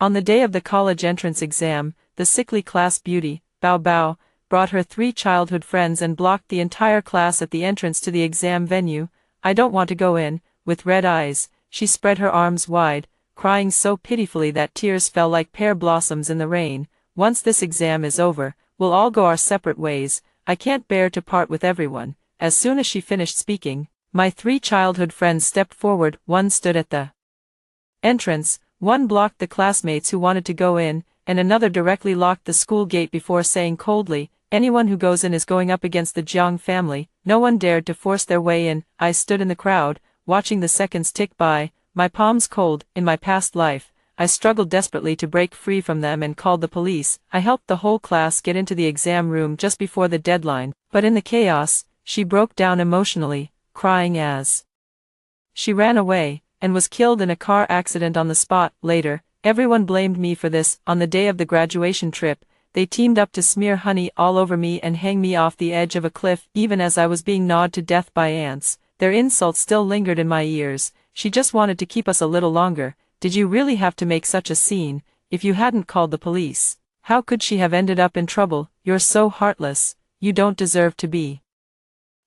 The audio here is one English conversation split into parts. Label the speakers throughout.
Speaker 1: On the day of the college entrance exam, the sickly class beauty, Bao Bao, brought her 3 childhood friends and blocked the entire class at the entrance to the exam venue. "I don't want to go in." With red eyes, she spread her arms wide, crying so pitifully that tears fell like pear blossoms in the rain. "Once this exam is over, we'll all go our separate ways. I can't bear to part with everyone." As soon as she finished speaking, my 3 childhood friends stepped forward. One stood at the entrance, one blocked the classmates who wanted to go in, and another directly locked the school gate before saying coldly, "Anyone who goes in is going up against the Jiang family." No one dared to force their way in. I stood in the crowd, watching the seconds tick by, my palms cold. In my past life, I struggled desperately to break free from them and called the police. I helped the whole class get into the exam room just before the deadline, but in the chaos, she broke down emotionally, crying as she ran away, and was killed in a car accident on the spot. Later, everyone blamed me for this. On the day of the graduation trip, they teamed up to smear honey all over me and hang me off the edge of a cliff. Even as I was being gnawed to death by ants, their insults still lingered in my ears. "She just wanted to keep us a little longer. Did you really have to make such a scene? If you hadn't called the police, how could she have ended up in trouble? You're so heartless. You don't deserve to be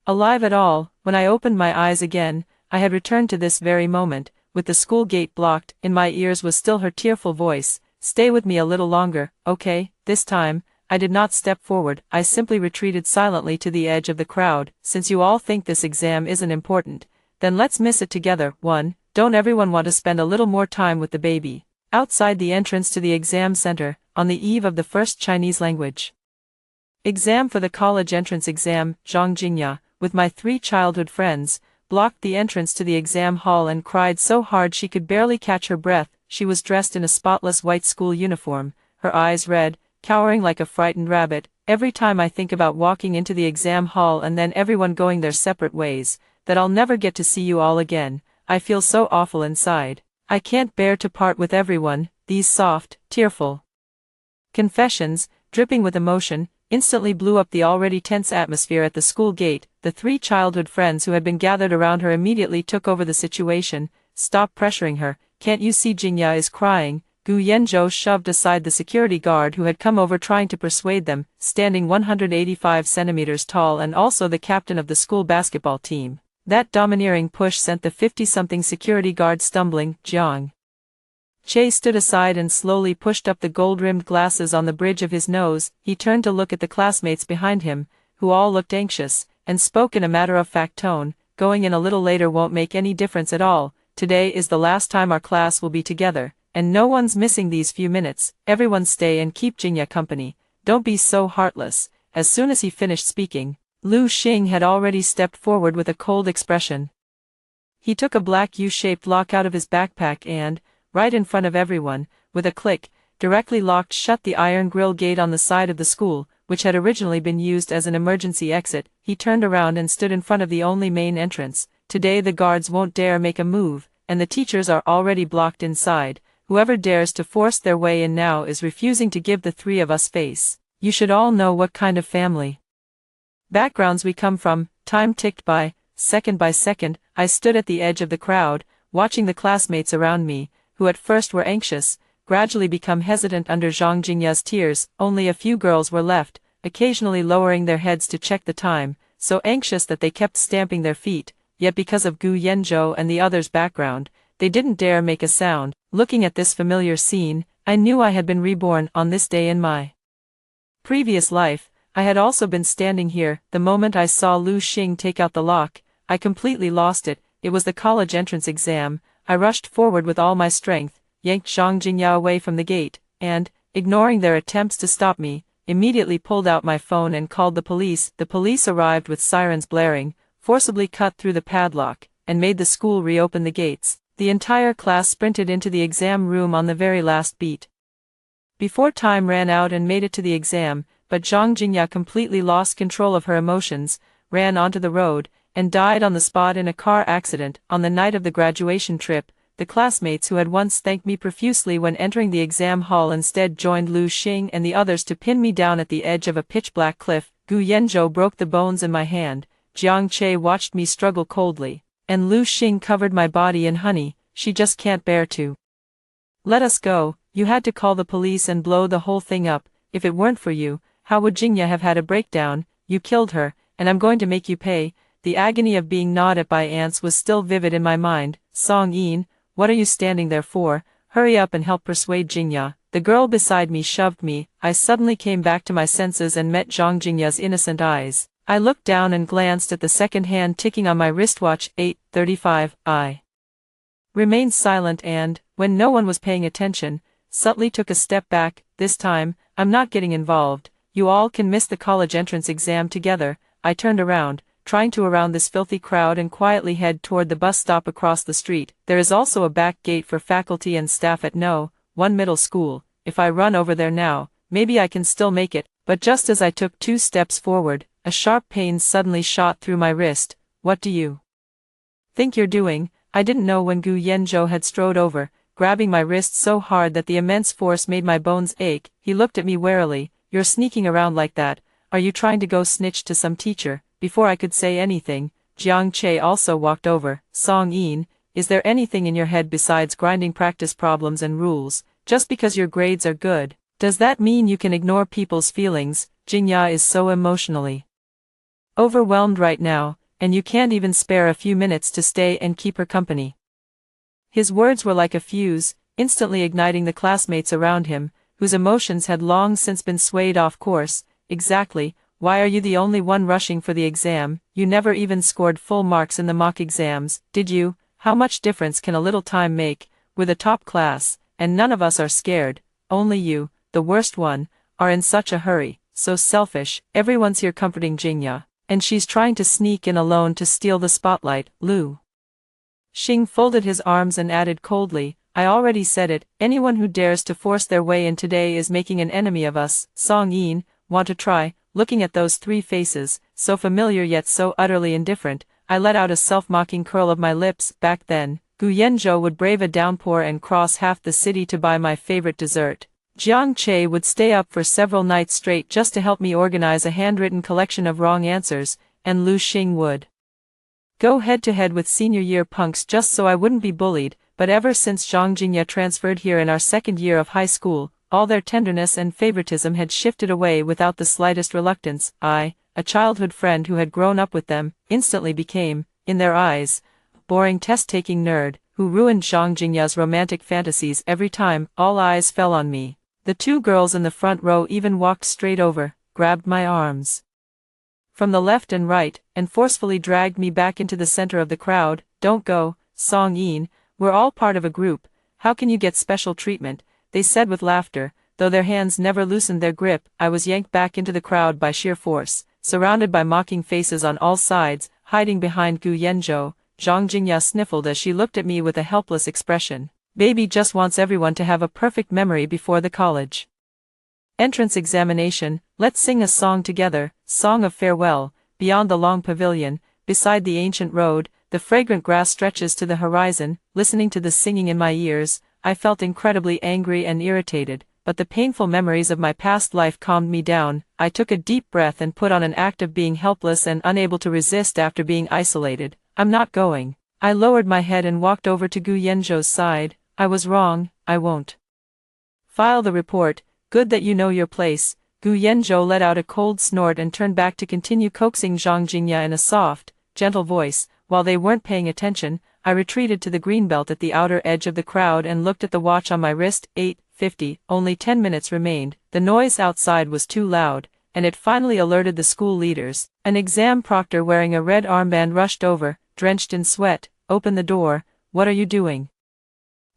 Speaker 1: alive at all." When I opened my eyes again, I had returned to this very moment, with the school gate blocked. In my ears was still her tearful voice, "Stay with me a little longer, okay?" This time, I did not step forward. I simply retreated silently to the edge of the crowd. "Since you all think this exam isn't important, then let's miss it together." 1. Don't everyone want to spend a little more time with the baby? Outside the entrance to the exam center, on the eve of the first Chinese language exam for the college entrance exam, Zhang Jingya, with my 3 childhood friends, blocked the entrance to the exam hall and cried so hard she could barely catch her breath. She was dressed in a spotless white school uniform, her eyes red, cowering like a frightened rabbit. Every time I think about walking into the exam hall and then everyone going their separate ways, that I'll never get to see you all again, I feel so awful inside. I can't bear to part with everyone. These soft, tearful confessions, dripping with emotion, instantly blew up the already tense atmosphere at the school gate. The 3 childhood friends who had been gathered around her immediately took over the situation. "Stop pressuring her. Can't you see Jingya is crying?" Gu Yanzhou shoved aside the security guard who had come over trying to persuade them, standing 185 centimeters tall and also the captain of the school basketball team. That domineering push sent the 50-something security guard stumbling. Jiang Che stood aside and slowly pushed up the gold-rimmed glasses on the bridge of his nose. He turned to look at the classmates behind him, who all looked anxious, and spoke in a matter-of-fact tone, "Going in a little later won't make any difference at all. Today is the last time our class will be together, and no one's missing these few minutes. Everyone stay and keep Jingya company. Don't be so heartless." As soon as he finished speaking, Lu Xing had already stepped forward with a cold expression. He took a black U-shaped lock out of his backpack and, right in front of everyone, with a click, directly locked shut the iron grill gate on the side of the school, which had originally been used as an emergency exit. He turned around and stood in front of the only main entrance. "Today the guards won't dare make a move, and the teachers are already blocked inside. Whoever dares to force their way in now is refusing to give the 3 of us face. You should all know what kind of family backgrounds we come from." Time ticked by second. I stood at the edge of the crowd, watching the classmates around me, who at first were anxious, gradually become hesitant under Zhang Jingya's tears. Only a few girls were left, occasionally lowering their heads to check the time, so anxious that they kept stamping their feet, yet because of Gu Yanzhou and the others' background, they didn't dare make a sound. Looking at this familiar scene, I knew I had been reborn. On this day in my previous life, I had also been standing here. The moment I saw Lu Xing take out the lock, I completely lost it. It was the college entrance exam. I rushed forward with all my strength, yanked Zhang Jingya away from the gate, and, ignoring their attempts to stop me, immediately pulled out my phone and called the police. The police arrived with sirens blaring, forcibly cut through the padlock, and made the school reopen the gates. The entire class sprinted into the exam room on the very last beat. Before time ran out and made it to the exam, but Zhang Jingya completely lost control of her emotions, ran onto the road, and died on the spot in a car accident. On the night of the graduation trip, the classmates who had once thanked me profusely when entering the exam hall instead joined Lu Xing and the others to pin me down at the edge of a pitch-black cliff. Gu Yanzhou broke the bones in my hand, Jiang Che watched me struggle coldly, and Lu Xing covered my body in honey. "She just can't bear to let us go. You had to call the police and blow the whole thing up. If it weren't for you, how would Jingya have had a breakdown? You killed her, and I'm going to make you pay. The agony of being gnawed at by ants was still vivid in my mind. Song-in, what are you standing there for? Hurry up and help persuade Jingya. The girl beside me shoved me. I suddenly came back to my senses and met Zhang Jingya's innocent eyes. I looked down and glanced at the second hand ticking on my wristwatch. 8:35. I remained silent and, when no one was paying attention, subtly took a step back. This time, I'm not getting involved. You all can miss the college entrance exam together. I turned around, trying to around this filthy crowd and quietly head toward the bus stop across the street. There is also a back gate for faculty and staff at No. 1 middle school. If I run over there now, maybe I can still make it. But just as I took 2 steps forward, a sharp pain suddenly shot through my wrist. What do you think you're doing? I didn't know when Gu Yanzhou had strode over, grabbing my wrist so hard that the immense force made my bones ache. He looked at me warily. You're sneaking around like that. Are you trying to go snitch to some teacher? Before I could say anything, Jiang Che also walked over. Song-in, is there anything in your head besides grinding practice problems and rules? Just because your grades are good, does that mean you can ignore people's feelings? Jingya is so emotionally overwhelmed right now, and you can't even spare a few minutes to stay and keep her company. His words were like a fuse, instantly igniting the classmates around him, whose emotions had long since been swayed off course. Exactly, why are you the only one rushing for the exam? You never even scored full marks in the mock exams, did you? How much difference can a little time make? We're the top class, and none of us are scared. Only you, the worst one, are in such a hurry, so selfish. Everyone's here comforting Jingya, and she's trying to sneak in alone to steal the spotlight. Lu Xing folded his arms and added coldly, I already said it, anyone who dares to force their way in today is making an enemy of us. Song-in, want to try? Looking at those 3 faces, so familiar yet so utterly indifferent, I let out a self-mocking curl of my lips. Back then, Gu Yanzhou would brave a downpour and cross half the city to buy my favorite dessert. Jiang Che would stay up for several nights straight just to help me organize a handwritten collection of wrong answers, and Lu Xing would go head-to-head with senior-year punks just so I wouldn't be bullied. But ever since Zhang Jingya transferred here in our second year of high school, all their tenderness and favoritism had shifted away without the slightest reluctance. I, a childhood friend who had grown up with them, instantly became, in their eyes, boring test-taking nerd, who ruined Zhang Jingya's romantic fantasies every time. All eyes fell on me. The 2 girls in the front row even walked straight over, grabbed my arms from the left and right, and forcefully dragged me back into the center of the crowd. Don't go, Song-in, we're all part of a group. How can you get special treatment? They said with laughter, though their hands never loosened their grip. I was yanked back into the crowd by sheer force, surrounded by mocking faces on all sides. Hiding behind Gu Yanzhou, Zhang Jingya sniffled as she looked at me with a helpless expression. Baby just wants everyone to have a perfect memory before the college entrance examination. Let's sing a song together. Song of farewell. Beyond the long pavilion, beside the ancient road, the fragrant grass stretches to the horizon. Listening to the singing in my ears, I felt incredibly angry and irritated, but the painful memories of my past life calmed me down. I took a deep breath and put on an act of being helpless and unable to resist after being isolated. I'm not going. I lowered my head and walked over to Gu Yanzhou's side. I was wrong, I won't file the report. Good that you know your place. Gu Yanzhou let out a cold snort and turned back to continue coaxing Zhang Jingya in a soft, gentle voice. While they weren't paying attention, I retreated to the greenbelt at the outer edge of the crowd and looked at the watch on my wrist. 8:50, only 10 minutes remained. The noise outside was too loud, and it finally alerted the school leaders. An exam proctor wearing a red armband rushed over, drenched in sweat. Open the door. What are you doing?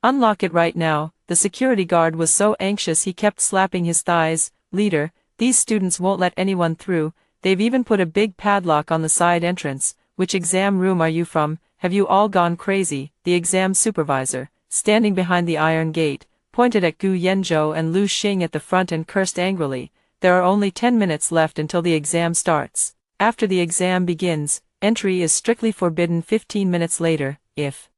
Speaker 1: Unlock it right now. The security guard was so anxious he kept slapping his thighs. Leader, these students won't let anyone through. They've even put a big padlock on the side entrance. Which exam room are you from? Have you all gone crazy? The exam supervisor, standing behind the iron gate, pointed at Gu Yanzhou and Lu Xing at the front and cursed angrily. There are only 10 minutes left until the exam starts. After the exam begins, entry is strictly forbidden. 15 minutes later, if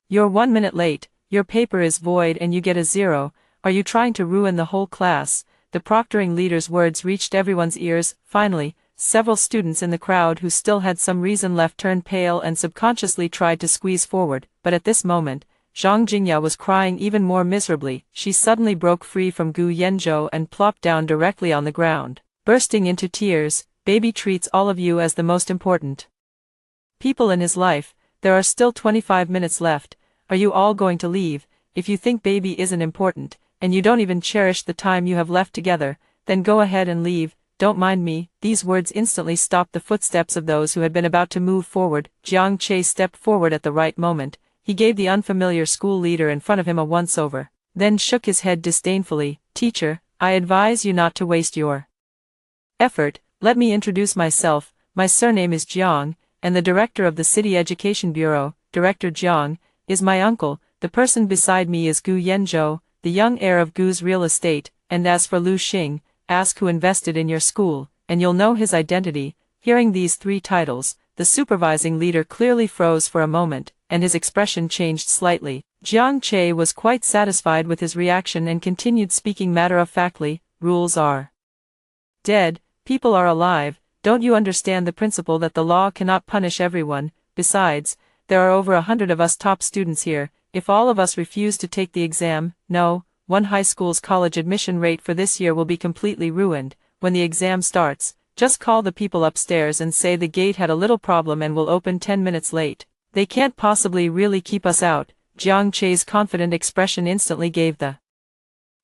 Speaker 1: you're 1 minute late, your paper is void and you get a 0. Are you trying to ruin the whole class? The proctoring leader's words reached everyone's ears. Finally, several students in the crowd who still had some reason left turned pale and subconsciously tried to squeeze forward, but at this moment, Zhang Jingya was crying even more miserably. She suddenly broke free from Gu Yanzhou and plopped down directly on the ground, bursting into tears. Baby treats all of you as the most important people in his life. There are still 25 minutes left. Are you all going to leave? If you think baby isn't important, and you don't even cherish the time you have left together, then go ahead and leave. Don't mind me. These words instantly stopped the footsteps of those who had been about to move forward. Jiang Che stepped forward at the right moment. He gave the unfamiliar school leader in front of him a once-over, then shook his head disdainfully. Teacher, I advise you not to waste your effort. Let me introduce myself. My surname is Jiang, and the director of the City Education Bureau, Director Jiang, is my uncle. The person beside me is Gu Yanzhou, the young heir of Gu's real estate, and as for Lu Xing, ask who invested in your school, and you'll know his identity. Hearing these three titles, the supervising leader clearly froze for a moment, and his expression changed slightly. Jiang Che was quite satisfied with his reaction and continued speaking matter-of-factly. Rules are dead, people are alive. Don't you understand the principle that the law cannot punish everyone? Besides, there are over 100 of us top students here. If all of us refuse to take the exam, one high school's college admission rate for this year will be completely ruined. When the exam starts, just call the people upstairs and say the gate had a little problem and will open 10 minutes late. They can't possibly really keep us out. Jiang Che's confident expression instantly gave the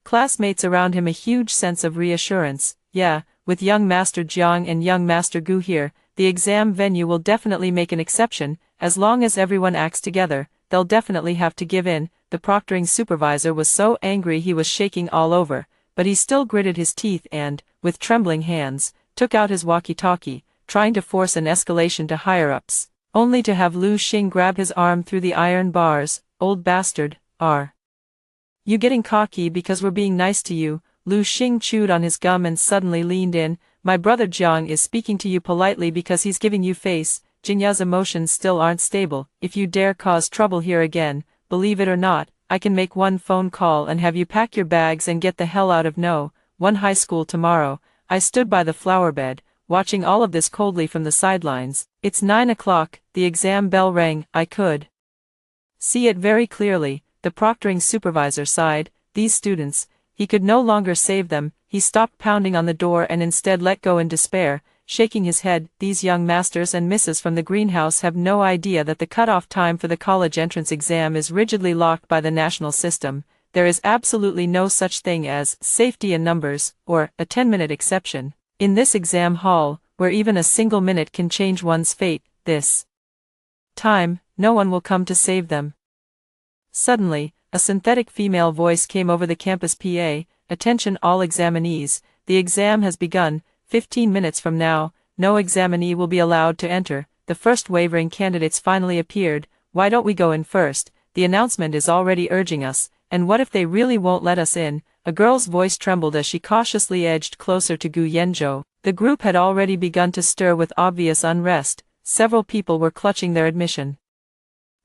Speaker 1: classmates around him a huge sense of reassurance. Yeah, with young Master Jiang and young Master Gu here, the exam venue will definitely make an exception. As long as everyone acts together, they'll definitely have to give in. The proctoring supervisor was so angry he was shaking all over, but he still gritted his teeth and, with trembling hands, took out his walkie-talkie, trying to force an escalation to higher-ups, only to have Lu Xing grab his arm through the iron bars. Old bastard, are you getting cocky because we're being nice to you? Lu Xing chewed on his gum and suddenly leaned in. My brother Jiang is speaking to you politely because he's giving you face. Jingya's emotions still aren't stable. If you dare cause trouble here again, believe it or not, I can make one phone call and have you pack your bags and get the hell out of one high school tomorrow. I stood by the flower bed, watching all of this coldly from the sidelines. It's 9 o'clock, the exam bell rang. I could see it very clearly. The proctoring supervisor sighed. These students, he could no longer save them. He stopped pounding on the door and instead let go in despair, shaking his head. These young masters and misses from the greenhouse have no idea that the cutoff time for the college entrance exam is rigidly locked by the national system. There is absolutely no such thing as safety in numbers, or a 10-minute exception. In this exam hall, where even a single minute can change one's fate, this time, no one will come to save them. Suddenly, a synthetic female voice came over the campus PA. Attention all examinees, the exam has begun. 15 minutes from now, no examinee will be allowed to enter. The first wavering candidates finally appeared. Why don't we go in first? The announcement is already urging us, and what if they really won't let us in? A girl's voice trembled as she cautiously edged closer to Gu Yanzhou. The group had already begun to stir with obvious unrest. Several people were clutching their admission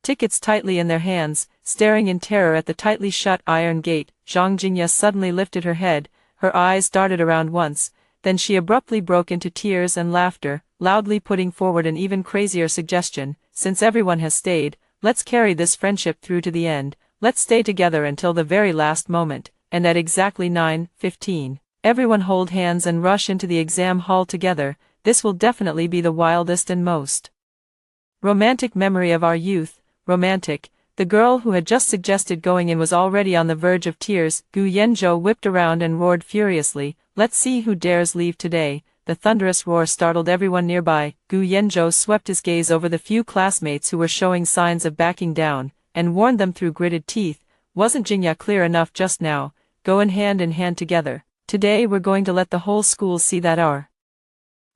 Speaker 1: tickets tightly in their hands, staring in terror at the tightly shut iron gate. Zhang Jingya suddenly lifted her head, her eyes darted around once, then she abruptly broke into tears and laughter, loudly putting forward an even crazier suggestion. Since everyone has stayed, let's carry this friendship through to the end. Let's stay together until the very last moment, and at exactly 9:15, everyone hold hands and rush into the exam hall together. This will definitely be the wildest and most romantic memory of our youth. Romantic. The girl who had just suggested going in was already on the verge of tears. Gu Yanzhou whipped around and roared furiously. Let's see who dares leave today. The thunderous roar startled everyone nearby. Gu Yanzhou swept his gaze over the few classmates who were showing signs of backing down, and warned them through gritted teeth. Wasn't Jingya clear enough just now? Go in hand together. Today we're going to let the whole school see that our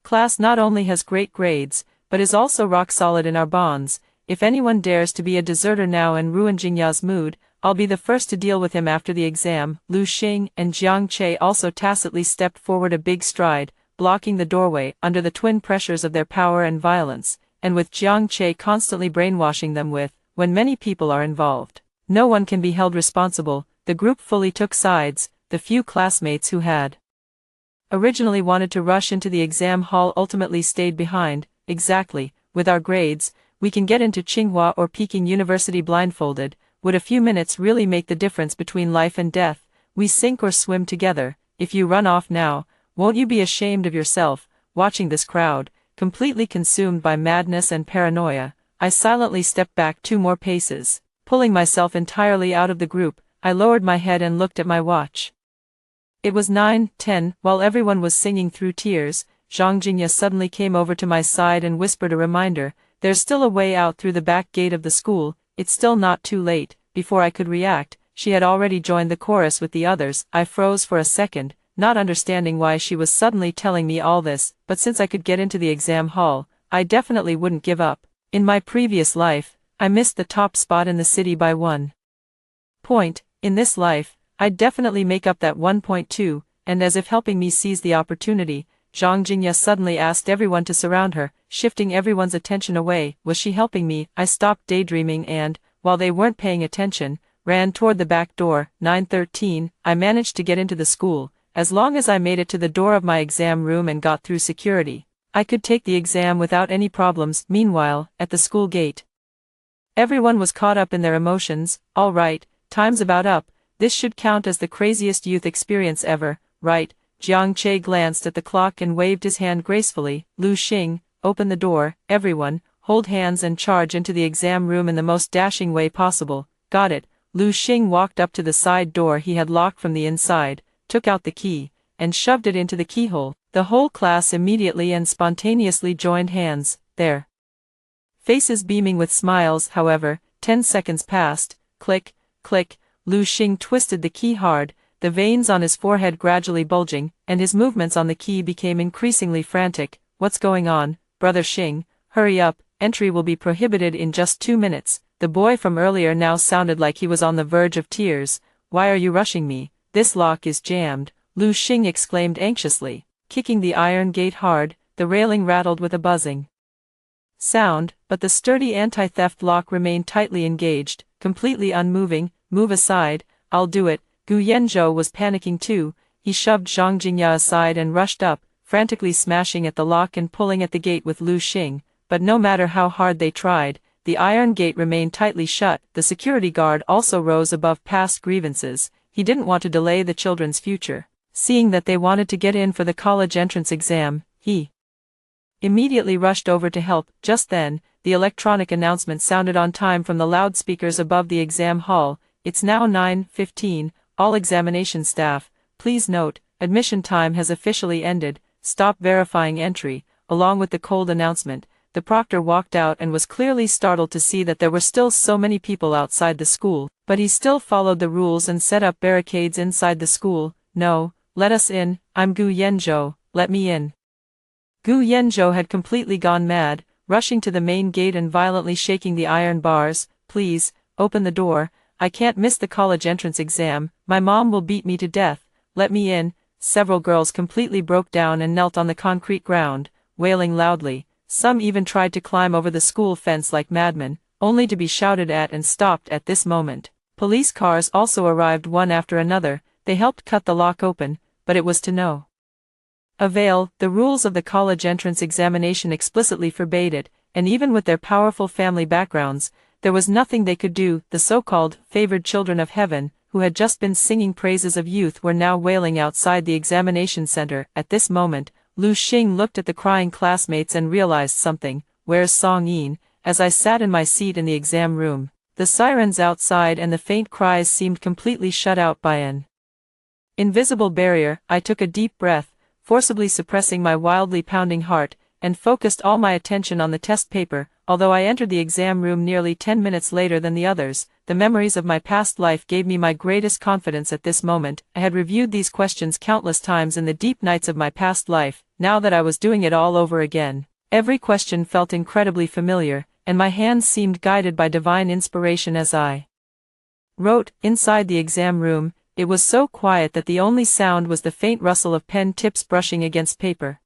Speaker 1: class not only has great grades, but is also rock solid in our bonds. If anyone dares to be a deserter now and ruin Jingya's mood, I'll be the first to deal with him after the exam. Lu Xing and Jiang Che also tacitly stepped forward a big stride, blocking the doorway under the twin pressures of their power and violence, and with Jiang Che constantly brainwashing them with, when many people are involved, no one can be held responsible. The group fully took sides. The few classmates who had originally wanted to rush into the exam hall ultimately stayed behind. Exactly, with our grades, we can get into Tsinghua or Peking University blindfolded. Would a few minutes really make the difference between life and death? We sink or swim together. If you run off now, won't you be ashamed of yourself? Watching this crowd, completely consumed by madness and paranoia, I silently stepped back 2 more paces. Pulling myself entirely out of the group, I lowered my head and looked at my watch. It was 9:10. While everyone was singing through tears, Zhang Jingya suddenly came over to my side and whispered a reminder. There's still a way out through the back gate of the school, it's still not too late. Before I could react, she had already joined the chorus with the others. I froze for a second, not understanding why she was suddenly telling me all this, but since I could get into the exam hall, I definitely wouldn't give up. In my previous life, I missed the top spot in the city by 1 point. In this life, I'd definitely make up that 1 point too, and as if helping me seize the opportunity, Zhang Jingya suddenly asked everyone to surround her, shifting everyone's attention away. Was she helping me? I stopped daydreaming and, while they weren't paying attention, ran toward the back door. 9:13, I managed to get into the school. As long as I made it to the door of my exam room and got through security, I could take the exam without any problems. Meanwhile, at the school gate, everyone was caught up in their emotions. All right, time's about up. This should count as the craziest youth experience ever, right? Jiang Che glanced at the clock and waved his hand gracefully. Lu Xing, open the door. Everyone, hold hands and charge into the exam room in the most dashing way possible. Got it. Lu Xing walked up to the side door he had locked from the inside, took out the key, and shoved it into the keyhole. The whole class immediately and spontaneously joined hands, their faces beaming with smiles. However, 10 seconds passed. Click, click. Lu Xing twisted the key hard, the veins on his forehead gradually bulging, and his movements on the key became increasingly frantic. What's going on, Brother Xing? Hurry up, entry will be prohibited in just 2 minutes. The boy from earlier now sounded like he was on the verge of tears. Why are you rushing me? This lock is jammed, Lu Xing exclaimed anxiously. Kicking the iron gate hard, the railing rattled with a buzzing sound, but the sturdy anti-theft lock remained tightly engaged, completely unmoving. Move aside, I'll do it. Gu Yanzhou was panicking too. He shoved Zhang Jingya aside and rushed up, frantically smashing at the lock and pulling at the gate with Lu Xing. But no matter how hard they tried, the iron gate remained tightly shut. The security guard also rose above past grievances. He didn't want to delay the children's future. Seeing that they wanted to get in for the college entrance exam, he immediately rushed over to help. Just then, the electronic announcement sounded on time from the loudspeakers above the exam hall. It's now 9:15, all examination staff, please note, admission time has officially ended, stop verifying entry. Along with the cold announcement, the proctor walked out and was clearly startled to see that there were still so many people outside the school, but he still followed the rules and set up barricades inside the school. No, let us in, I'm Gu Yanzhou, let me in. Gu Yanzhou had completely gone mad, rushing to the main gate and violently shaking the iron bars. Please, open the door, I can't miss the college entrance exam, my mom will beat me to death, let me in. Several girls completely broke down and knelt on the concrete ground, wailing loudly. Some even tried to climb over the school fence like madmen, only to be shouted at and stopped at this moment. Police cars also arrived one after another. They helped cut the lock open, but it was to no avail. The rules of the college entrance examination explicitly forbade it, and even with their powerful family backgrounds, there was nothing they could do. The so-called favored children of heaven, who had just been singing praises of youth, were now wailing outside the examination center. At this moment, Lu Xing looked at the crying classmates and realized something. Where's Song Yin? As I sat in my seat in the exam room, the sirens outside and the faint cries seemed completely shut out by an invisible barrier. I took a deep breath, forcibly suppressing my wildly pounding heart, and focused all my attention on the test paper. Although I entered the exam room nearly 10 minutes later than the others, the memories of my past life gave me my greatest confidence at this moment. I had reviewed these questions countless times in the deep nights of my past life. Now that I was doing it all over again, every question felt incredibly familiar, and my hands seemed guided by divine inspiration as I wrote. Inside the exam room, it was so quiet that the only sound was the faint rustle of pen tips brushing against paper.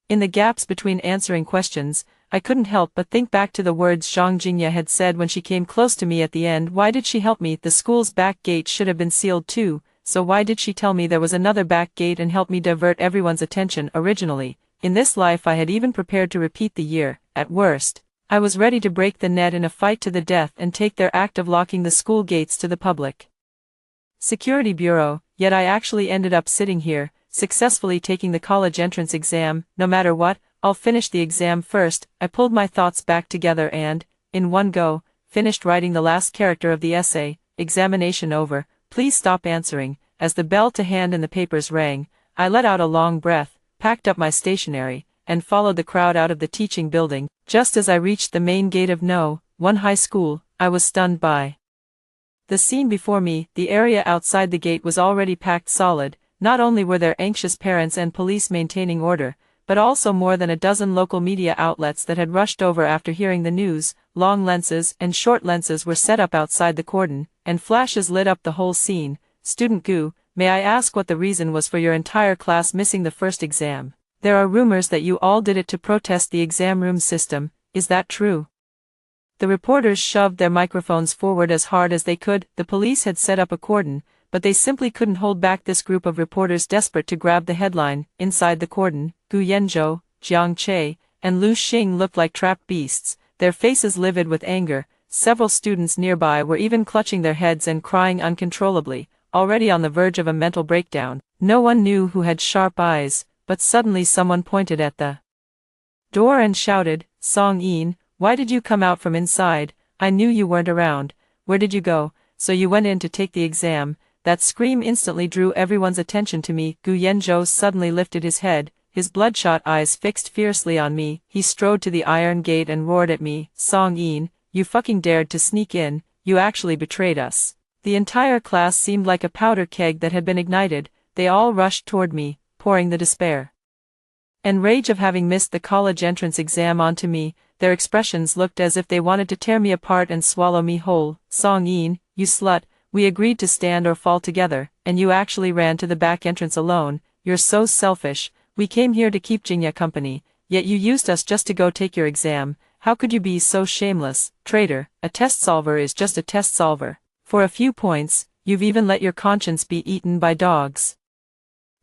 Speaker 1: In the gaps between answering questions, I couldn't help but think back to the words Zhang Jingya had said when she came close to me at the end. Why did she help me? The school's back gate should have been sealed too, so why did she tell me there was another back gate and help me divert everyone's attention? Originally, in this life I had even prepared to repeat the year. At worst, I was ready to break the net in a fight to the death and take their act of locking the school gates to the public. Security Bureau, yet I actually ended up sitting here, successfully taking the college entrance exam. No matter what, I'll finish the exam first. I pulled my thoughts back together and, in one go, finished writing the last character of the essay. Examination over, please stop answering. As the bell to hand and the papers rang, I let out a long breath, packed up my stationery, and followed the crowd out of the teaching building. Just as I reached the main gate of No. 1 high school, I was stunned by the scene before me. The area outside the gate was already packed solid. Not only were there anxious parents and police maintaining order, but also more than a dozen local media outlets that had rushed over after hearing the news. Long lenses and short lenses were set up outside the cordon, and flashes lit up the whole scene. Student Gu, may I ask what the reason was for your entire class missing the first exam? There are rumors that you all did it to protest the exam room system. Is that true? The reporters shoved their microphones forward as hard as they could. The police had set up a cordon, but they simply couldn't hold back this group of reporters desperate to grab the headline. Inside the cordon, Gu Yanzhou, Jiang Che, and Lu Xing looked like trapped beasts, their faces livid with anger. Several students nearby were even clutching their heads and crying uncontrollably, already on the verge of a mental breakdown. No one knew who had sharp eyes, but suddenly someone pointed at the door and shouted, "Song Yin, why did you come out from inside? I knew you weren't around. Where did you go? So you went in to take the exam." That scream instantly drew everyone's attention to me. Gu Yanzhou suddenly lifted his head, his bloodshot eyes fixed fiercely on me. He strode to the iron gate and roared at me, "Song Yin, you fucking dared to sneak in, you actually betrayed us." The entire class seemed like a powder keg that had been ignited. They all rushed toward me, pouring the despair and rage of having missed the college entrance exam onto me. Their expressions looked as if they wanted to tear me apart and swallow me whole. "Song Yin, you slut, we agreed to stand or fall together, and you actually ran to the back entrance alone. You're so selfish. We came here to keep Jingya company, yet you used us just to go take your exam. How could you be so shameless? Traitor, a test solver is just a test solver. For a few points, you've even let your conscience be eaten by dogs."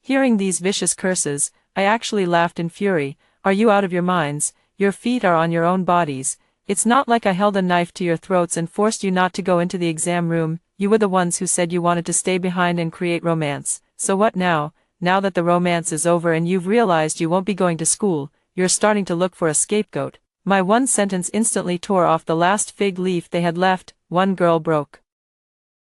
Speaker 1: Hearing these vicious curses, I actually laughed in fury. "Are you out of your minds? Your feet are on your own bodies. It's not like I held a knife to your throats and forced you not to go into the exam room. You were the ones who said you wanted to stay behind and create romance. So what now? Now that the romance is over and you've realized you won't be going to school, you're starting to look for a scapegoat." My one sentence instantly tore off the last fig leaf they had left. One girl broke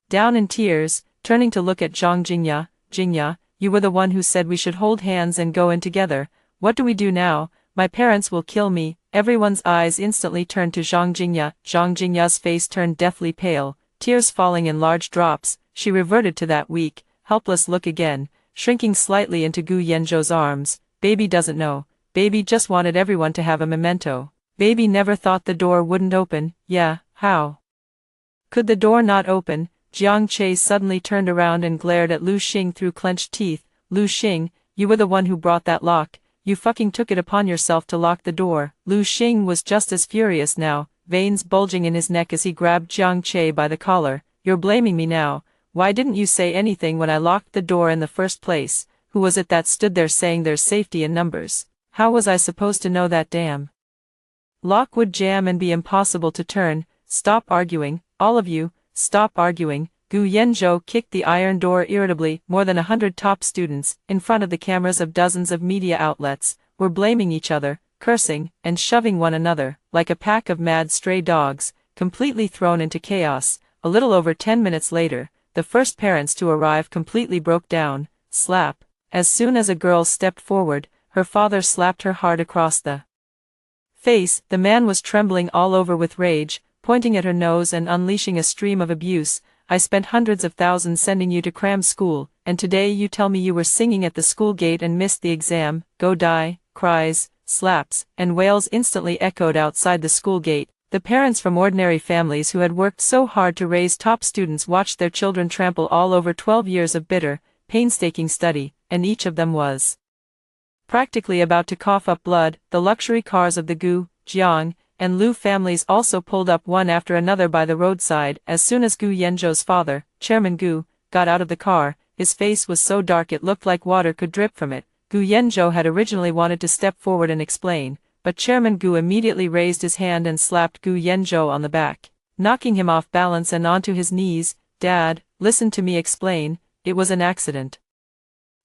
Speaker 1: down in tears, turning to look at Zhang Jingya. "Jingya, you were the one who said we should hold hands and go in together. What do we do now? My parents will kill me." Everyone's eyes instantly turned to Zhang Jingya. Zhang Jingya's face turned deathly pale, tears falling in large drops. She reverted to that weak, helpless look again, shrinking slightly into Gu Yanzhou's arms. "Baby doesn't know. Baby just wanted everyone to have a memento. Baby never thought the door wouldn't open." "Yeah, how could the door not open?" Jiang Che suddenly turned around and glared at Lu Xing through clenched teeth. "Lu Xing, you were the one who brought that lock. You fucking took it upon yourself to lock the door." Lu Xing was just as furious now, veins bulging in his neck as he grabbed Jiang Che by the collar. "You're blaming me now. Why didn't you say anything when I locked the door in the first place? Who was it that stood there saying there's safety in numbers? How was I supposed to know that damn lock would jam and be impossible to turn? Stop arguing, all of you, stop arguing." Gu Yanzhou kicked the iron door irritably. More than 100 top students, in front of the cameras of dozens of media outlets, were blaming each other, cursing, and shoving one another, like a pack of mad stray dogs, completely thrown into chaos. A little over 10 minutes later, the first parents to arrive completely broke down. Slap. As soon as a girl stepped forward, her father slapped her hard across the face. The man was trembling all over with rage, pointing at her nose and unleashing a stream of abuse. "I spent hundreds of thousands sending you to cram school, and today you tell me you were singing at the school gate and missed the exam. Go die." Cries, slaps, and wails instantly echoed outside the school gate. The parents from ordinary families who had worked so hard to raise top students watched their children trample all over 12 years of bitter, painstaking study, and each of them was practically about to cough up blood. The luxury cars of the Gu, Jiang, and Lu families also pulled up one after another by the roadside. As soon as Gu Yanzhou's father, Chairman Gu, got out of the car, his face was so dark it looked like water could drip from it. Gu Yanzhou had originally wanted to step forward and explain, but Chairman Gu immediately raised his hand and slapped Gu Yanzhou on the back, knocking him off balance and onto his knees. Dad, listen to me explain, it was an accident.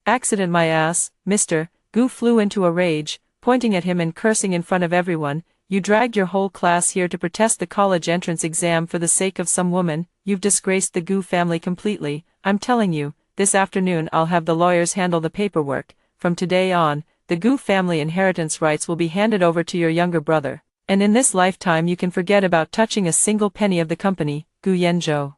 Speaker 1: Accident my ass, mister. Gu flew into a rage, pointing at him and cursing in front of everyone. You dragged your whole class here to protest the college entrance exam for the sake of some woman. You've disgraced the Gu family completely. I'm telling you, this afternoon I'll have the lawyers handle the paperwork. From today on, the Gu family inheritance rights will be handed over to your younger brother. And in this lifetime you can forget about touching a single penny of the company. Gu Yanzhou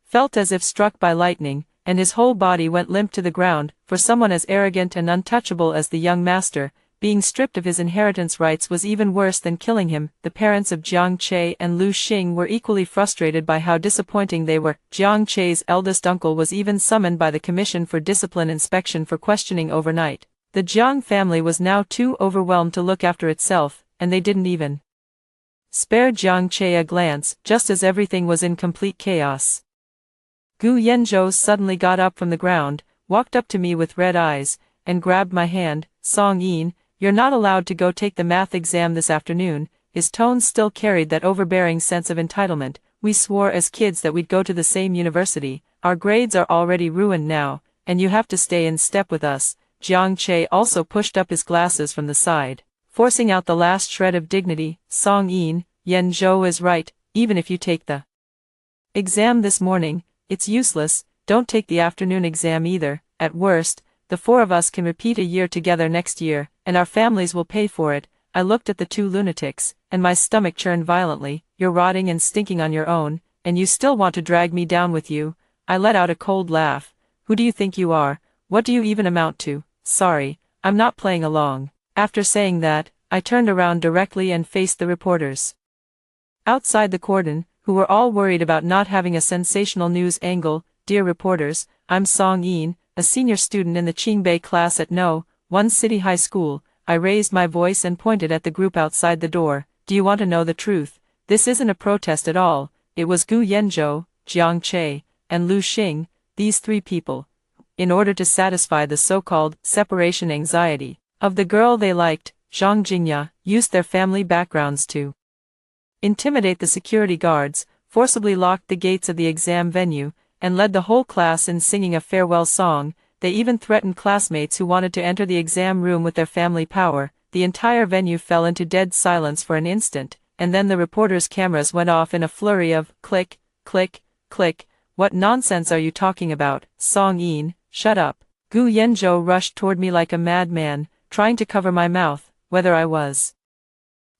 Speaker 1: felt as if struck by lightning, and his whole body went limp to the ground. For someone as arrogant and untouchable as the young master, being stripped of his inheritance rights was even worse than killing him. The parents of Jiang Che and Lu Xing were equally frustrated by how disappointing they were. Jiang Che's eldest uncle was even summoned by the Commission for Discipline Inspection for questioning overnight. The Jiang family was now too overwhelmed to look after itself, and they didn't even spare Jiang Che a glance, just as everything was in complete chaos. Gu Yanzhou suddenly got up from the ground, walked up to me with red eyes, and grabbed my hand. Song Yin, you're not allowed to go take the math exam this afternoon. His tones still carried that overbearing sense of entitlement. We swore as kids that we'd go to the same university. Our grades are already ruined now, and you have to stay in step with us. Jiang Che also pushed up his glasses from the side, forcing out the last shred of dignity. Song Yin, Yanzhou is right, even if you take the exam this morning, it's useless. Don't take the afternoon exam either. At worst, the four of us can repeat a year together next year, and our families will pay for it. I looked at the two lunatics, and my stomach churned violently. You're rotting and stinking on your own, and you still want to drag me down with you? I let out a cold laugh. Who do you think you are? What do you even amount to? Sorry, I'm not playing along. After saying that, I turned around directly and faced the reporters outside the cordon, who were all worried about not having a sensational news angle. Dear reporters, I'm Song Yin, a senior student in the Qingbei class at No. 1 City High School. I raised my voice and pointed at the group outside the door. Do you want to know the truth? This isn't a protest at all. It was Gu Yanzhou, Jiang Che, and Lu Xing, these three people, in order to satisfy the so-called separation anxiety of the girl they liked, Zhang Jingya, used their family backgrounds to intimidate the security guards, forcibly locked the gates of the exam venue, and led the whole class in singing a farewell song. They even threatened classmates who wanted to enter the exam room with their family power. The entire venue fell into dead silence for an instant, and then the reporters' cameras went off in a flurry of click, click, click. What nonsense are you talking about? Song Yin, shut up. Gu Yanzhou rushed toward me like a madman, trying to cover my mouth. Whether I was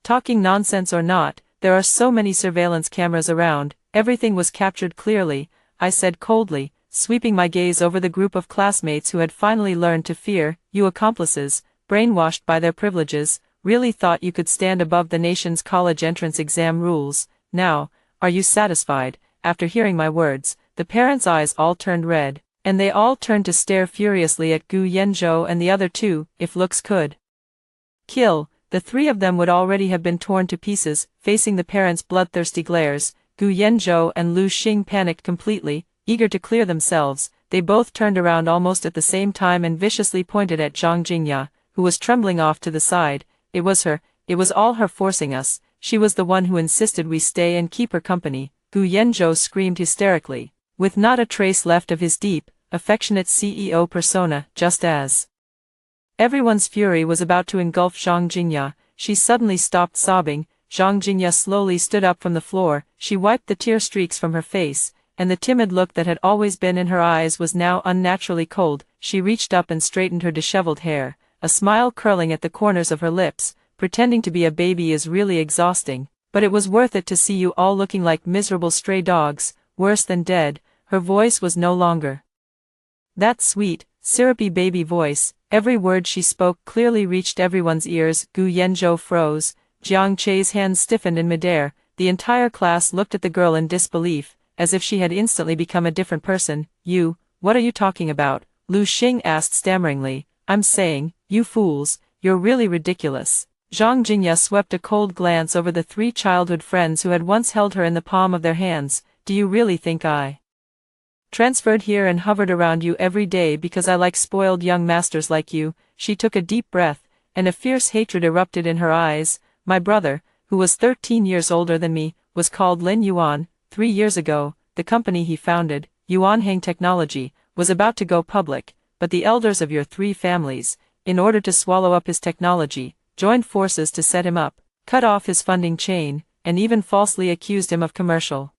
Speaker 1: talking nonsense or not, there are so many surveillance cameras around, everything was captured clearly, I said coldly, sweeping my gaze over the group of classmates who had finally learned to fear. You accomplices, brainwashed by their privileges, really thought you could stand above the nation's college entrance exam rules. Now, are you satisfied? After hearing my words, the parents' eyes all turned red, and they all turned to stare furiously at Gu Yanzhou and the other two. If looks could kill, the three of them would already have been torn to pieces. Facing the parents' bloodthirsty glares, Gu Yanzhou and Lu Xing panicked completely. Eager to clear themselves, they both turned around almost at the same time and viciously pointed at Zhang Jingya, who was trembling off to the side. It was her, it was all her forcing us. She was the one who insisted we stay and keep her company. Gu Yanzhou screamed hysterically, with not a trace left of his deep, affectionate CEO persona. Just as everyone's fury was about to engulf Zhang Jingya, she suddenly stopped sobbing. Zhang Jingya slowly stood up from the floor. She wiped the tear streaks from her face, and the timid look that had always been in her eyes was now unnaturally cold. She reached up and straightened her disheveled hair, a smile curling at the corners of her lips. Pretending to be a baby is really exhausting, but it was worth it to see you all looking like miserable stray dogs, worse than dead. Her voice was no longer that sweet, syrupy baby voice. Every word she spoke clearly reached everyone's ears. Gu Yanzhou froze. Jiang Che's hands stiffened in midair. The entire class looked at the girl in disbelief, as if she had instantly become a different person. You, what are you talking about? Lu Xing asked stammeringly. I'm saying, you fools, you're really ridiculous. Zhang Jingya swept a cold glance over the three childhood friends who had once held her in the palm of their hands. Do you really think I transferred here and hovered around you every day because I like spoiled young masters like you? She took a deep breath, and a fierce hatred erupted in her eyes. My brother, who was 13 years older than me, was called Lin Yuan. 3 years ago, the company he founded, Yuanhang Technology, was about to go public, but the elders of your 3 families, in order to swallow up his technology, joined forces to set him up, cut off his funding chain, and even falsely accused him of commercial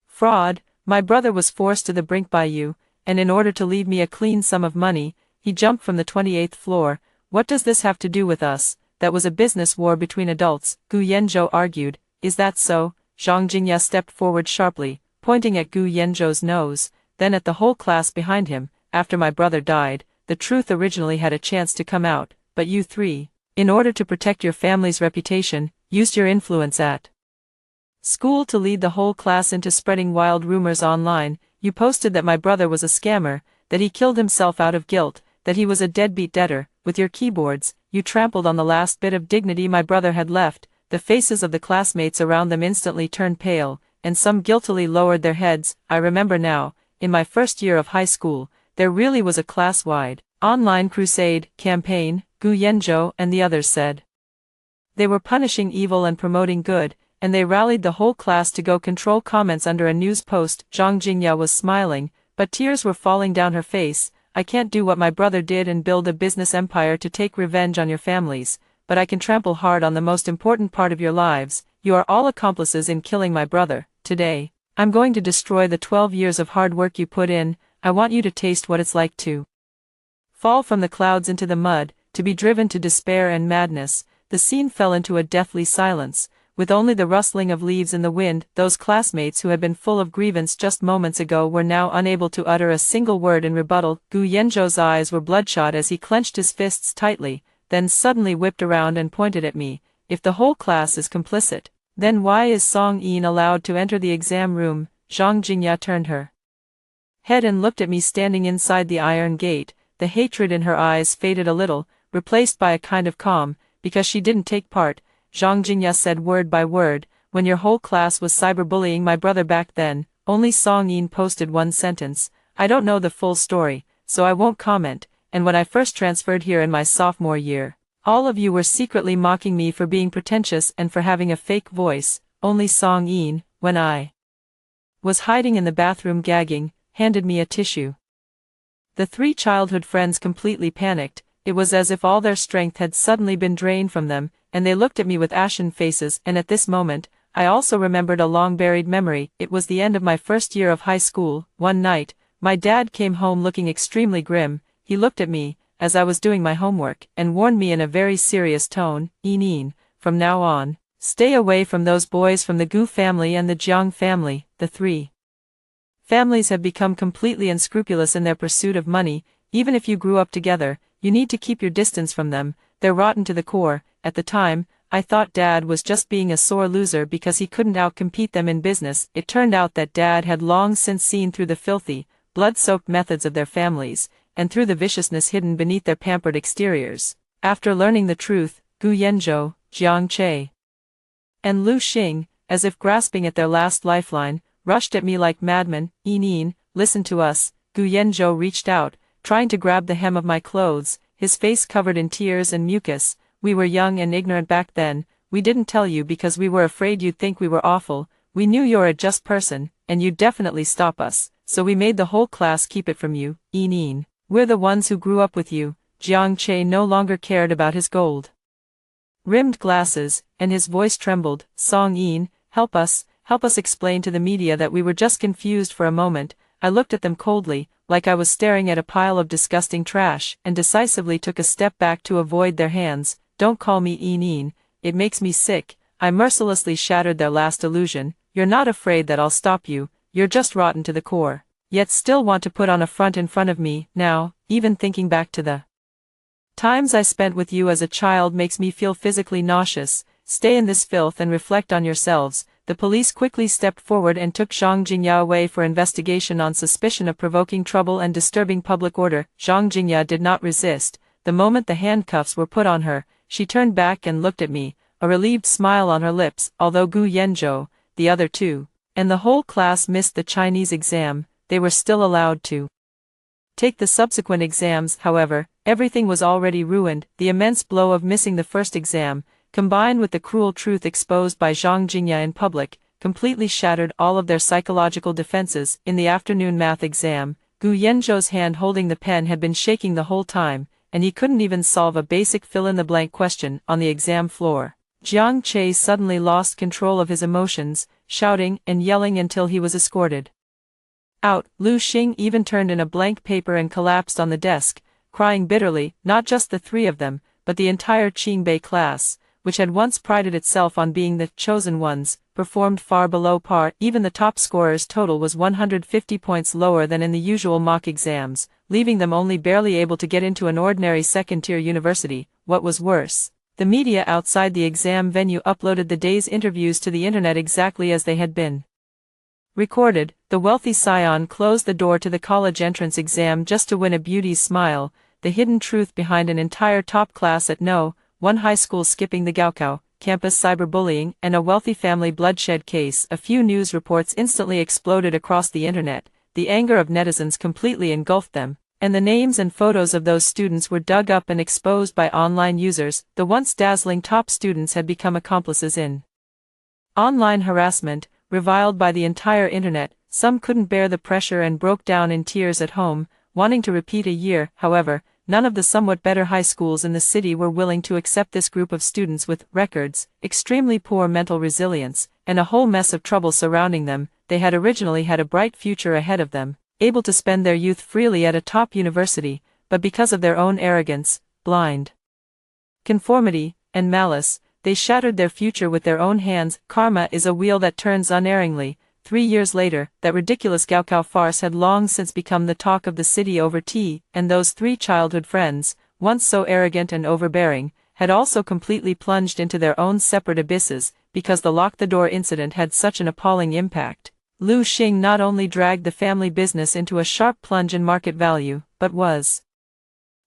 Speaker 1: fraud. My brother was forced to the brink by you, and in order to leave me a clean sum of money, he jumped from the 28th floor. What does this have to do with us? That was a business war between adults, Gu Yanzhou argued. Is that so? Zhang Jingya stepped forward sharply, pointing at Gu Yanzhou's nose, then at the whole class behind him. After my brother died, the truth originally had a chance to come out, but you 3, in order to protect your family's reputation, used your influence at school to lead the whole class into spreading wild rumors online. You posted that my brother was a scammer, that he killed himself out of guilt, that he was a deadbeat debtor. With your keyboards, you trampled on the last bit of dignity my brother had left. The faces of the classmates around them instantly turned pale, and some guiltily lowered their heads. I remember now, in my first year of high school, there really was a class-wide online crusade campaign, Gu Yanzhou and the others said. They were punishing evil and promoting good, and they rallied the whole class to go control comments under a news post. Zhang Jingya was smiling, but tears were falling down her face. I can't do what my brother did and build a business empire to take revenge on your families, but I can trample hard on the most important part of your lives. You are all accomplices in killing my brother. Today, I'm going to destroy the 12 years of hard work you put in. I want you to taste what it's like to fall from the clouds into the mud, to be driven to despair and madness. The scene fell into a deathly silence, with only the rustling of leaves in the wind. Those classmates who had been full of grievance just moments ago were now unable to utter a single word in rebuttal. Gu Yanzhou's eyes were bloodshot as he clenched his fists tightly, then suddenly whipped around and pointed at me. If the whole class is complicit, then why is Song Yin allowed to enter the exam room? Zhang Jingya turned her head and looked at me standing inside the iron gate. The hatred in her eyes faded a little, replaced by a kind of calm. Because she didn't take part, Zhang Jingya said word by word, when your whole class was cyberbullying my brother back then, only Song Yin posted one sentence. I don't know the full story, so I won't comment. And when I first transferred here in my sophomore year, all of you were secretly mocking me for being pretentious and for having a fake voice. Only Song Yin, when I was hiding in the bathroom gagging, handed me a tissue. The 3 childhood friends completely panicked. It was as if all their strength had suddenly been drained from them, and they looked at me with ashen faces. And at this moment, I also remembered a long-buried memory. It was the end of my first year of high school. One night, my dad came home looking extremely grim. He looked at me, as I was doing my homework, and warned me in a very serious tone, Yin, from now on, stay away from those boys from the Gu family and the Jiang family. The 3 families have become completely unscrupulous in their pursuit of money. Even if you grew up together, you need to keep your distance from them. They're rotten to the core. At the time, I thought Dad was just being a sore loser because he couldn't outcompete them in business. It turned out that Dad had long since seen through the filthy, blood-soaked methods of their families, and through the viciousness hidden beneath their pampered exteriors. After learning the truth, Gu Yanzhou, Jiang Che, and Lu Xing, as if grasping at their last lifeline, rushed at me like madmen. Yin, listen to us. Gu Yanzhou reached out, trying to grab the hem of my clothes, his face covered in tears and mucus. We were young and ignorant back then. We didn't tell you because we were afraid you'd think we were awful. We knew you're a just person, and you'd definitely stop us, so we made the whole class keep it from you. Yin, we're the ones who grew up with you. Jiang Che no longer cared about his gold-rimmed glasses, and his voice trembled. Song Yin, help us explain to the media that we were just confused for a moment. I looked at them coldly, like I was staring at a pile of disgusting trash, and decisively took a step back to avoid their hands. Don't call me Yin, it makes me sick. I mercilessly shattered their last illusion. You're not afraid that I'll stop you, you're just rotten to the core. Yet still want to put on a front in front of me. Now, even thinking back to the times I spent with you as a child makes me feel physically nauseous. Stay in this filth and reflect on yourselves. The police quickly stepped forward and took Zhang Jingya away for investigation on suspicion of provoking trouble and disturbing public order. Zhang Jingya did not resist. The moment the handcuffs were put on her, she turned back and looked at me, a relieved smile on her lips. Although Gu Yanzhou, the other 2, and the whole class missed the Chinese exam, they were still allowed to take the subsequent exams. However, Everything was already ruined. The immense blow of missing the first exam, combined with the cruel truth exposed by Zhang Jingya in public, completely shattered all of their psychological defenses. In the afternoon math exam, Gu Yanzhou's hand holding the pen had been shaking the whole time, and he couldn't even solve a basic fill-in-the-blank question on the exam floor. Jiang Che suddenly lost control of his emotions, shouting and yelling until he was escorted out. Lu Xing even turned in a blank paper and collapsed on the desk, crying bitterly. Not just the three of them, but the entire Qingbei class, which had once prided itself on being the chosen ones, performed far below par. Even the top scorer's total was 150 points lower than in the usual mock exams, leaving them only barely able to get into an ordinary second-tier university. What was worse, the media outside the exam venue uploaded the day's interviews to the internet exactly as they had been recorded. The wealthy scion closed the door to the college entrance exam just to win a beauty's smile, the hidden truth behind an entire top class at one high school skipping the Gaokao campus, cyberbullying, and a wealthy family bloodshed case. A few news reports instantly exploded across the internet. The anger of netizens completely engulfed them, and the names and photos of those students were dug up and exposed by online users. The once dazzling top students had become accomplices in online harassment, reviled by the entire internet. Some couldn't bear the pressure and broke down in tears at home, wanting to repeat a year. However, none of the somewhat better high schools in the city were willing to accept this group of students with records, extremely poor mental resilience, and a whole mess of trouble surrounding them. They had originally had a bright future ahead of them, able to spend their youth freely at a top university, but because of their own arrogance, blind conformity, and malice, they shattered their future with their own hands. Karma is a wheel that turns unerringly. 3 years later, that ridiculous Gaokao farce had long since become the talk of the city over tea, and those three childhood friends, once so arrogant and overbearing, had also completely plunged into their own separate abysses, because the lock-the-door incident had such an appalling impact. Lu Xing not only dragged the family business into a sharp plunge in market value, but was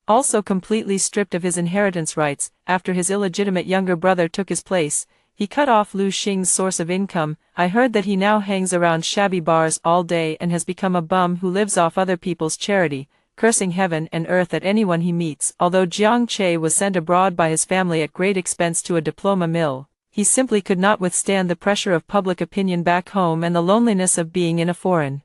Speaker 1: also completely stripped of his inheritance rights. After his illegitimate younger brother took his place, he cut off Lu Xing's source of income. I heard that he now hangs around shabby bars all day and has become a bum who lives off other people's charity, cursing heaven and earth at anyone he meets. Although Jiang Che was sent abroad by his family at great expense to a diploma mill, he simply could not withstand the pressure of public opinion back home and the loneliness of being in a foreign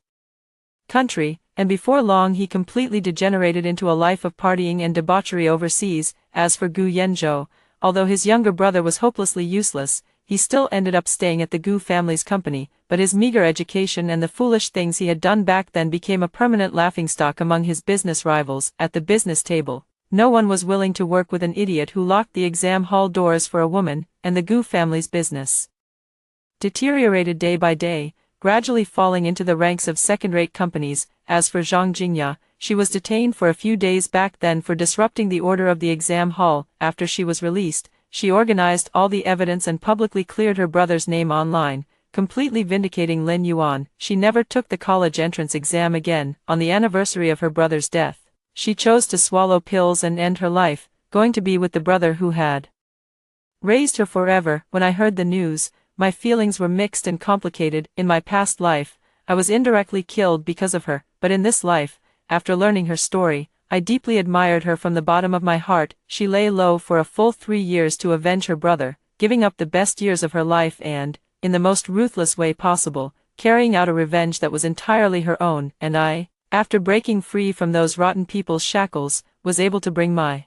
Speaker 1: country, and before long he completely degenerated into a life of partying and debauchery overseas. As for Gu Yanzhou, although his younger brother was hopelessly useless, he still ended up staying at the Gu family's company, but his meager education and the foolish things he had done back then became a permanent laughingstock among his business rivals. At the business table, no one was willing to work with an idiot who locked the exam hall doors for a woman, and the Gu family's business deteriorated day by day, gradually falling into the ranks of second-rate companies. As for Zhang Jingya, she was detained for a few days back then for disrupting the order of the exam hall. After she was released, she organized all the evidence and publicly cleared her brother's name online, completely vindicating Lin Yuan. She never took the college entrance exam again. On the anniversary of her brother's death, she chose to swallow pills and end her life, going to be with the brother who had raised her forever. When I heard the news, my feelings were mixed and complicated. In my past life, I was indirectly killed because of her, but in this life, after learning her story, I deeply admired her from the bottom of my heart. She lay low for a full 3 years to avenge her brother, giving up the best years of her life and, in the most ruthless way possible, carrying out a revenge that was entirely her own. And I, after breaking free from those rotten people's shackles, was able to bring my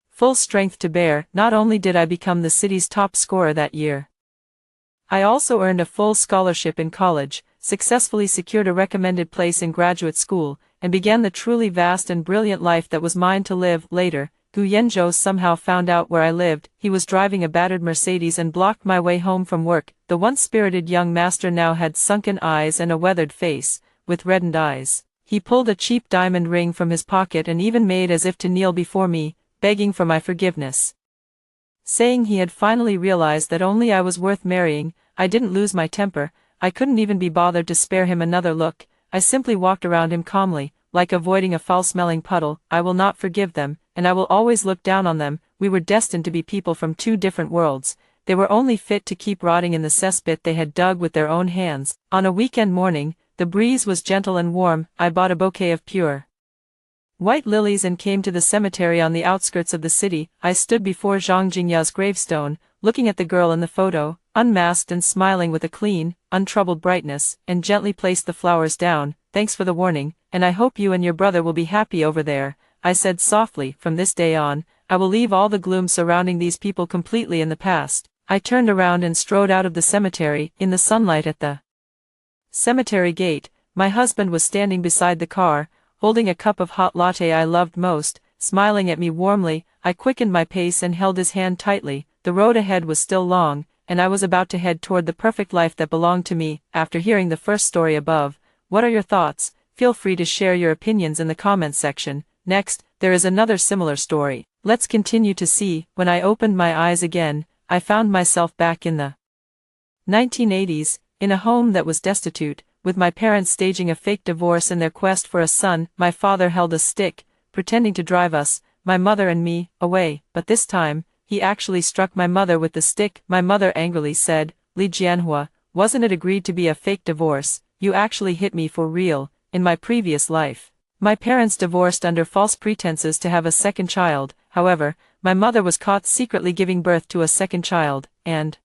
Speaker 1: full strength to bear. Not only did I become the city's top scorer that year, I also earned a full scholarship in college, successfully secured a recommended place in graduate school, and began the truly vast and brilliant life that was mine to live. Later, Gu Yanzhou somehow found out where I lived. He was driving a battered Mercedes and blocked my way home from work. The once spirited young master now had sunken eyes and a weathered face, with reddened eyes. He pulled a cheap diamond ring from his pocket and even made as if to kneel before me, begging for my forgiveness, saying he had finally realized that only I was worth marrying. I didn't lose my temper. I couldn't even be bothered to spare him another look. I simply walked around him calmly, like avoiding a foul-smelling puddle. I will not forgive them, and I will always look down on them. We were destined to be people from two different worlds. They were only fit to keep rotting in the cesspit they had dug with their own hands. On a weekend morning, the breeze was gentle and warm. I bought a bouquet of pure white lilies and came to the cemetery on the outskirts of the city. I stood before Zhang Jingya's gravestone, looking at the girl in the photo, unmasked and smiling with a clean, untroubled brightness, and gently placed the flowers down. Thanks for the warning, and I hope you and your brother will be happy over there, I said softly. From this day on, I will leave all the gloom surrounding these people completely in the past. I turned around and strode out of the cemetery. In the sunlight at the cemetery gate, my husband was standing beside the car, holding a cup of hot latte I loved most, smiling at me warmly. I quickened my pace and held his hand tightly. The road ahead was still long, and I was about to head toward the perfect life that belonged to me. After hearing the first story above, what are your thoughts? Feel free to share your opinions in the comments section. Next, there is another similar story. Let's continue to see. When I opened my eyes again, I found myself back in the 1980s, in a home that was destitute, with my parents staging a fake divorce in their quest for a son. My father held a stick, pretending to drive us, my mother and me, away, but this time, he actually struck my mother with the stick. My mother angrily said, "Li Jianhua, wasn't it agreed to be a fake divorce? You actually hit me for real." In my previous life, my parents divorced under false pretenses to have a second child. However, my mother was caught secretly giving birth to a second child, and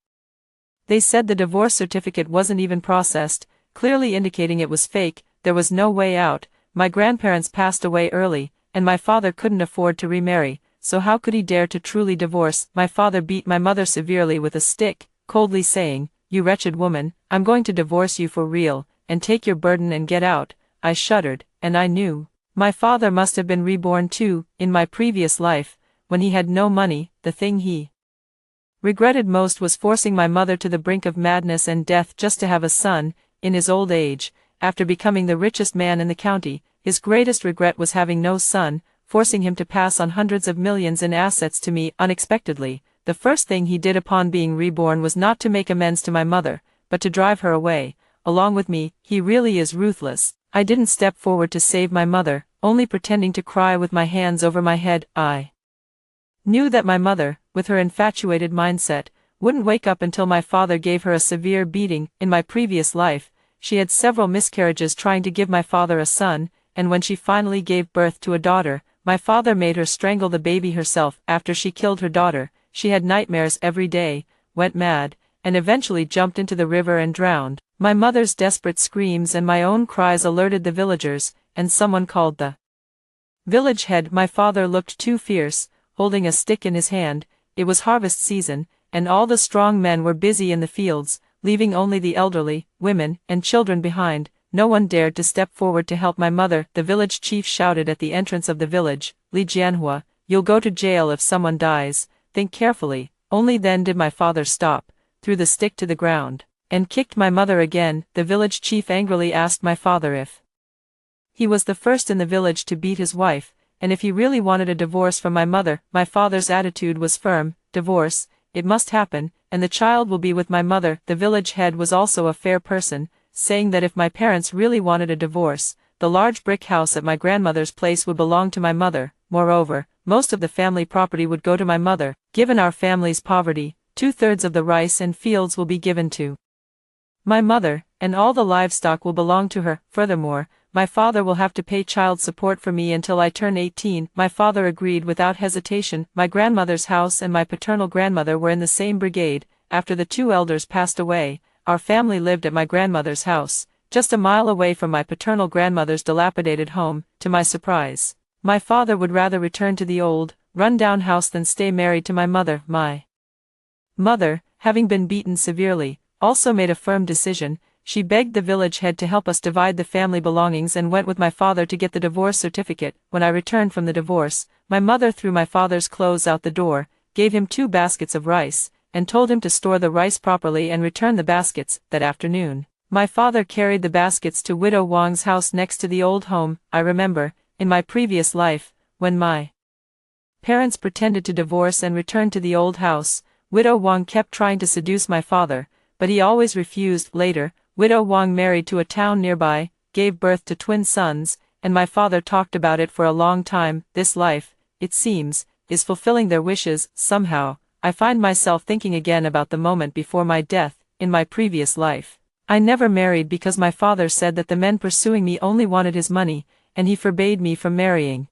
Speaker 1: they said the divorce certificate wasn't even processed, clearly indicating it was fake. There was no way out. My grandparents passed away early, and my father couldn't afford to remarry, so how could he dare to truly divorce? My father beat my mother severely with a stick, coldly saying, "You wretched woman, I'm going to divorce you for real, and take your burden and get out." I shuddered, and I knew my father must have been reborn too. In my previous life, when he had no money, the thing he regretted most was forcing my mother to the brink of madness and death just to have a son. In his old age, after becoming the richest man in the county, his greatest regret was having no son, forcing him to pass on hundreds of millions in assets to me unexpectedly. The first thing he did upon being reborn was not to make amends to my mother, but to drive her away, along with me. He really is ruthless. I didn't step forward to save my mother, only pretending to cry with my hands over my head. I knew that my mother, with her infatuated mindset, wouldn't wake up until my father gave her a severe beating. In my previous life, she had several miscarriages trying to give my father a son, and when she finally gave birth to a daughter, my father made her strangle the baby herself. After she killed her daughter, she had nightmares every day, went mad, and eventually jumped into the river and drowned. My mother's desperate screams and my own cries alerted the villagers, and someone called the village head. My father looked too fierce, holding a stick in his hand. It was harvest season, and all the strong men were busy in the fields, leaving only the elderly, women, and children behind. No one dared to step forward to help my mother. The village chief shouted at the entrance of the village, "Li Jianhua, you'll go to jail if someone dies. Think carefully." Only then did my father stop, threw the stick to the ground, and kicked my mother again. The village chief angrily asked my father if he was the first in the village to beat his wife, and if he really wanted a divorce from my mother. My father's attitude was firm. "Divorce, it must happen, and the child will be with my mother." The village head was also a fair person, saying that if my parents really wanted a divorce, the large brick house at my grandmother's place would belong to my mother. Moreover, most of the family property would go to my mother. Given our family's poverty, 2/3 of the rice and fields will be given to my mother, and all the livestock will belong to her. Furthermore, my father will have to pay child support for me until I turn 18. My father agreed without hesitation. My grandmother's house and my paternal grandmother were in the same brigade. After the two elders passed away, our family lived at my grandmother's house, just a mile away from my paternal grandmother's dilapidated home. To my surprise, my father would rather return to the old, run-down house than stay married to my mother. My mother, having been beaten severely, also made a firm decision. She begged the village head to help us divide the family belongings and went with my father to get the divorce certificate. When I returned from the divorce, my mother threw my father's clothes out the door, gave him 2 baskets of rice, and told him to store the rice properly and return the baskets. That afternoon, my father carried the baskets to Widow Wang's house next to the old home. I remember, in my previous life, when my parents pretended to divorce and returned to the old house, Widow Wang kept trying to seduce my father, but he always refused. Later, Widow Wang married to a town nearby, gave birth to twin sons, and my father talked about it for a long time. This life, it seems, is fulfilling their wishes. Somehow, I find myself thinking again about the moment before my death. In my previous life, I never married because my father said that the men pursuing me only wanted his money, and he forbade me from marrying.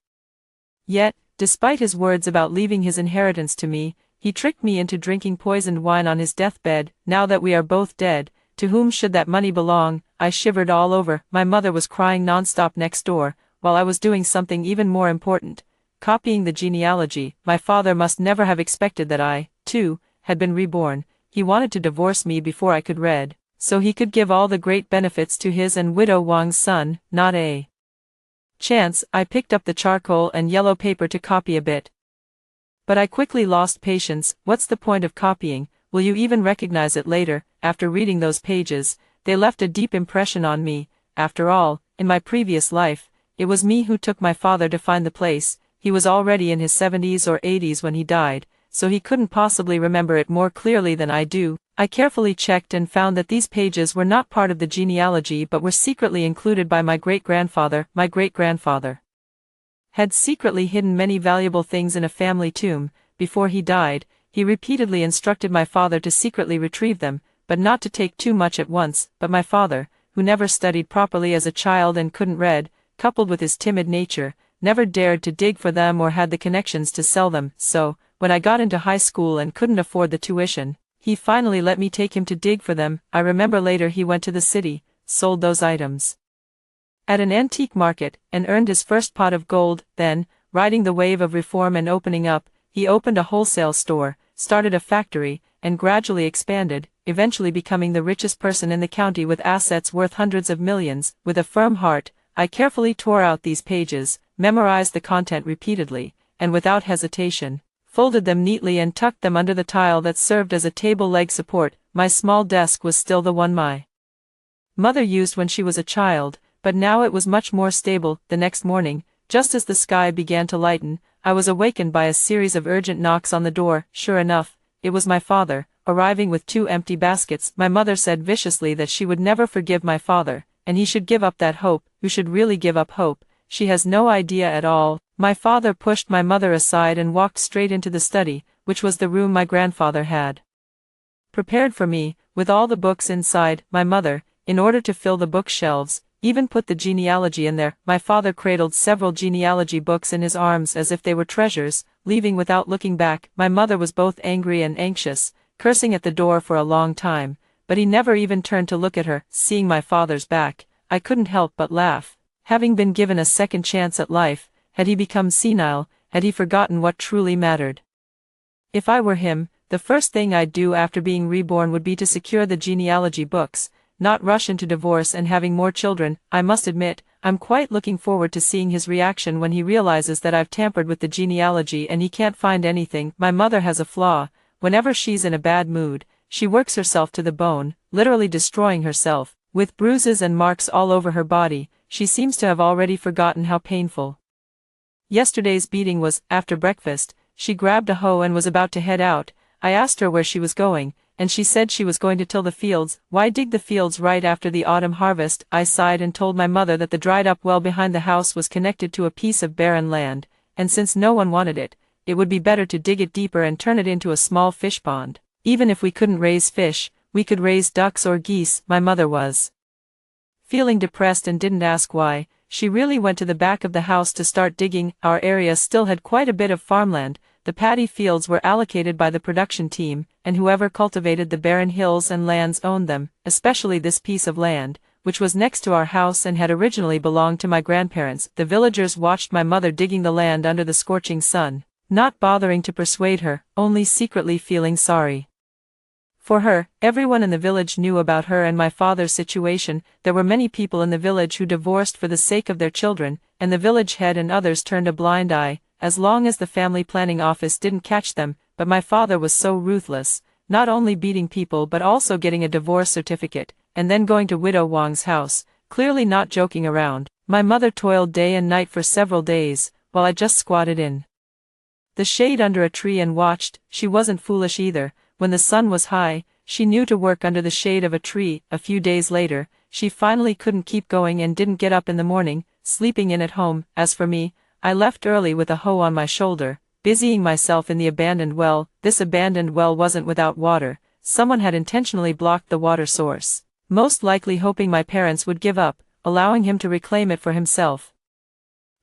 Speaker 1: Yet, despite his words about leaving his inheritance to me, he tricked me into drinking poisoned wine on his deathbed. Now that we are both dead, to whom should that money belong? I shivered all over. My mother was crying nonstop next door, while I was doing something even more important, copying the genealogy. My father must never have expected that I, too, had been reborn. He wanted to divorce me before I could read, so he could give all the great benefits to his and widow Wang's son. Not a chance. I picked up the charcoal and yellow paper to copy a bit. But I quickly lost patience. What's the point of copying? Will you even recognize it later? After reading those pages, they left a deep impression on me. After all, in my previous life, it was me who took my father to find the place. He was already in his 70s or 80s when he died, so he couldn't possibly remember it more clearly than I do. I carefully checked and found that these pages were not part of the genealogy but were secretly included by my great-grandfather. My great-grandfather had secretly hidden many valuable things in a family tomb. Before he died, he repeatedly instructed my father to secretly retrieve them, but not to take too much at once. But my father, who never studied properly as a child and couldn't read, coupled with his timid nature, never dared to dig for them or had the connections to sell them. So, when I got into high school and couldn't afford the tuition, he finally let me take him to dig for them. I remember later he went to the city, sold those items at an antique market, and earned his first pot of gold. Then, riding the wave of reform and opening up, he opened a wholesale store, started a factory, and gradually expanded, eventually becoming the richest person in the county with assets worth hundreds of millions. With a firm heart, I carefully tore out these pages, memorized the content repeatedly, and without hesitation, folded them neatly and tucked them under the tile that served as a table leg support. My small desk was still the one my mother used when she was a child, but now it was much more stable. The next morning, just as the sky began to lighten, I was awakened by a series of urgent knocks on the door. Sure enough, it was my father, arriving with 2 empty baskets. My mother said viciously that she would never forgive my father, and he should give up that hope. Who should really give up hope? She has no idea at all. My father pushed my mother aside and walked straight into the study, which was the room my grandfather had prepared for me, with all the books inside. My mother, in order to fill the bookshelves, even put the genealogy in there. My father cradled several genealogy books in his arms as if they were treasures, leaving without looking back. My mother was both angry and anxious, cursing at the door for a long time, but he never even turned to look at her. Seeing my father's back, I couldn't help but laugh. Having been given a second chance at life, had he become senile? Had he forgotten what truly mattered? If I were him, the first thing I'd do after being reborn would be to secure the genealogy books, not rush into divorce and having more children. I must admit, I'm quite looking forward to seeing his reaction when he realizes that I've tampered with the genealogy and he can't find anything. My mother has a flaw. Whenever she's in a bad mood, she works herself to the bone, literally destroying herself. With bruises and marks all over her body, she seems to have already forgotten how painful yesterday's beating was. After breakfast, she grabbed a hoe and was about to head out. I asked her where she was going, and she said she was going to till the fields. Why dig the fields right after the autumn harvest? I sighed and told my mother that the dried-up well behind the house was connected to a piece of barren land, and since no one wanted it, it would be better to dig it deeper and turn it into a small fish pond. Even if we couldn't raise fish, we could raise ducks or geese. My mother was feeling depressed and didn't ask why. She really went to the back of the house to start digging. Our area still had quite a bit of farmland. The paddy fields were allocated by the production team, and whoever cultivated the barren hills and lands owned them, especially this piece of land, which was next to our house and had originally belonged to my grandparents. The villagers watched my mother digging the land under the scorching sun, not bothering to persuade her, only secretly feeling sorry for her. Everyone in the village knew about her and my father's situation. There were many people in the village who divorced for the sake of their children, and the village head and others turned a blind eye, as long as the family planning office didn't catch them. But my father was so ruthless, not only beating people but also getting a divorce certificate, and then going to Widow Wang's house, clearly not joking around. My mother toiled day and night for several days, while I just squatted in the shade under a tree and watched. She wasn't foolish either. When the sun was high, she knew to work under the shade of a tree. A few days later, she finally couldn't keep going and didn't get up in the morning, sleeping in at home. As for me, I left early with a hoe on my shoulder, busying myself in the abandoned well. This abandoned well wasn't without water. Someone had intentionally blocked the water source, most likely hoping my parents would give up, allowing him to reclaim it for himself.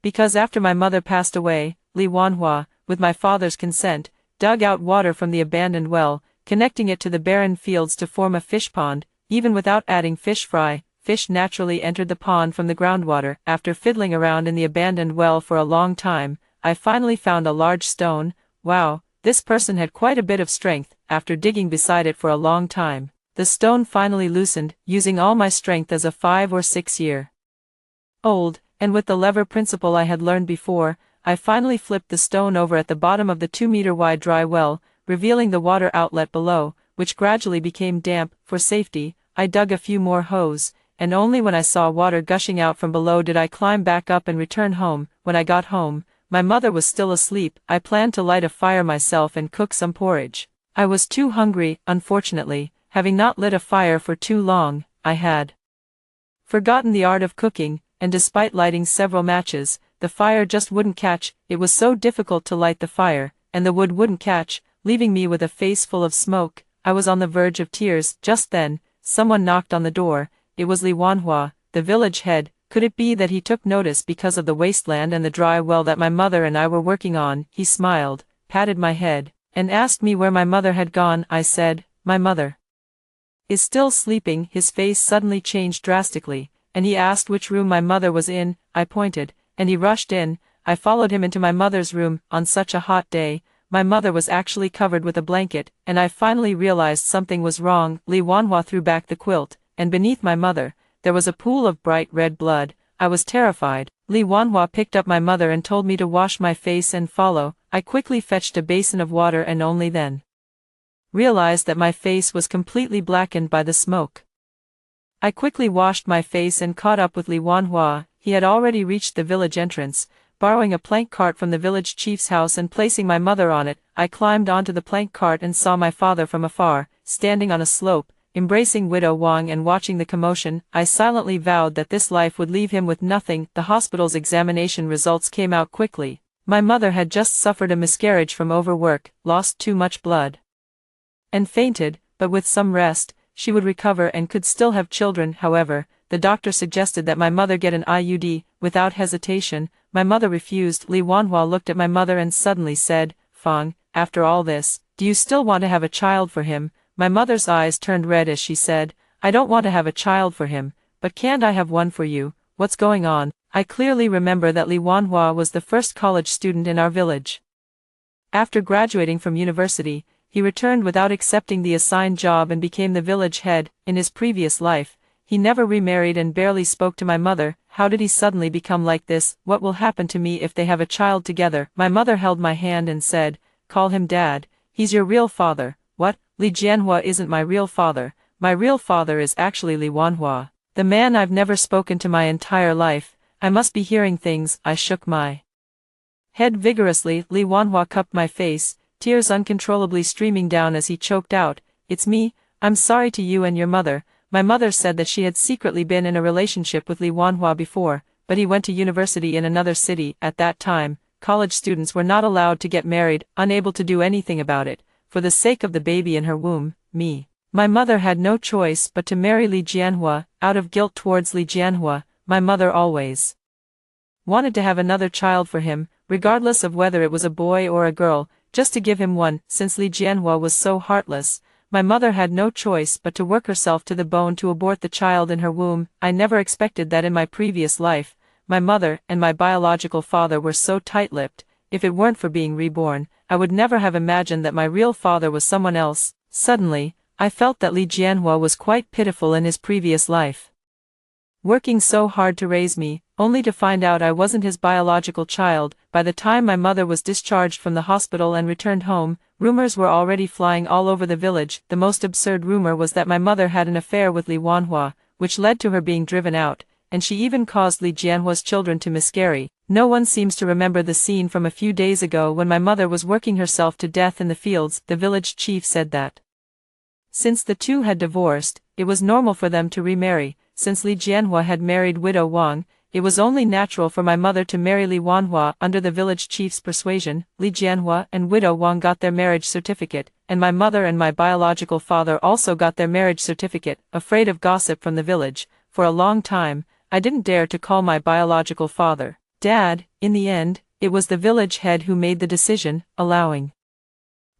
Speaker 1: Because after my mother passed away, Li Wanhua, with my father's consent, dug out water from the abandoned well, connecting it to the barren fields to form a fish pond. Even without adding fish fry, fish naturally entered the pond from the groundwater. After fiddling around in the abandoned well for a long time, I finally found a large stone. Wow, this person had quite a bit of strength. After digging beside it for a long time, the stone finally loosened, using all my strength as a 5 or 6 year old, and with the lever principle I had learned before, I finally flipped the stone over at the bottom of the 2-meter wide dry well, revealing the water outlet below, which gradually became damp. For safety, I dug a few more holes, and only when I saw water gushing out from below did I climb back up and return home. When I got home, my mother was still asleep. I planned to light a fire myself and cook some porridge. I was too hungry. Unfortunately, having not lit a fire for too long, I had forgotten the art of cooking, and despite lighting several matches, the fire just wouldn't catch. It was so difficult to light the fire, and the wood wouldn't catch, leaving me with a face full of smoke. I was on the verge of tears. Just then, someone knocked on the door. It was Li Wanhua, the village head. Could it be that he took notice because of the wasteland and the dry well that my mother and I were working on? He smiled, patted my head, and asked me where my mother had gone. I said, "My mother is still sleeping." His face suddenly changed drastically, and he asked which room my mother was in. I pointed, and he rushed in. I followed him into my mother's room. On such a hot day, my mother was actually covered with a blanket, and I finally realized something was wrong. Li Wanhua threw back the quilt, and beneath my mother, there was a pool of bright red blood. I was terrified. Li Wanhua picked up my mother and told me to wash my face and follow. I quickly fetched a basin of water and only then realized that my face was completely blackened by the smoke. I quickly washed my face and caught up with Li Wanhua. He had already reached the village entrance, borrowing a plank cart from the village chief's house and placing my mother on it. I climbed onto the plank cart and saw my father from afar, standing on a slope, embracing Widow Wang and watching the commotion. I silently vowed that this life would leave him with nothing. The hospital's examination results came out quickly. My mother had just suffered a miscarriage from overwork, lost too much blood, and fainted, but with some rest, she would recover and could still have children. However, the doctor suggested that my mother get an IUD. Without hesitation, my mother refused. Li Wanhua looked at my mother and suddenly said, "Fang, after all this, do you still want to have a child for him?" My mother's eyes turned red as she said, "I don't want to have a child for him, but can't I have one for you? What's going on?" I clearly remember that Li Wanhua was the first college student in our village. After graduating from university, he returned without accepting the assigned job and became the village head. In his previous life, he never remarried and barely spoke to my mother. How did he suddenly become like this? What will happen to me if they have a child together? My mother held my hand and said, "Call him Dad. He's your real father." "What? Li Jianhua isn't my real father. My real father is actually Li Wanhua, the man I've never spoken to my entire life. I must be hearing things." I shook my head vigorously. Li Wanhua cupped my face, tears uncontrollably streaming down as he choked out, "It's me. I'm sorry to you and your mother." My mother said that she had secretly been in a relationship with Li Wanhua before, but he went to university in another city. At that time, college students were not allowed to get married. Unable to do anything about it, for the sake of the baby in her womb, my mother had no choice but to marry Li Jianhua. Out of guilt towards Li Jianhua, my mother always wanted to have another child for him, regardless of whether it was a boy or a girl, just to give him one. Since Li Jianhua was so heartless, my mother had no choice but to work herself to the bone to abort the child in her womb. I never expected that in my previous life, my mother and my biological father were so tight-lipped. If it weren't for being reborn, I would never have imagined that my real father was someone else. Suddenly, I felt that Li Jianhua was quite pitiful in his previous life, working so hard to raise me, only to find out I wasn't his biological child. By the time my mother was discharged from the hospital and returned home, rumors were already flying all over the village. The most absurd rumor was that my mother had an affair with Li Wanhua, which led to her being driven out, and she even caused Li Jianhua's children to miscarry. No one seems to remember the scene from a few days ago when my mother was working herself to death in the fields. The village chief said that since the two had divorced, it was normal for them to remarry. Since Li Jianhua had married Widow Wang, it was only natural for my mother to marry Li Wanhua. Under the village chief's persuasion, Li Jianhua and Widow Wang got their marriage certificate, and my mother and my biological father also got their marriage certificate. Afraid of gossip from the village, for a long time, I didn't dare to call my biological father Dad. In the end, it was the village head who made the decision, allowing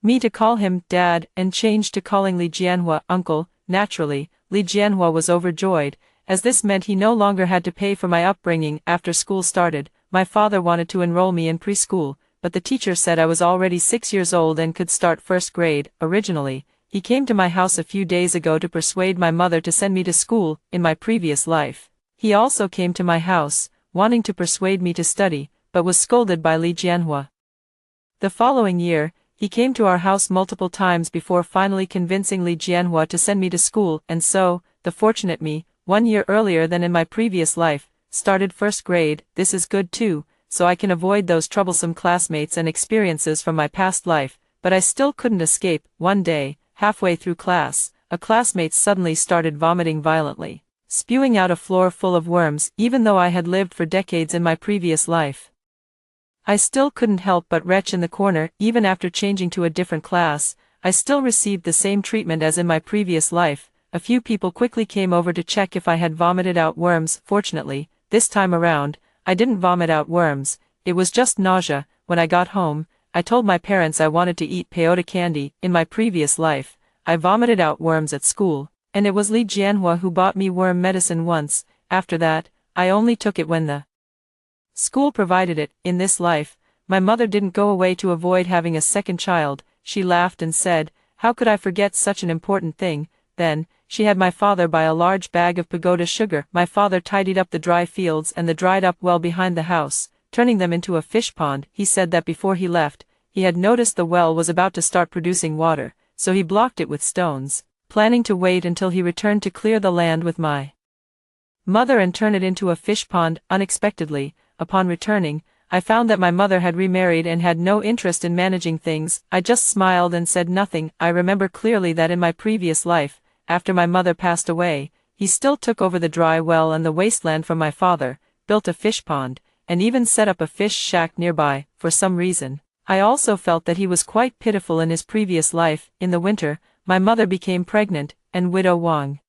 Speaker 1: me to call him Dad and changed to calling Li Jianhua Uncle. Naturally, Li Jianhua was overjoyed, as this meant he no longer had to pay for my upbringing after school started. My father wanted to enroll me in preschool, but the teacher said I was already 6 years old and could start first grade. Originally, he came to my house a few days ago to persuade my mother to send me to school in my previous life. He also came to my house, wanting to persuade me to study, but was scolded by Li Jianhua. The following year, he came to our house multiple times before finally convincing Li Jianhua to send me to school, and so, the fortunate me, 1 year earlier than in my previous life, started first grade. This is good too, so I can avoid those troublesome classmates and experiences from my past life, but I still couldn't escape. One day, halfway through class, a classmate suddenly started vomiting violently, spewing out a floor full of worms, even though I had lived for decades in my previous life. I still couldn't help but retch in the corner. Even after changing to a different class, I still received the same treatment as in my previous life. A few people quickly came over to check if I had vomited out worms. Fortunately, this time around, I didn't vomit out worms, it was just nausea. When I got home, I told my parents I wanted to eat peyote candy. In my previous life, I vomited out worms at school, and it was Li Jianhua who bought me worm medicine once. After that, I only took it when the school provided it. In this life, my mother didn't go away to avoid having a second child. She laughed and said, "How could I forget such an important thing?" Then, she had my father buy a large bag of pagoda sugar. My father tidied up the dry fields and the dried up well behind the house, turning them into a fish pond. He said that before he left, he had noticed the well was about to start producing water, so he blocked it with stones, planning to wait until he returned to clear the land with my mother and turn it into a fish pond. Unexpectedly, upon returning, I found that my mother had remarried and had no interest in managing things. I just smiled and said nothing. I remember clearly that in my previous life, after my mother passed away, he still took over the dry well and the wasteland from my father, built a fish pond, and even set up a fish shack nearby. For some reason, I also felt that he was quite pitiful in his previous life. In the winter, my mother became pregnant, and widow Wang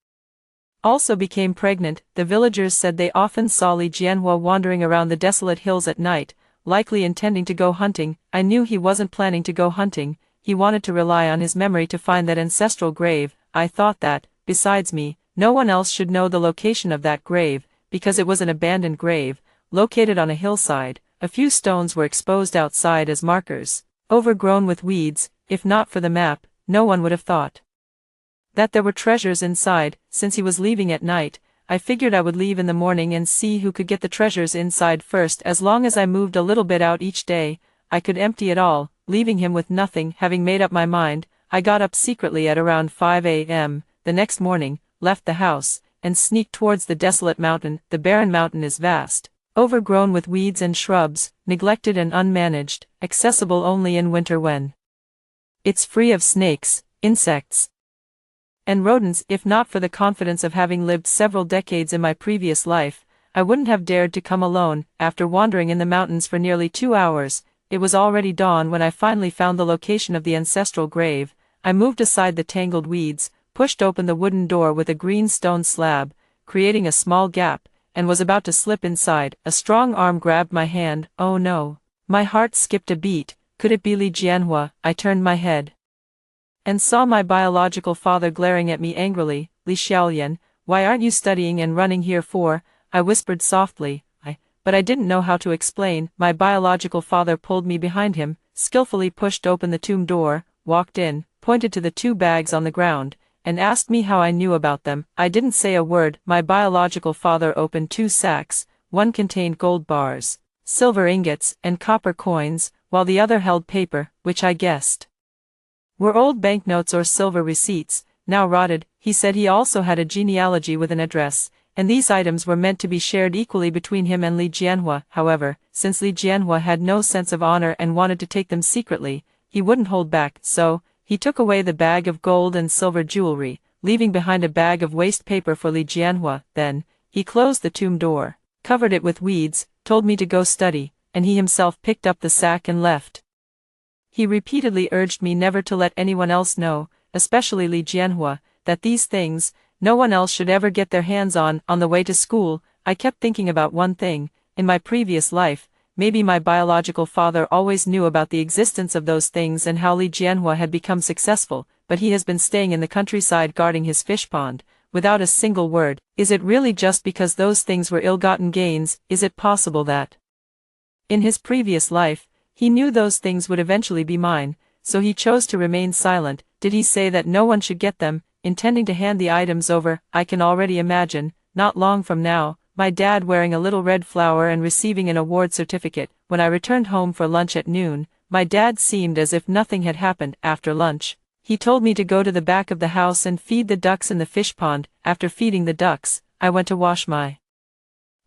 Speaker 1: also became pregnant. The villagers said they often saw Li Jianhua wandering around the desolate hills at night, likely intending to go hunting. I knew he wasn't planning to go hunting, he wanted to rely on his memory to find that ancestral grave. I thought that, besides me, no one else should know the location of that grave, because it was an abandoned grave, located on a hillside. A few stones were exposed outside as markers, overgrown with weeds. If not for the map, no one would have thought that there were treasures inside. Since he was leaving at night, I figured I would leave in the morning and see who could get the treasures inside first. As long as I moved a little bit out each day, I could empty it all, leaving him with nothing. Having made up my mind, I got up secretly at around 5 a.m. the next morning, left the house, and sneaked towards the desolate mountain. The barren mountain is vast, overgrown with weeds and shrubs, neglected and unmanaged, accessible only in winter when it's free of snakes, insects, and rodents. If not for the confidence of having lived several decades in my previous life, I wouldn't have dared to come alone. After wandering in the mountains for nearly 2 hours, it was already dawn when I finally found the location of the ancestral grave. I moved aside the tangled weeds, pushed open the wooden door with a green stone slab, creating a small gap, and was about to slip inside. A strong arm grabbed my hand. Oh no! My heart skipped a beat. Could it be Li Jianhua? I turned my head and saw my biological father glaring at me angrily. "Li Xiaolian, why aren't you studying and running here for?" I whispered softly. But I didn't know how to explain. My biological father pulled me behind him, skillfully pushed open the tomb door, walked in, pointed to the 2 bags on the ground, and asked me how I knew about them. I didn't say a word. My biological father opened 2 sacks. One contained gold bars, silver ingots, and copper coins, while the other held paper, which I guessed were old banknotes or silver receipts, now rotted. He said he also had a genealogy with an address, and these items were meant to be shared equally between him and Li Jianhua. However, since Li Jianhua had no sense of honor and wanted to take them secretly, he wouldn't hold back, so he took away the bag of gold and silver jewelry, leaving behind a bag of waste paper for Li Jianhua. Then, he closed the tomb door, covered it with weeds, told me to go study, and he himself picked up the sack and left. He repeatedly urged me never to let anyone else know, especially Li Jianhua, that these things, no one else should ever get their hands on. On the way to school, I kept thinking about one thing. In my previous life, maybe my biological father always knew about the existence of those things and how Li Jianhua had become successful, but he has been staying in the countryside guarding his fish pond, without a single word. Is it really just because those things were ill-gotten gains? Is it possible that in his previous life, he knew those things would eventually be mine, so he chose to remain silent? Did he say that no one should get them, intending to hand the items over? I can already imagine, not long from now, my dad wearing a little red flower and receiving an award certificate. When I returned home for lunch at noon, my dad seemed as if nothing had happened. After lunch, he told me to go to the back of the house and feed the ducks in the fish pond. After feeding the ducks, I went to wash my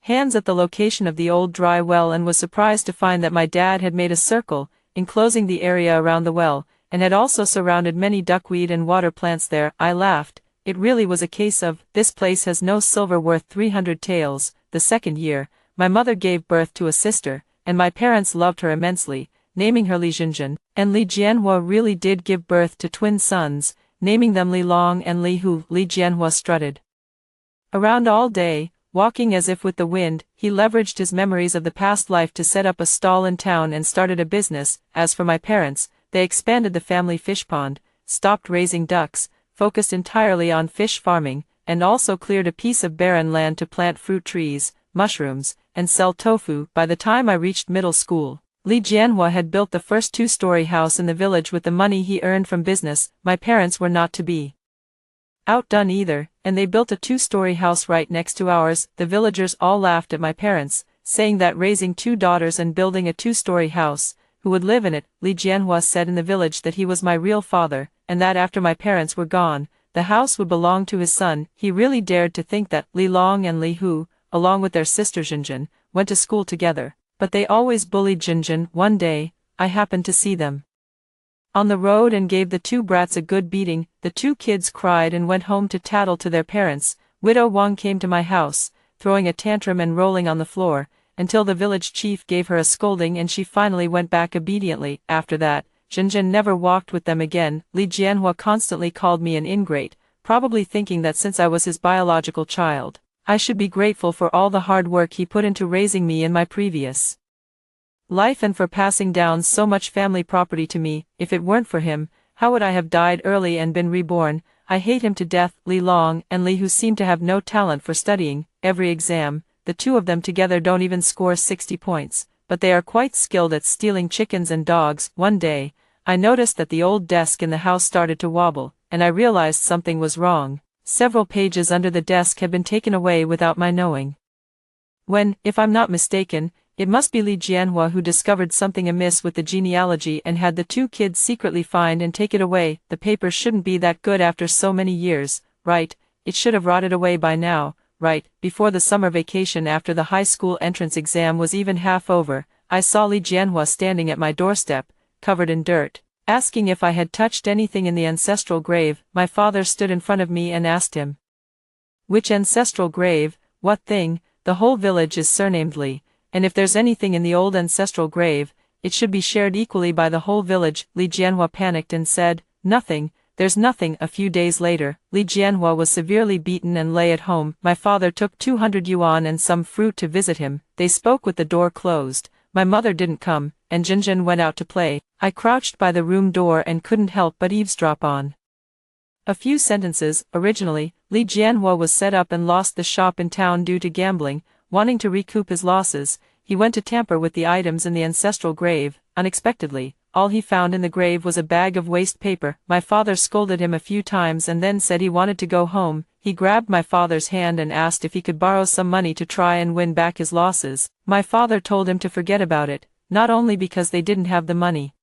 Speaker 1: hands at the location of the old dry well and was surprised to find that my dad had made a circle, enclosing the area around the well, and had also surrounded many duckweed and water plants there. I laughed. It really was a case of, this place has no silver worth 300 taels. The second year, my mother gave birth to a sister, and my parents loved her immensely, naming her Li Jinjin, and Li Jianhua really did give birth to twin sons, naming them Li Long and Li Hu. Li Jianhua strutted around all day, walking as if with the wind. He leveraged his memories of the past life to set up a stall in town and started a business. As for my parents, they expanded the family fish pond, stopped raising ducks, focused entirely on fish farming, and also cleared a piece of barren land to plant fruit trees, mushrooms, and sell tofu. By the time I reached middle school, Li Jianhua had built the first two-story house in the village with the money he earned from business. My parents were not to be outdone either, and they built a two-story house right next to ours. The villagers all laughed at my parents, saying that raising two daughters and building a two-story house, who would live in it? Li Jianhua said in the village that he was my real father, and that after my parents were gone, the house would belong to his son. He really dared to think that Li Long and Li Hu, along with their sister Jinjin, went to school together, but they always bullied Jinjin. One day, I happened to see them on the road and gave the two brats a good beating. The two kids cried and went home to tattle to their parents. Widow Wang came to my house, throwing a tantrum and rolling on the floor, until the village chief gave her a scolding and she finally went back obediently. After that, Jinjin never walked with them again. Li Jianhua constantly called me an ingrate, probably thinking that since I was his biological child, I should be grateful for all the hard work he put into raising me in my previous life and for passing down so much family property to me. If it weren't for him, how would I have died early and been reborn? I hate him to death. Li Long and Li Hu seem to have no talent for studying. Every exam, the two of them together don't even score 60 points, but they are quite skilled at stealing chickens and dogs. One day, I noticed that the old desk in the house started to wobble, and I realized something was wrong. Several pages under the desk had been taken away without my knowing. When, if I'm not mistaken, it must be Li Jianhua who discovered something amiss with the genealogy and had the two kids secretly find and take it away. The paper shouldn't be that good after so many years, right? It should have rotted away by now, right? Before the summer vacation, after the high school entrance exam was even half over, I saw Li Jianhua standing at my doorstep, covered in dirt, asking if I had touched anything in the ancestral grave. My father stood in front of me and asked him, "Which ancestral grave? What thing? The whole village is surnamed Li, and if there's anything in the old ancestral grave, it should be shared equally by the whole village." Li Jianhua panicked and said, "Nothing, there's nothing." A few days later, Li Jianhua was severely beaten and lay at home. My father took 200 yuan and some fruit to visit him. They spoke with the door closed. My mother didn't come, and Jinjin went out to play. I crouched by the room door and couldn't help but eavesdrop on a few sentences. Originally, Li Jianhua was set up and lost the shop in town due to gambling. Wanting to recoup his losses, he went to tamper with the items in the ancestral grave. Unexpectedly, all he found in the grave was a bag of waste paper. My father scolded him a few times and then said he wanted to go home. He grabbed my father's hand and asked if he could borrow some money to try and win back his losses. My father told him to forget about it, not only because they didn't have the money,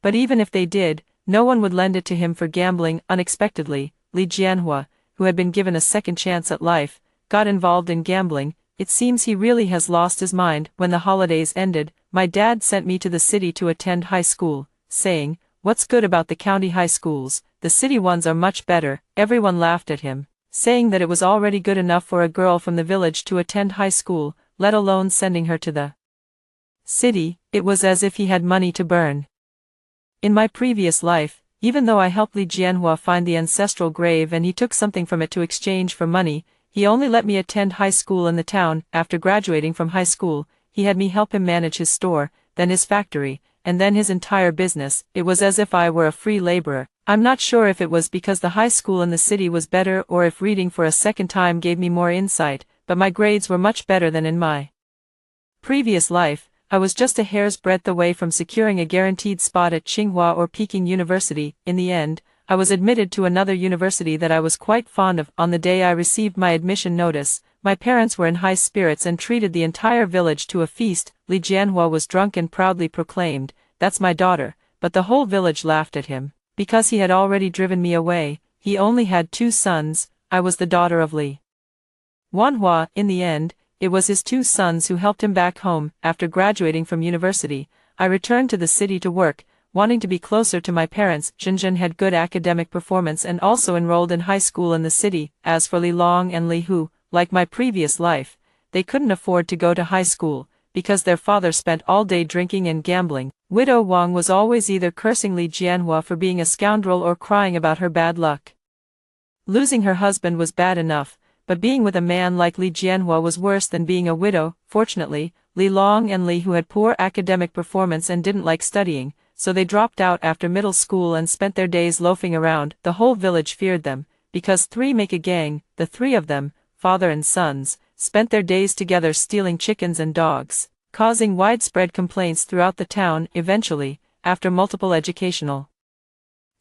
Speaker 1: but even if they did, no one would lend it to him for gambling. Unexpectedly, Li Jianhua, who had been given a second chance at life, got involved in gambling. It seems he really has lost his mind. When the holidays ended, my dad sent me to the city to attend high school, saying, "What's good about the county high schools? The city ones are much better." Everyone laughed at him, saying that it was already good enough for a girl from the village to attend high school, let alone sending her to the city. It was as if he had money to burn. In my previous life, even though I helped Li Jianhua find the ancestral grave and he took something from it to exchange for money, he only let me attend high school in the town. After graduating from high school, he had me help him manage his store, then his factory, and then his entire business. It was as if I were a free laborer. I'm not sure if it was because the high school in the city was better or if reading for a second time gave me more insight, but my grades were much better than in my previous life. I was just a hair's breadth away from securing a guaranteed spot at Tsinghua or Peking University. In the end, I was admitted to another university that I was quite fond of. On the day I received my admission notice, my parents were in high spirits and treated the entire village to a feast. Li Jianhua was drunk and proudly proclaimed, "That's my daughter," but the whole village laughed at him, because he had already driven me away. He only had 2 sons, I was the daughter of Li Wanhua. In the end, it was his 2 sons who helped him back home. After graduating from university, I returned to the city to work, wanting to be closer to my parents. Zhenzhen had good academic performance and also enrolled in high school in the city. As for Li Long and Li Hu, like my previous life, they couldn't afford to go to high school, because their father spent all day drinking and gambling. Widow Wang was always either cursing Li Jianhua for being a scoundrel or crying about her bad luck. Losing her husband was bad enough, but being with a man like Li Jianhua was worse than being a widow. Fortunately, Li Long and Li Hu had poor academic performance and didn't like studying, so they dropped out after middle school and spent their days loafing around. The whole village feared them, because 3 make a gang. The 3 of them, father and sons, spent their days together stealing chickens and dogs, causing widespread complaints throughout the town. Eventually, after multiple educational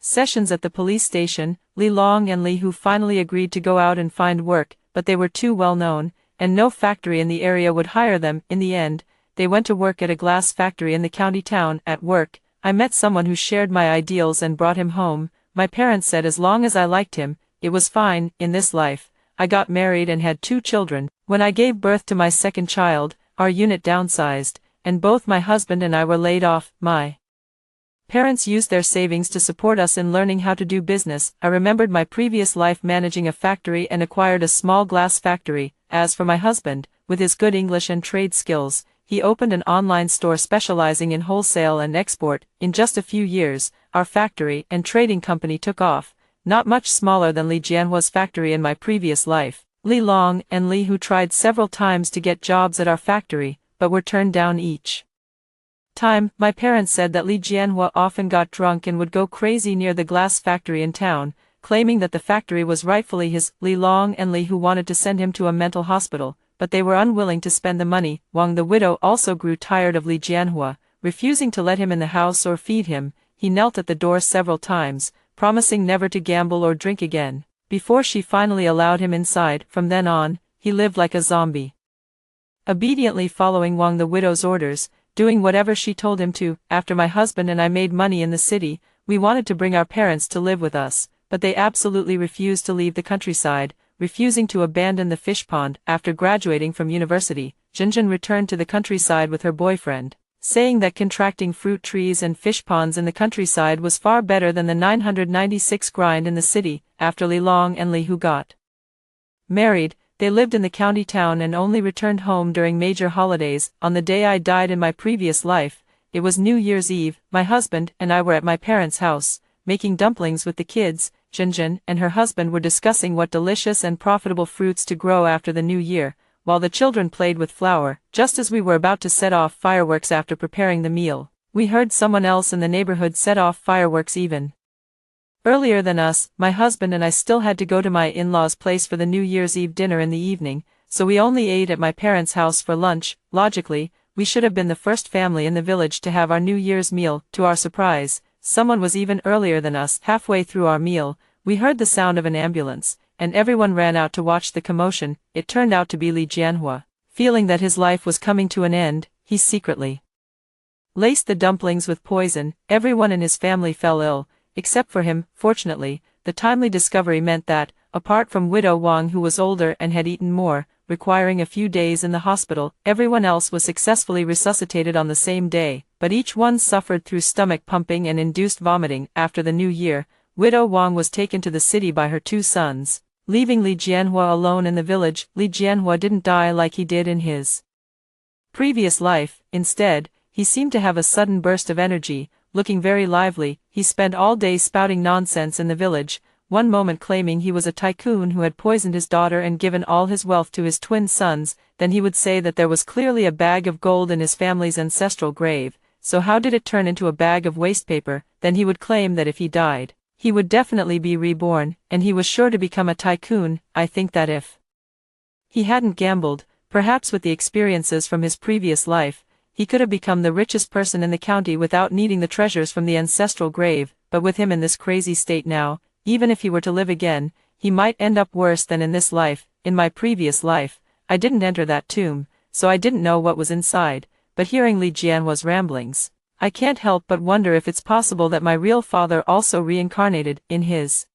Speaker 1: sessions at the police station, Li Long and Li Hu finally agreed to go out and find work, but they were too well known, and no factory in the area would hire them. In the end, they went to work at a glass factory in the county town. At work, I met someone who shared my ideals and brought him home. My parents said as long as I liked him, it was fine. In this life, I got married and had 2 children. When I gave birth to my second child, our unit downsized, and both my husband and I were laid off. My parents used their savings to support us in learning how to do business. I remembered my previous life managing a factory and acquired a small glass factory. As for my husband, with his good English and trade skills, he opened an online store specializing in wholesale and export. In just a few years, our factory and trading company took off, not much smaller than Li Jianhua's factory in my previous life. Li Long and Li Hu tried several times to get jobs at our factory, but were turned down each time. My parents said that Li Jianhua often got drunk and would go crazy near the glass factory in town, claiming that the factory was rightfully his. Li Long and Li Hu wanted to send him to a mental hospital, but they were unwilling to spend the money. Wang the widow also grew tired of Li Jianhua, refusing to let him in the house or feed him. He knelt at the door several times, promising never to gamble or drink again, before she finally allowed him inside. From then on, he lived like a zombie, obediently following Wang the widow's orders, doing whatever she told him to. After my husband and I made money in the city, we wanted to bring our parents to live with us, but they absolutely refused to leave the countryside, refusing to abandon the fish pond. After graduating from university, Zhenzhen returned to the countryside with her boyfriend, saying that contracting fruit trees and fish ponds in the countryside was far better than the 996 grind in the city. After Li Long and Li Hu got married, they lived in the county town and only returned home during major holidays. On the day I died in my previous life, it was New Year's Eve. My husband and I were at my parents' house, making dumplings with the kids. Zhenzhen and her husband were discussing what delicious and profitable fruits to grow after the new year, while the children played with flour. Just as we were about to set off fireworks after preparing the meal, we heard someone else in the neighborhood set off fireworks even earlier than us. My husband and I still had to go to my in-laws' place for the New Year's Eve dinner in the evening, so we only ate at my parents' house for lunch. Logically, we should have been the first family in the village to have our New Year's meal. To our surprise, someone was even earlier than us. Halfway through our meal, we heard the sound of an ambulance, and everyone ran out to watch the commotion. It turned out to be Li Jianhua. Feeling that his life was coming to an end, he secretly laced the dumplings with poison. Everyone in his family fell ill, except for him. Fortunately, the timely discovery meant that, apart from widow Wang, who was older and had eaten more, requiring a few days in the hospital, everyone else was successfully resuscitated on the same day, but each one suffered through stomach pumping and induced vomiting. After the new year, widow Wang was taken to the city by her 2 sons, leaving Li Jianhua alone in the village. Li Jianhua didn't die like he did in his previous life. Instead, he seemed to have a sudden burst of energy, looking very lively. He spent all day spouting nonsense in the village, one moment claiming he was a tycoon who had poisoned his daughter and given all his wealth to his twin sons, then he would say that there was clearly a bag of gold in his family's ancestral grave, so how did it turn into a bag of waste paper? Then he would claim that if he died, he would definitely be reborn, and he was sure to become a tycoon. I think that if he hadn't gambled, perhaps with the experiences from his previous life, he could have become the richest person in the county without needing the treasures from the ancestral grave, but with him in this crazy state now, even if he were to live again, he might end up worse than in this life. In my previous life, I didn't enter that tomb, so I didn't know what was inside, but hearing Li Jianhua's ramblings, I can't help but wonder if it's possible that my real father also reincarnated. In his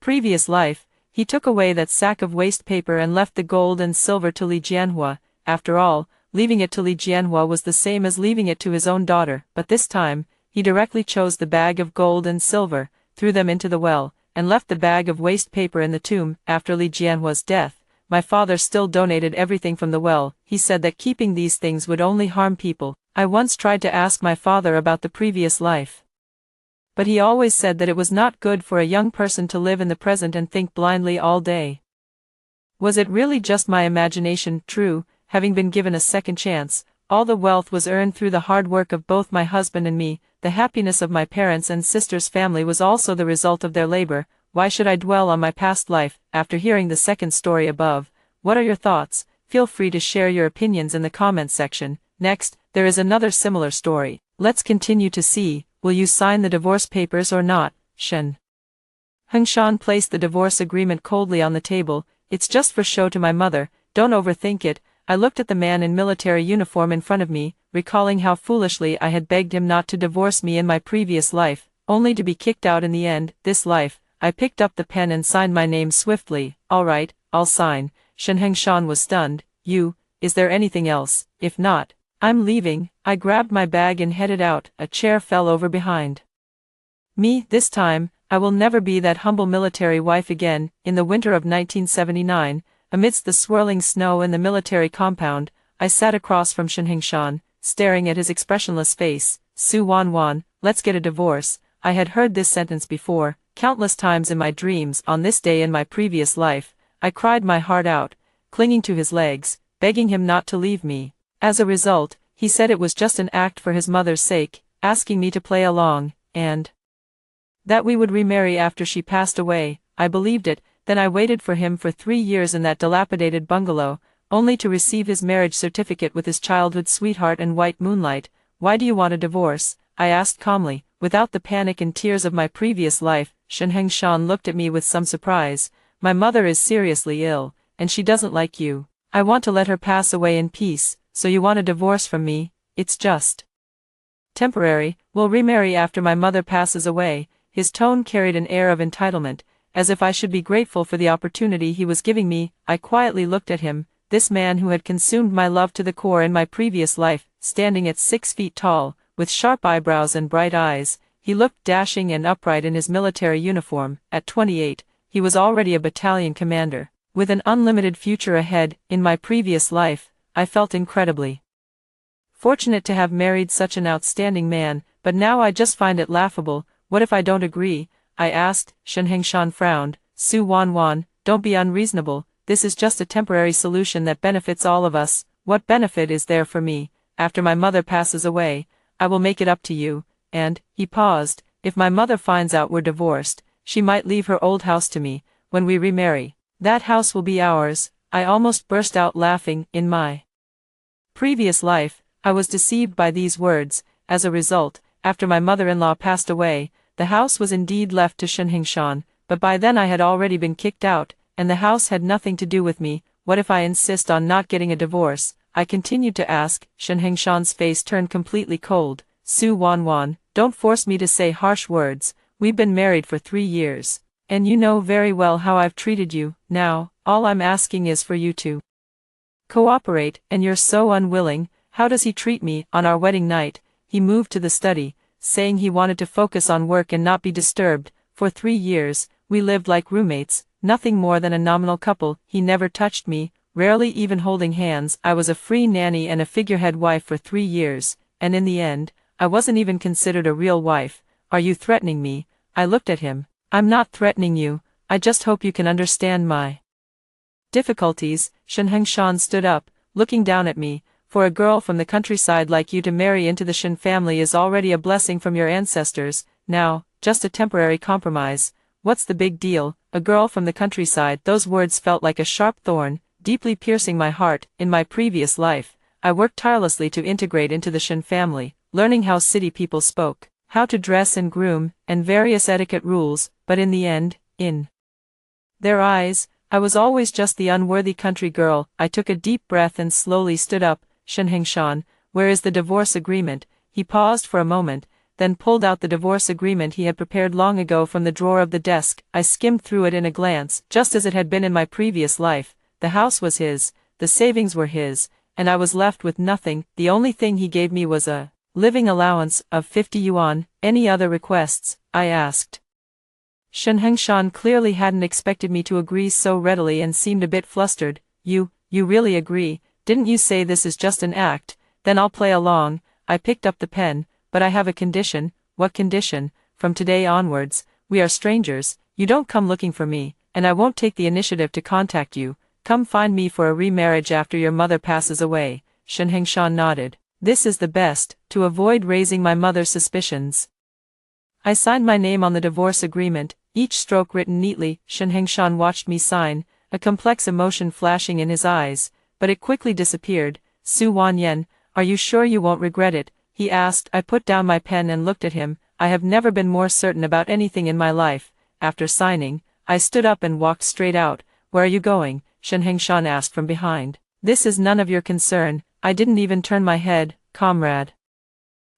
Speaker 1: previous life, he took away that sack of waste paper and left the gold and silver to Li Jianhua. After all, leaving it to Li Jianhua was the same as leaving it to his own daughter, but this time, he directly chose the bag of gold and silver, threw them into the well, and left the bag of waste paper in the tomb. After Li Jianhua's death, my father still donated everything from the well. He said that keeping these things would only harm people. I once tried to ask my father about the previous life, but he always said that it was not good for a young person to live in the present and think blindly all day. Was it really just my imagination? True, having been given a second chance, all the wealth was earned through the hard work of both my husband and me. The happiness of my parents and sister's family was also the result of their labor. Why should I dwell on my past life? After hearing the second story above, what are your thoughts? Feel free to share your opinions in the comments section. Next, there is another similar story. Let's continue to see. Will you sign the divorce papers or not? Shen Hengshan placed the divorce agreement coldly on the table. It's just for show to my mother, don't overthink it. I looked at the man in military uniform in front of me, recalling how foolishly I had begged him not to divorce me in my previous life, only to be kicked out in the end. This life, I picked up the pen and signed my name swiftly. Alright, I'll sign. Shen Hengshan was stunned. Is there anything else? If not, I'm leaving. I grabbed my bag and headed out. A chair fell over behind me. This time, I will never be that humble military wife again. In the winter of 1979, amidst the swirling snow in the military compound, I sat across from Shen Hengshan, staring at his expressionless face. Su Wanwan, let's get a divorce. I had heard this sentence before, countless times in my dreams. On this day in my previous life, I cried my heart out, clinging to his legs, begging him not to leave me. As a result, he said it was just an act for his mother's sake, asking me to play along, and that we would remarry after she passed away. I believed it. Then I waited for him for 3 years in that dilapidated bungalow, only to receive his marriage certificate with his childhood sweetheart and white moonlight. Why do you want a divorce? I asked calmly, without the panic and tears of my previous life. Shen Hengshan looked at me with some surprise. My mother is seriously ill, and she doesn't like you. I want to let her pass away in peace, so you want a divorce from me? It's just temporary. We'll remarry after my mother passes away. His tone carried an air of entitlement, as if I should be grateful for the opportunity he was giving me. I quietly looked at him, this man who had consumed my love to the core in my previous life, standing at 6 feet tall, with sharp eyebrows and bright eyes. He looked dashing and upright in his military uniform. At 28, he was already a battalion commander, with an unlimited future ahead. In my previous life, I felt incredibly fortunate to have married such an outstanding man, but now I just find it laughable. What if I don't agree? I asked. Shen Hengshan frowned. Su Wanwan, don't be unreasonable. This is just a temporary solution that benefits all of us. What benefit is there for me? After my mother passes away, I will make it up to you. And, he paused, if my mother finds out we're divorced, she might leave her old house to me. When we remarry, that house will be ours. I almost burst out laughing. In my previous life, I was deceived by these words. As a result, after my mother-in-law passed away, the house was indeed left to Shen Hengshan, but by then I had already been kicked out, and the house had nothing to do with me. What if I insist on not getting a divorce? I continued to ask. Shen Hengshan's face turned completely cold. Su Wanwan, don't force me to say harsh words. We've been married for 3 years, and you know very well how I've treated you. Now, all I'm asking is for you to cooperate, and you're so unwilling. How does he treat me? On our wedding night, he moved to the study, saying he wanted to focus on work and not be disturbed. For 3 years, we lived like roommates, nothing more than a nominal couple. He never touched me, rarely even holding hands. I was a free nanny and a figurehead wife for 3 years, and in the end, I wasn't even considered a real wife. Are you threatening me? I looked at him. I'm not threatening you, I just hope you can understand my difficulties. Shen Hengshan stood up, looking down at me. For a girl from the countryside like you to marry into the Shen family is already a blessing from your ancestors. Now, just a temporary compromise. What's the big deal? A girl from the countryside. Those words felt like a sharp thorn, deeply piercing my heart. In my previous life, I worked tirelessly to integrate into the Shen family, learning how city people spoke, how to dress and groom, and various etiquette rules, but in the end, in their eyes, I was always just the unworthy country girl. I took a deep breath and slowly stood up. Shen Hengshan, where is the divorce agreement? He paused for a moment, then pulled out the divorce agreement he had prepared long ago from the drawer of the desk. I skimmed through it in a glance, just as it had been in my previous life. The house was his, the savings were his, and I was left with nothing. The only thing he gave me was a living allowance of 50 yuan. Any other requests? I asked. Shen Hengshan clearly hadn't expected me to agree so readily and seemed a bit flustered. You really agree? Didn't you say this is just an act? Then I'll play along. I picked up the pen, but I have a condition. What condition? From today onwards, we are strangers. You don't come looking for me, and I won't take the initiative to contact you. Come find me for a remarriage after your mother passes away. Shen Hengshan nodded. This is the best, to avoid raising my mother's suspicions. I signed my name on the divorce agreement, each stroke written neatly. Shen Hengshan watched me sign, a complex emotion flashing in his eyes, but it quickly disappeared. Su Wanyan, are you sure you won't regret it? He asked. I put down my pen and looked at him. I have never been more certain about anything in my life. After signing, I stood up and walked straight out. Where are you going? Shen Hengshan asked from behind. This is none of your concern. I didn't even turn my head, comrade.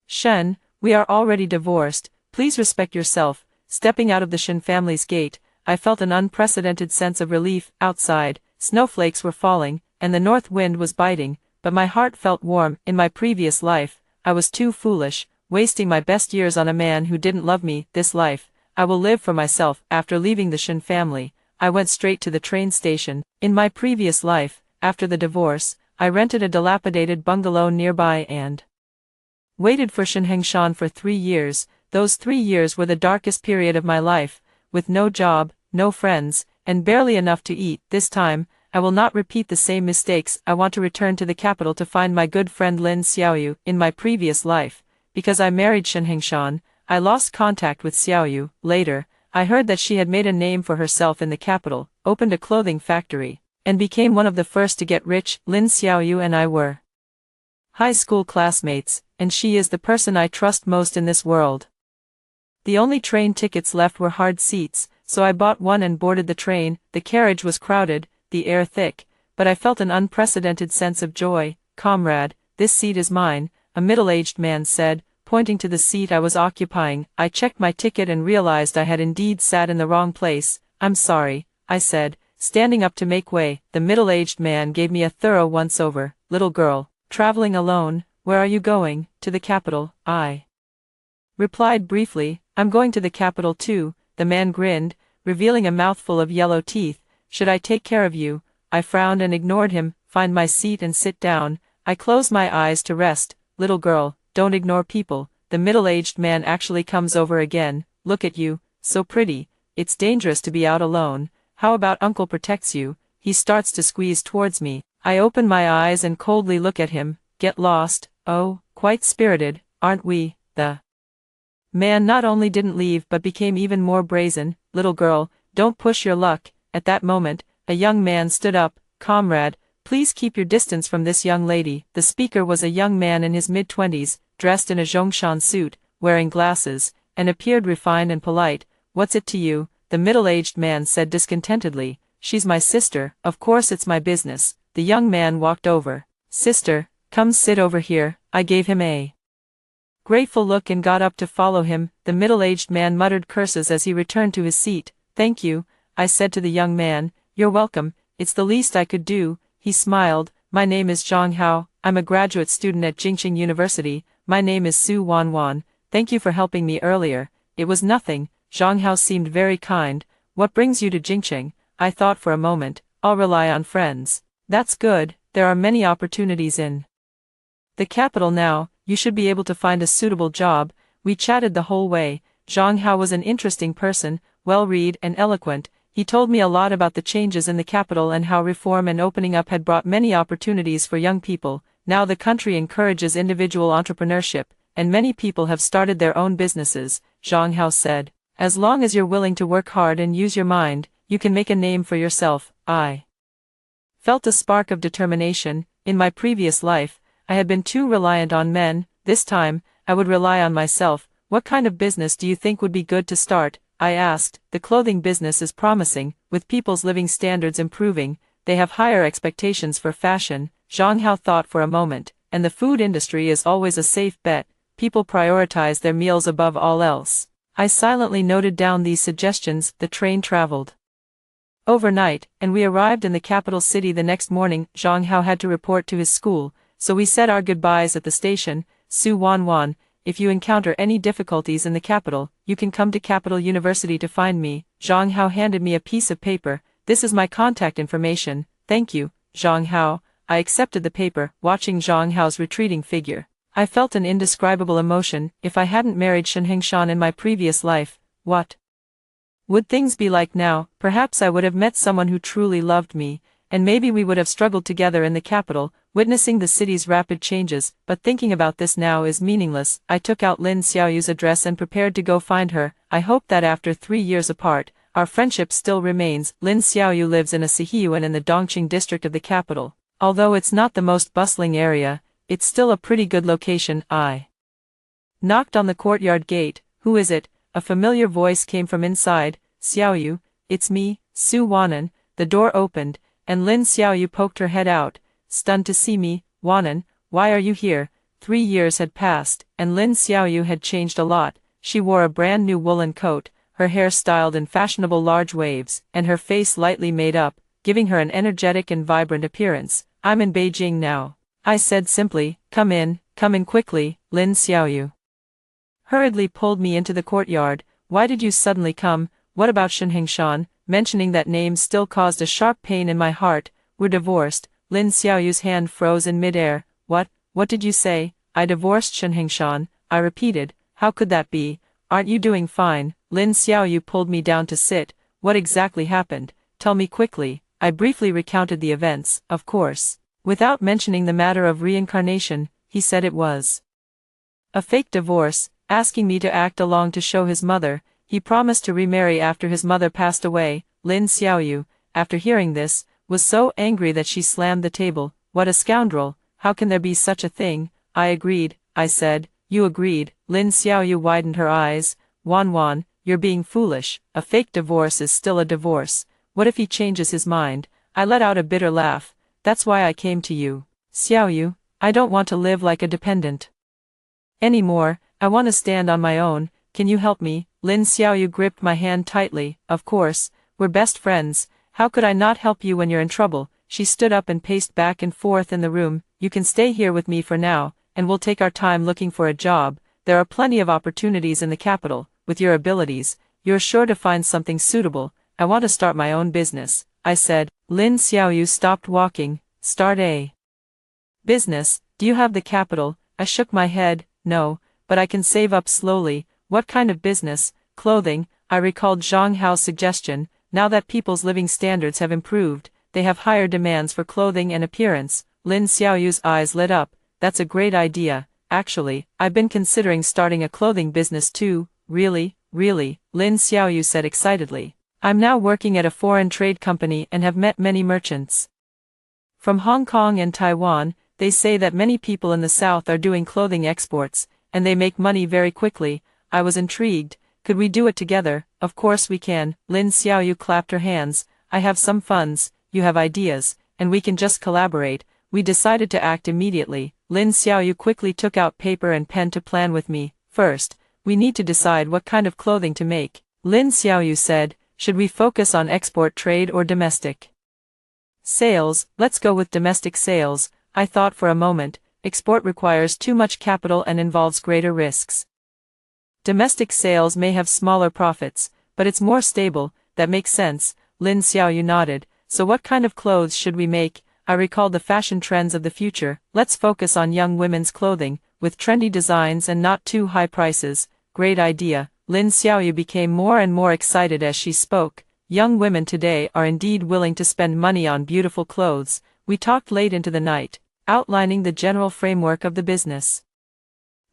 Speaker 1: Shen, we are already divorced. Please respect yourself. Stepping out of the Shen family's gate, I felt an unprecedented sense of relief. Outside, snowflakes were falling, and the north wind was biting, but my heart felt warm. In my previous life, I was too foolish, wasting my best years on a man who didn't love me. This life, I will live for myself. After leaving the Shen family, I went straight to the train station. In my previous life, after the divorce, I rented a dilapidated bungalow nearby and waited for Shen Hengshan for 3 years. Those 3 years were the darkest period of my life, with no job, no friends, and barely enough to eat. This time, I will not repeat the same mistakes. I want to return to the capital to find my good friend Lin Xiaoyu. In my previous life, because I married Shen Hengshan, I lost contact with Xiaoyu. Later, I heard that she had made a name for herself in the capital, opened a clothing factory, and became one of the first to get rich. Lin Xiaoyu and I were high school classmates, and she is the person I trust most in this world. The only train tickets left were hard seats, so I bought one and boarded the train. The carriage was crowded, the air thick, but I felt an unprecedented sense of joy. Comrade, this seat is mine, a middle-aged man said, pointing to the seat I was occupying. I checked my ticket and realized I had indeed sat in the wrong place. I'm sorry, I said, standing up to make way. The middle-aged man gave me a thorough once-over. Little girl, traveling alone, where are you going? To the capital, I replied briefly. I'm going to the capital too. The man grinned, revealing a mouthful of yellow teeth. Should I take care of you? I frowned and ignored him. Find my seat and sit down. I closed my eyes to rest. Little girl, don't ignore people. The middle-aged man actually comes over again. Look at you, so pretty. It's dangerous to be out alone. How about uncle protects you? He starts to squeeze towards me. I open my eyes and coldly look at him. Get lost. Oh, quite spirited, aren't we? The man not only didn't leave but became even more brazen. Little girl, don't push your luck. At that moment, a young man stood up. Comrade, please keep your distance from this young lady. The speaker was a young man in his mid-20s, dressed in a Zhongshan suit, wearing glasses, and appeared refined and polite. What's it to you? The middle-aged man said discontentedly. She's my sister. Of course it's my business. The young man walked over. Sister, come sit over here. I gave him a grateful look and got up to follow him. The middle-aged man muttered curses as he returned to his seat. Thank you, I said to the young man. You're welcome, it's the least I could do. He smiled. My name is Zhang Hao. I'm a graduate student at Jingqing University. My name is Su Wanwan. Thank you for helping me earlier. It was nothing. Zhang Hao seemed very kind. What brings you to Jingqing? I thought for a moment. I'll rely on friends. That's good. There are many opportunities in the capital now. You should be able to find a suitable job. We chatted the whole way. Zhang Hao was an interesting person. well-read and eloquent. He told me a lot about the changes in the capital and how reform and opening up had brought many opportunities for young people. Now the country encourages individual entrepreneurship, and many people have started their own businesses, Zhang Hao said. As long as you're willing to work hard and use your mind, you can make a name for yourself. I felt a spark of determination. In my previous life, I had been too reliant on men. This time, I would rely on myself. What kind of business do you think would be good to start? I asked. The clothing business is promising. With people's living standards improving, they have higher expectations for fashion. Zhang Hao thought for a moment. And the food industry is always a safe bet. People prioritize their meals above all else. I silently noted down these suggestions. The train traveled overnight, and we arrived in the capital city the next morning. Zhang Hao had to report to his school, so we said our goodbyes at the station. Su Wanwan, if you encounter any difficulties in the capital, you can come to Capital University to find me. Zhang Hao handed me a piece of paper. This is my contact information. Thank you, Zhang Hao. I accepted the paper, watching Zhang Hao's retreating figure. I felt an indescribable emotion. If I hadn't married Shen Hengshan in my previous life, what would things be like now? Perhaps I would have met someone who truly loved me, and maybe we would have struggled together in the capital, witnessing the city's rapid changes. But thinking about this now is meaningless. I took out Lin Xiaoyu's address and prepared to go find her. I hope that after 3 years apart, our friendship still remains. Lin Xiaoyu lives in a Sihiyuan in the Dongqing district of the capital. Although it's not the most bustling area, it's still a pretty good location. I knocked on the courtyard gate. Who is it? A familiar voice came from inside. Xiaoyu, it's me, Su Wanan. The door opened, and Lin Xiaoyu poked her head out, stunned to see me. Wanan, why are you here? 3 years had passed, and Lin Xiaoyu had changed a lot. She wore a brand new woolen coat, her hair styled in fashionable large waves, and her face lightly made up, giving her an energetic and vibrant appearance. I'm in Beijing now, I said simply. Come in quickly. Lin Xiaoyu hurriedly pulled me into the courtyard. Why did you suddenly come? What about Shen Hengshan? Mentioning that name still caused a sharp pain in my heart. We're divorced. Lin Xiaoyu's hand froze in midair. What did you say? I divorced Shen Hengshan, I repeated. How could that be? Aren't you doing fine? Lin Xiaoyu pulled me down to sit. What exactly happened? Tell me quickly. I briefly recounted the events. Of course, without mentioning the matter of reincarnation, he said it was a fake divorce, asking me to act along to show his mother. He promised to remarry after his mother passed away. Lin Xiaoyu, after hearing this, was so angry that she slammed the table. What a scoundrel! How can there be such a thing? I agreed, I said. You agreed? Lin Xiaoyu widened her eyes. Wanwan, you're being foolish. A fake divorce is still a divorce. What if he changes his mind? I let out a bitter laugh. That's why I came to you. Xiaoyu, I don't want to live like a dependent anymore. I want to stand on my own. Can you help me? Lin Xiaoyu gripped my hand tightly. Of course, we're best friends. How could I not help you when you're in trouble? She stood up and paced back and forth in the room. You can stay here with me for now, and we'll take our time looking for a job. There are plenty of opportunities in the capital. With your abilities, you're sure to find something suitable. I want to start my own business, I said. Lin Xiaoyu stopped walking. Start a business? Do you have the capital? I shook my head. No, but I can save up slowly. What kind of business? Clothing. I recalled Zhang Hao's suggestion. Now that people's living standards have improved, they have higher demands for clothing and appearance. Lin Xiaoyu's eyes lit up. That's a great idea. Actually, I've been considering starting a clothing business too. Really? Really? Lin Xiaoyu said excitedly. I'm now working at a foreign trade company and have met many merchants from Hong Kong and Taiwan. They say that many people in the South are doing clothing exports, and they make money very quickly. I was intrigued. Could we do it together? Of course we can. Lin Xiaoyu clapped her hands. I have some funds, you have ideas, and we can just collaborate. We decided to act immediately. Lin Xiaoyu quickly took out paper and pen to plan with me. First, we need to decide what kind of clothing to make. Lin Xiaoyu said, should we focus on export trade or domestic sales? Let's go with domestic sales. I thought for a moment. Export requires too much capital and involves greater risks. Domestic sales may have smaller profits, but it's more stable. That makes sense. Lin Xiaoyu nodded. So what kind of clothes should we make? I recalled the fashion trends of the future. Let's focus on young women's clothing, with trendy designs and not too high prices. Great idea. Lin Xiaoyu became more and more excited as she spoke. Young women today are indeed willing to spend money on beautiful clothes. We talked late into the night, outlining the general framework of the business.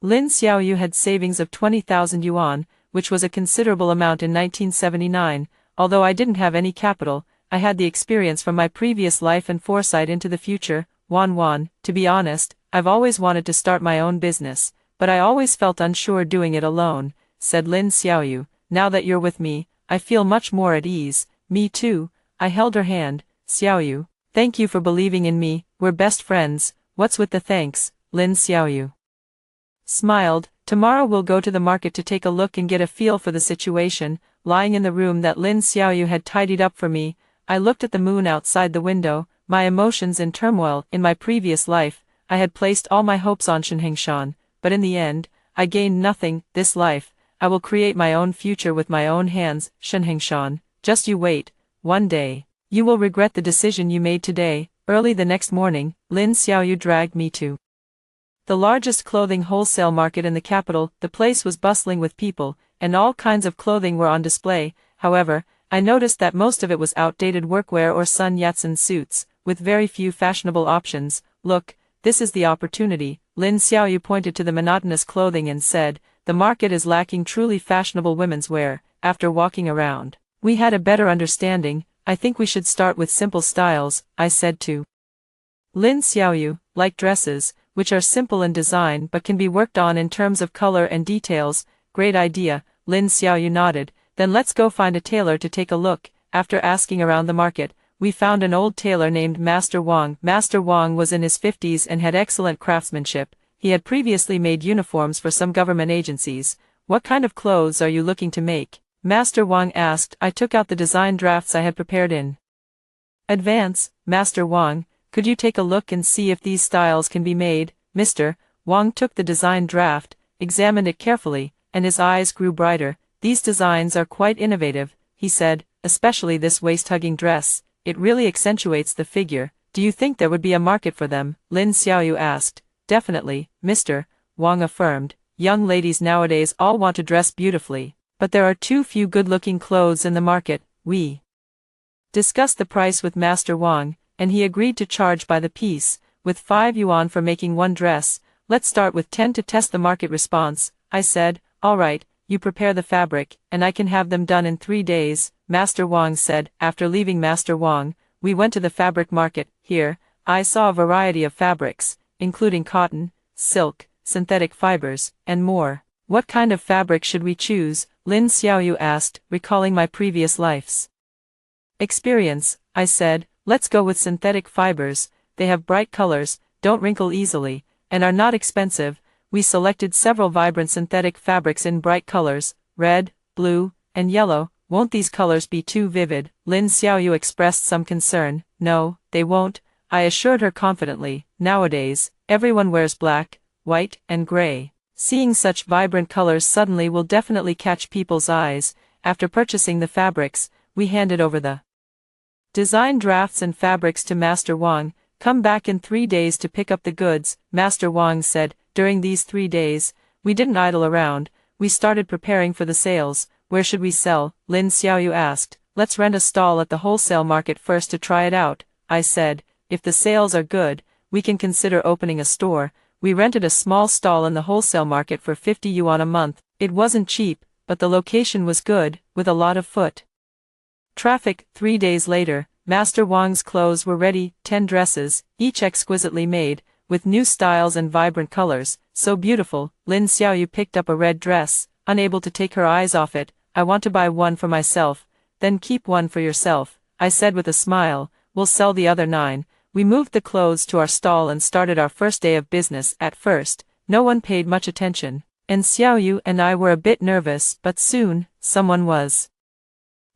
Speaker 1: Lin Xiaoyu had savings of 20,000 yuan, which was a considerable amount in 1979. Although I didn't have any capital, I had the experience from my previous life and foresight into the future. To be honest, I've always wanted to start my own business, but I always felt unsure doing it alone, said Lin Xiaoyu. Now that you're with me, I feel much more at ease. Me too. I held her hand. Xiaoyu, thank you for believing in me, we're best friends. What's with the thanks? Lin Xiaoyu smiled. Tomorrow we'll go to the market to take a look and get a feel for the situation. Lying in the room that Lin Xiaoyu had tidied up for me, I looked at the moon outside the window, my emotions in turmoil. In my previous life, I had placed all my hopes on Shenhengshan, but in the end, I gained nothing. This life, I will create my own future with my own hands. Shenhengshan, just you wait. One day, you will regret the decision you made today. Early the next morning, Lin Xiaoyu dragged me to the largest clothing wholesale market in the capital. The place was bustling with people, and all kinds of clothing were on display. However, I noticed that most of it was outdated workwear or Sun Yat-sen suits, with very few fashionable options. Look, this is the opportunity. Lin Xiaoyu pointed to the monotonous clothing and said, the market is lacking truly fashionable women's wear. After walking around, we had a better understanding. I think we should start with simple styles, I said to Lin Xiaoyu, like dresses, which are simple in design but can be worked on in terms of color and details. Great idea, Lin Xiaoyu nodded. Then let's go find a tailor to take a look. After asking around the market, we found an old tailor named Master Wang. Master Wang was in his 50s and had excellent craftsmanship. He had previously made uniforms for some government agencies. What kind of clothes are you looking to make? Master Wang asked. I took out the design drafts I had prepared in advance. Master Wang, could you take a look and see if these styles can be made? Mr. Wang took the design draft, examined it carefully, and his eyes grew brighter. These designs are quite innovative, he said, especially this waist-hugging dress. It really accentuates the figure. Do you think there would be a market for them? Lin Xiaoyu asked. Definitely, Mr. Wang affirmed. Young ladies nowadays all want to dress beautifully, but there are too few good-looking clothes in the market. We discussed the price with Master Wang, and he agreed to charge by the piece, with 5 yuan for making one dress. Let's start with 10 to test the market response, I said. All right, you prepare the fabric, and I can have them done in 3 days, Master Wang said. After leaving Master Wang, we went to the fabric market. Here, I saw a variety of fabrics, including cotton, silk, synthetic fibers, and more. What kind of fabric should we choose? Lin Xiaoyu asked, recalling my previous life's experience. I said, let's go with synthetic fibers. They have bright colors, don't wrinkle easily, and are not expensive. We selected several vibrant synthetic fabrics in bright colors, red, blue, and yellow. Won't these colors be too vivid? Lin Xiaoyu expressed some concern. No, they won't, I assured her confidently. Nowadays, everyone wears black, white, and gray. Seeing such vibrant colors suddenly will definitely catch people's eyes. After purchasing the fabrics, we handed over the design drafts and fabrics to Master Wang. Come back in 3 days to pick up the goods, Master Wang said. During these 3 days, we didn't idle around. We started preparing for the sales. Where should we sell? Lin Xiaoyu asked. Let's rent a stall at the wholesale market first to try it out, I said. If the sales are good, we can consider opening a store. We rented a small stall in the wholesale market for 50 yuan a month. It wasn't cheap, but the location was good, with a lot of foot traffic. 3 days later, Master Wang's clothes were ready, 10 dresses, each exquisitely made, with new styles and vibrant colors. So beautiful. Lin Xiaoyu picked up a red dress, unable to take her eyes off it. I want to buy one for myself, then keep one for yourself, I said with a smile. We'll sell the other 9. We moved the clothes to our stall and started our first day of business. At first, no one paid much attention, and Xiaoyu and I were a bit nervous, but soon, someone was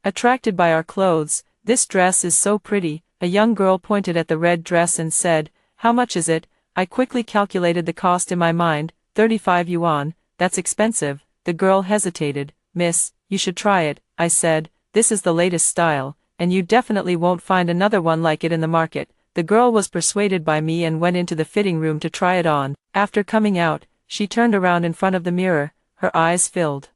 Speaker 1: attracted by our clothes. This dress is so pretty. A young girl pointed at the red dress and said, how much is it? I quickly calculated the cost in my mind. 35 yuan, that's expensive. The girl hesitated. Miss, you should try it, I said. This is the latest style, and you definitely won't find another one like it in the market. The girl was persuaded by me and went into the fitting room to try it on. After coming out, she turned around in front of the mirror, her eyes filled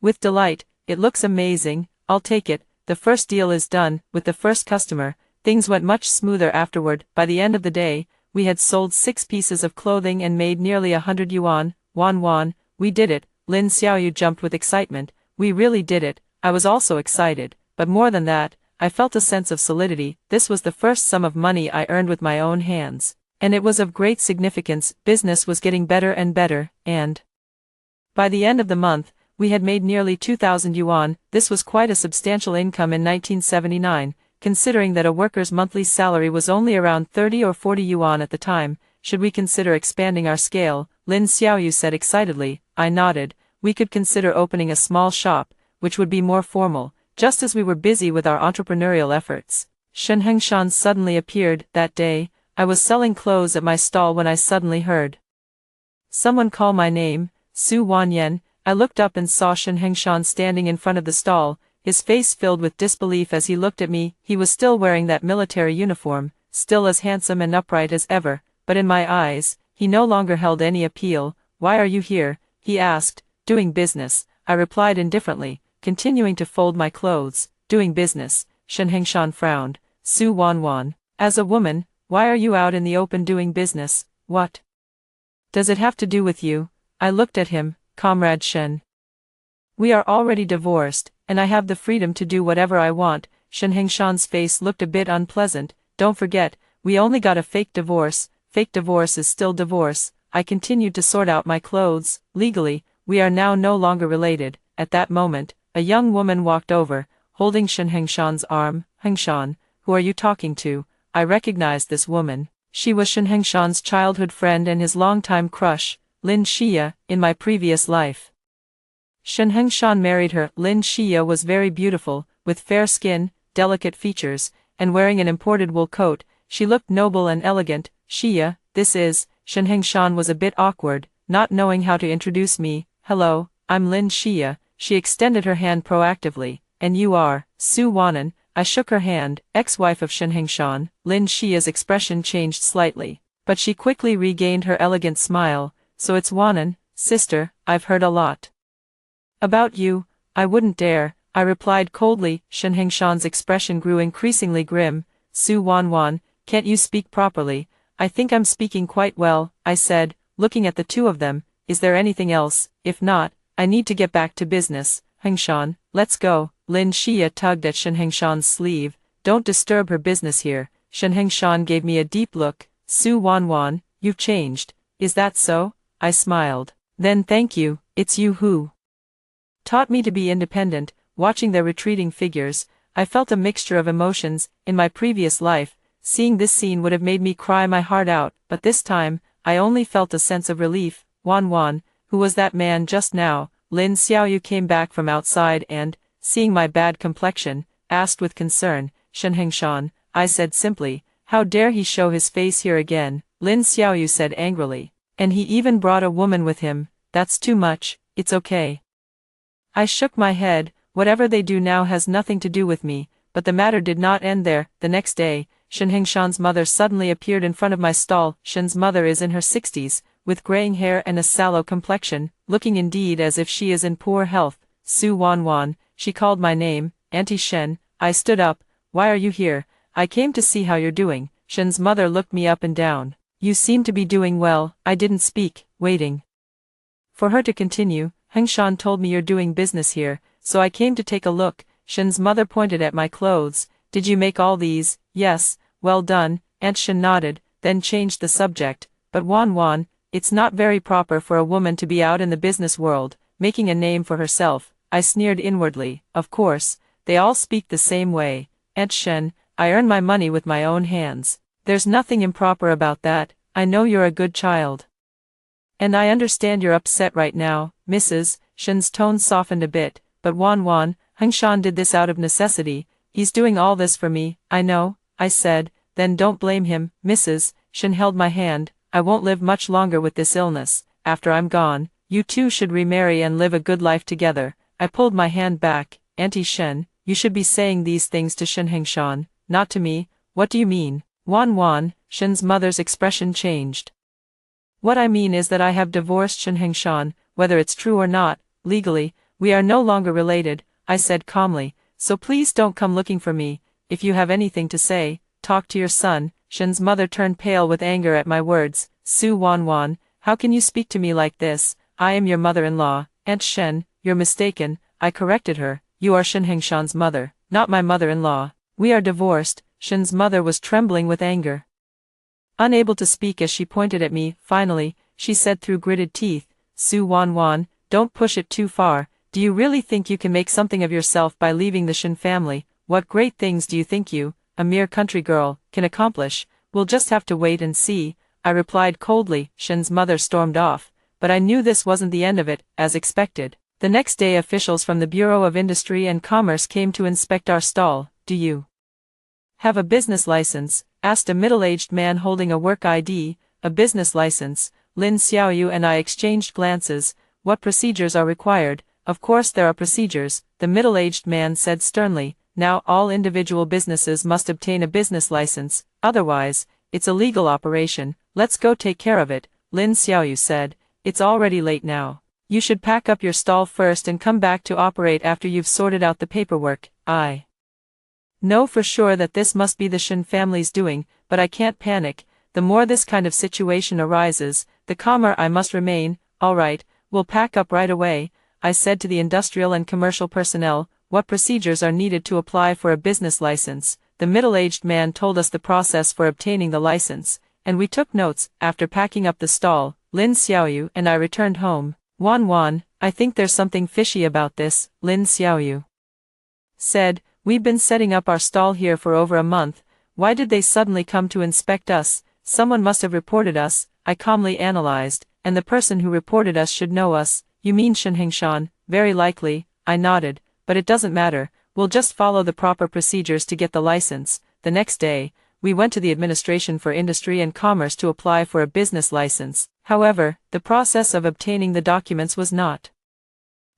Speaker 1: With delight, it looks amazing, I'll take it. The first deal is done. With the first customer, things went much smoother afterward. By the end of the day, we had sold 6 pieces of clothing and made nearly 100 yuan. Wan, we did it. Lin Xiaoyu jumped with excitement. We really did it. I was also excited, but more than that, I felt a sense of solidity. This was the first sum of money I earned with my own hands, and it was of great significance. Business was getting better and better, and by the end of the month, we had made nearly 2,000 yuan. This was quite a substantial income in 1979, considering that a worker's monthly salary was only around 30 or 40 yuan at the time. Should we consider expanding our scale? Lin Xiaoyu said excitedly. I nodded. We could consider opening a small shop, which would be more formal, just as we were busy with our entrepreneurial efforts. Shen Hengshan suddenly appeared. That day, I was selling clothes at my stall when I suddenly heard someone call my name, Su Wanyan. I looked up and saw Shen Hengshan standing in front of the stall, his face filled with disbelief as he looked at me. He was still wearing that military uniform, still as handsome and upright as ever, but in my eyes, he no longer held any appeal. Why are you here? He asked. Doing business, I replied indifferently, continuing to fold my clothes. Doing business, Shen Hengshan frowned. Su Wanwan, as a woman, why are you out in the open doing business? What does it have to do with you? I looked at him. Comrade Shen, we are already divorced, and I have the freedom to do whatever I want. Shen Hengshan's face looked a bit unpleasant. Don't forget, we only got a fake divorce. Fake divorce is still divorce. I continued to sort out my clothes. Legally, we are now no longer related. At that moment, a young woman walked over, holding Shen Hengshan's arm. Hengshan, who are you talking to? I recognized this woman. She was Shen Hengshan's childhood friend and his longtime crush, Lin Xia, in my previous life. Shen Hengshan married her. Lin Xia was very beautiful, with fair skin, delicate features, and wearing an imported wool coat. She looked noble and elegant. Xia, this is, Shen Hengshan was a bit awkward, not knowing how to introduce me. Hello, I'm Lin Xia. She extended her hand proactively. And you are, Su Wanan. I shook her hand. Ex-wife of Shen Hengshan. Lin Xia's expression changed slightly, but she quickly regained her elegant smile. So it's Wanan, sister. I've heard a lot about you. I wouldn't dare, I replied coldly. Shen Hengshan's expression grew increasingly grim. Su Wanwan, can't you speak properly? I think I'm speaking quite well, I said, looking at the two of them. Is there anything else? If not, I need to get back to business. Hengshan, let's go. Lin Xia tugged at Shen Hengshan's sleeve. Don't disturb her business here. Shen Hengshan gave me a deep look. Su Wanwan, you've changed. Is that so? I smiled. Then thank you. It's you who taught me to be independent. Watching their retreating figures, I felt a mixture of emotions. In my previous life, seeing this scene would have made me cry my heart out, but this time, I only felt a sense of relief. Wanwan, who was that man just now? Lin Xiaoyu came back from outside and, seeing my bad complexion, asked with concern. Shen Hengshan, I said simply. How dare he show his face here again? Lin Xiaoyu said angrily. And he even brought a woman with him. That's too much. It's okay. I shook my head. Whatever they do now has nothing to do with me, but the matter did not end there. The next day, Shen Hengshan's mother suddenly appeared in front of my stall. Shen's mother is in her 60s, with graying hair and a sallow complexion, looking indeed as if she is in poor health. Su Wanwan, she called my name. Auntie Shen. I stood up. Why are you here? I came to see how you're doing. Shen's mother looked me up and down. You seem to be doing well. I didn't speak, waiting for her to continue. Hengshan told me you're doing business here, so I came to take a look. Shen's mother pointed at my clothes. Did you make all these? Yes. Well done. Aunt Shen nodded, then changed the subject. But Wanwan, it's not very proper for a woman to be out in the business world, making a name for herself. I sneered inwardly. Of course, they all speak the same way. Aunt Shen, I earn my money with my own hands. There's nothing improper about that. I know you're a good child. And I understand you're upset right now, Mrs. Shen's tone softened a bit, but Wanwan, Hengshan did this out of necessity. He's doing all this for me. I know, I said. Then don't blame him, Mrs. Shen held my hand. I won't live much longer with this illness. After I'm gone, you two should remarry and live a good life together. I pulled my hand back. Auntie Shen, you should be saying these things to Shen Hengshan, not to me. What do you mean? Wanwan, Shen's mother's expression changed. What I mean is that I have divorced Shen Hengshan. Whether it's true or not, legally, We are no longer related, I said calmly, so please don't come looking for me. If you have anything to say, talk to your son. Shen's mother turned pale with anger at my words. Su Wanwan, how can you speak to me like this? I am your mother-in-law. Aunt Shen, you're mistaken, I corrected her. You are Shen Hengshan's mother, not my mother-in-law. We are divorced. Shen's mother was trembling with anger. Unable to speak as she pointed at me, finally, she said through gritted teeth, Su Wanwan, don't push it too far. Do you really think you can make something of yourself by leaving the Shen family? What great things do you think you, a mere country girl, can accomplish? We'll just have to wait and see, I replied coldly. Shen's mother stormed off, but I knew this wasn't the end of it, as expected. The next day officials from the Bureau of Industry and Commerce came to inspect our stall. Do you have a business license? Asked a middle-aged man holding a work ID. A business license. Lin Xiaoyu and I exchanged glances. What procedures are required? Of course there are procedures, the middle-aged man said sternly. Now all individual businesses must obtain a business license, otherwise, it's a legal operation. Let's go take care of it, Lin Xiaoyu said. It's already late now. You should pack up your stall first and come back to operate after you've sorted out the paperwork. I know for sure that this must be the Shen family's doing, but I can't panic. The more this kind of situation arises, the calmer I must remain. All right, we'll pack up right away, I said to the industrial and commercial personnel. What procedures are needed to apply for a business license? The middle-aged man told us the process for obtaining the license, and we took notes. After packing up the stall, Lin Xiaoyu and I returned home. Wan, I think there's something fishy about this, Lin Xiaoyu said. We've been setting up our stall here for over a month. Why did they suddenly come to inspect us? Someone must have reported us, I calmly analyzed, and the person who reported us should know us. You mean Shen Hengshan? Very likely, I nodded, but it doesn't matter, we'll just follow the proper procedures to get the license. The next day, we went to the Administration for Industry and Commerce to apply for a business license. However, the process of obtaining the documents was not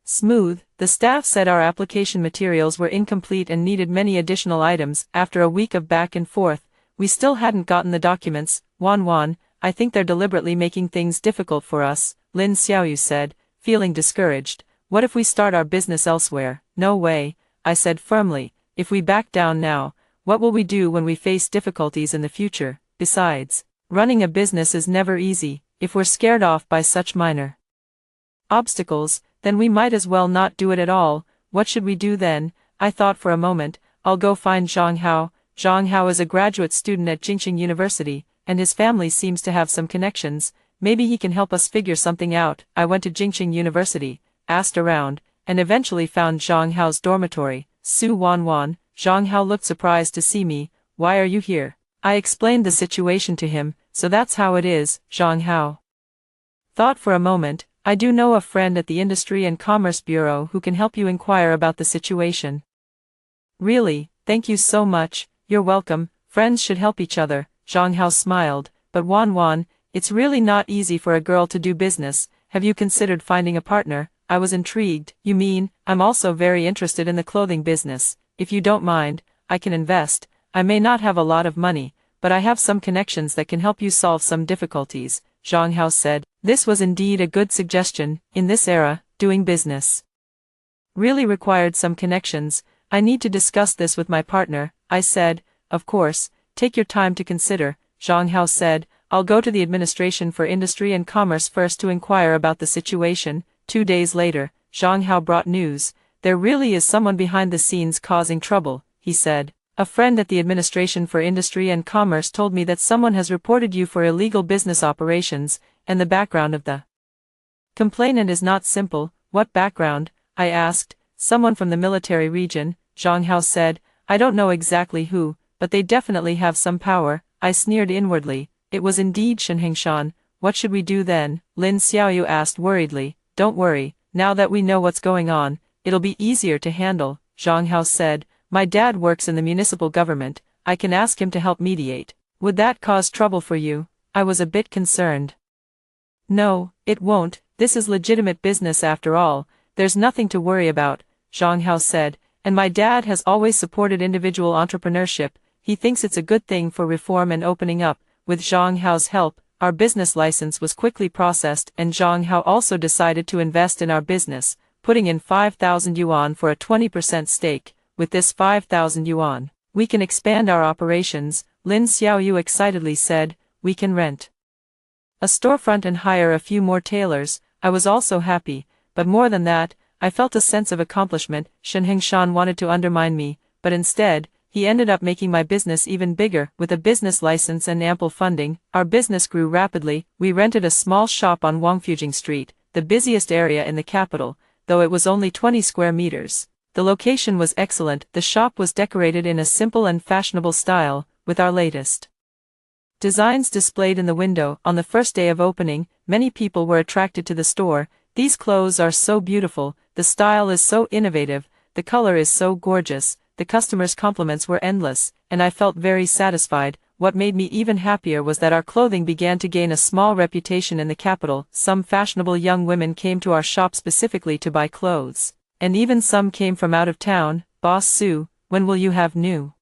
Speaker 1: smooth. The staff said our application materials were incomplete and needed many additional items. After a week of back and forth, we still hadn't gotten the documents. Wan, I think they're deliberately making things difficult for us, Lin Xiaoyu said, feeling discouraged. What if we start our business elsewhere? No way, I said firmly. If we back down now, what will we do when we face difficulties in the future? Besides, running a business is never easy. If we're scared off by such minor obstacles, then we might as well not do it at all. What should we do then? I thought for a moment. I'll go find Zhang Hao. Zhang Hao is a graduate student at Jingxing University, and his family seems to have some connections. Maybe he can help us figure something out. I went to Jingxing University, asked around, and eventually found Zhang Hao's dormitory. Su Wanwan, Zhang Hao looked surprised to see me. Why are you here? I explained the situation to him. So that's how it is, Zhang Hao thought for a moment. I do know a friend at the Industry and Commerce Bureau who can help you inquire about the situation. Really, thank you so much. You're welcome. Friends should help each other. Zhang Hao smiled. But Wan, it's really not easy for a girl to do business. Have you considered finding a partner? I was intrigued. You mean, I'm also very interested in the clothing business. If you don't mind, I can invest. I may not have a lot of money, but I have some connections that can help you solve some difficulties, Zhang Hao said. This was indeed a good suggestion. In this era, doing business really required some connections. I need to discuss this with my partner, I said. Of course, take your time to consider, Zhang Hao said. I'll go to the Administration for Industry and Commerce first to inquire about the situation. 2 days later, Zhang Hao brought news. There really is someone behind the scenes causing trouble, he said. A friend at the Administration for Industry and Commerce told me that someone has reported you for illegal business operations, and the background of the complainant is not simple. What background? I asked. Someone from the military region, Zhang Hao said. I don't know exactly who, but they definitely have some power. I sneered inwardly. It was indeed Shen Hengshan. What should we do then? Lin Xiaoyu asked worriedly. Don't worry, now that we know what's going on, it'll be easier to handle, Zhang Hao said. My dad works in the municipal government. I can ask him to help mediate. Would that cause trouble for you? I was a bit concerned. No, it won't. This is legitimate business after all. There's nothing to worry about, Zhang Hao said. And my dad has always supported individual entrepreneurship. He thinks it's a good thing for reform and opening up. With Zhang Hao's help, our business license was quickly processed, and Zhang Hao also decided to invest in our business. putting in 5,000 yuan for a 20% stake. With this 5,000 yuan, we can expand our operations, Lin Xiaoyu excitedly said. We can rent a storefront and hire a few more tailors. I was also happy, but more than that, I felt a sense of accomplishment. Shen Hengshan wanted to undermine me, but instead, he ended up making my business even bigger. With a business license and ample funding, our business grew rapidly. We rented a small shop on Wangfujing Street, the busiest area in the capital, though it was only 20 square meters. The location was excellent. The shop was decorated in a simple and fashionable style, with our latest designs displayed in the window. On the first day of opening, many people were attracted to the store. These clothes are so beautiful, the style is so innovative, the color is so gorgeous. The customers' compliments were endless, and I felt very satisfied. What made me even happier was that our clothing began to gain a small reputation in the capital. Some fashionable young women came to our shop specifically to buy clothes, and even some came from out of town. Boss Su, when will you have new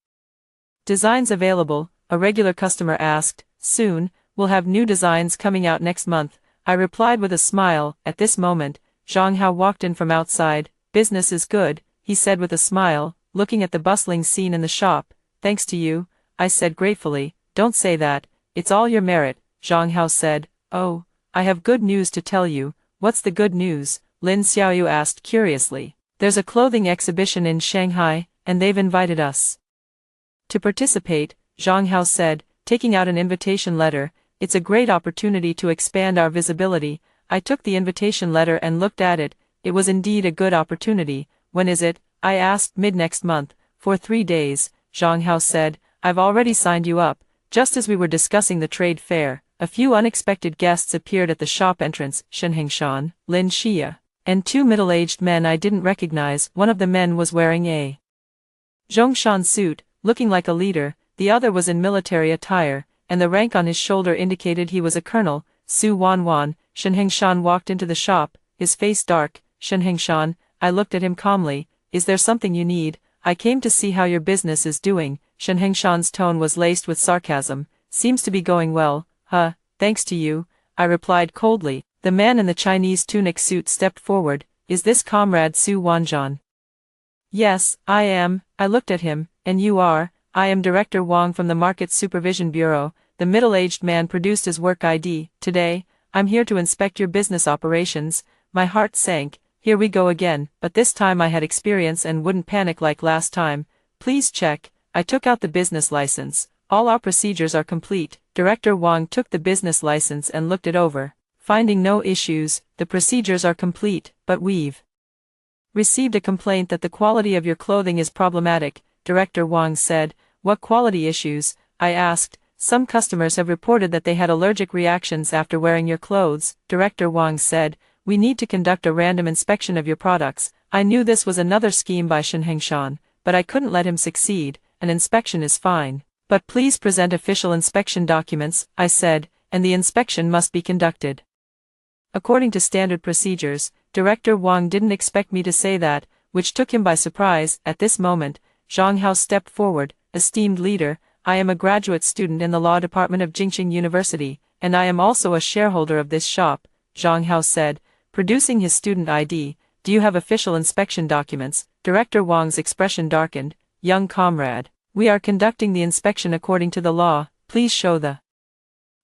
Speaker 1: designs available? A regular customer asked. Soon, we'll have new designs coming out next month, I replied with a smile. At this moment, Zhang Hao walked in from outside. Business is good, he said with a smile, looking at the bustling scene in the shop. Thanks to you, I said gratefully. Don't say that, it's all your merit, Zhang Hao said. Oh, I have good news to tell you. What's the good news? Lin Xiaoyu asked curiously. There's a clothing exhibition in Shanghai, and they've invited us to participate, Zhang Hao said, taking out an invitation letter. It's a great opportunity to expand our visibility. I took the invitation letter and looked at it. It was indeed a good opportunity. When is it? I asked. Mid-next month, for 3 days, Zhang Hao said. I've already signed you up. Just as we were discussing the trade fair, a few unexpected guests appeared at the shop entrance. Shen Hengshan, Lin Xia, and 2 middle-aged men I didn't recognize. One of the men was wearing a Zhongshan suit, looking like a leader. The other was in military attire, and the rank on his shoulder indicated he was a colonel. Su Wanwan. Shen Hengshan walked into the shop, his face dark. Shen Hengshan, I looked at him calmly. Is there something you need? I came to see how your business is doing. Shen Hengshan's tone was laced with sarcasm. Seems to be going well. Thanks to you, I replied coldly. The man in the Chinese tunic suit stepped forward. Is this Comrade Su Wanzhan? Yes, I am. I looked at him. And you are? I am Director Wang from the Market Supervision Bureau. The middle-aged man produced his work ID. Today, I'm here to inspect your business operations. My heart sank. Here we go again, but this time I had experience and wouldn't panic like last time. Please check. I took out the business license. All our procedures are complete. Director Wang took the business license and looked it over. Finding no issues, the procedures are complete, but we've received a complaint that the quality of your clothing is problematic, Director Wang said. What quality issues? I asked. Some customers have reported that they had allergic reactions after wearing your clothes, Director Wang said. We need to conduct a random inspection of your products. I knew this was another scheme by Shen Hengshan, but I couldn't let him succeed. An inspection is fine. But please present official inspection documents, I said, and the inspection must be conducted according to standard procedures. Director Wang didn't expect me to say that, which took him by surprise. At this moment, Zhang Hao stepped forward. Esteemed leader, I am a graduate student in the law department of Jingqing University, and I am also a shareholder of this shop, Zhang Hao said, producing his student ID. Do you have official inspection documents? Director Wang's expression darkened. Young comrade, we are conducting the inspection according to the law. Please show the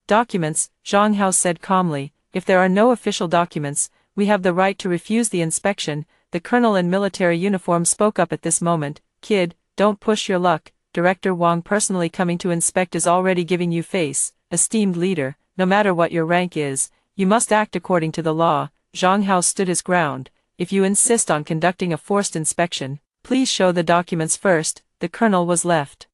Speaker 1: documents, Zhang Hao said calmly. If there are no official documents, we have the right to refuse the inspection. The colonel in military uniform spoke up at this moment. Kid, don't push your luck. Director Wang personally coming to inspect is already giving you face. Esteemed leader, no matter what your rank is, you must act according to the law. Zhang Hao stood his ground. If you insist on conducting a forced inspection, please show the documents first. The colonel was left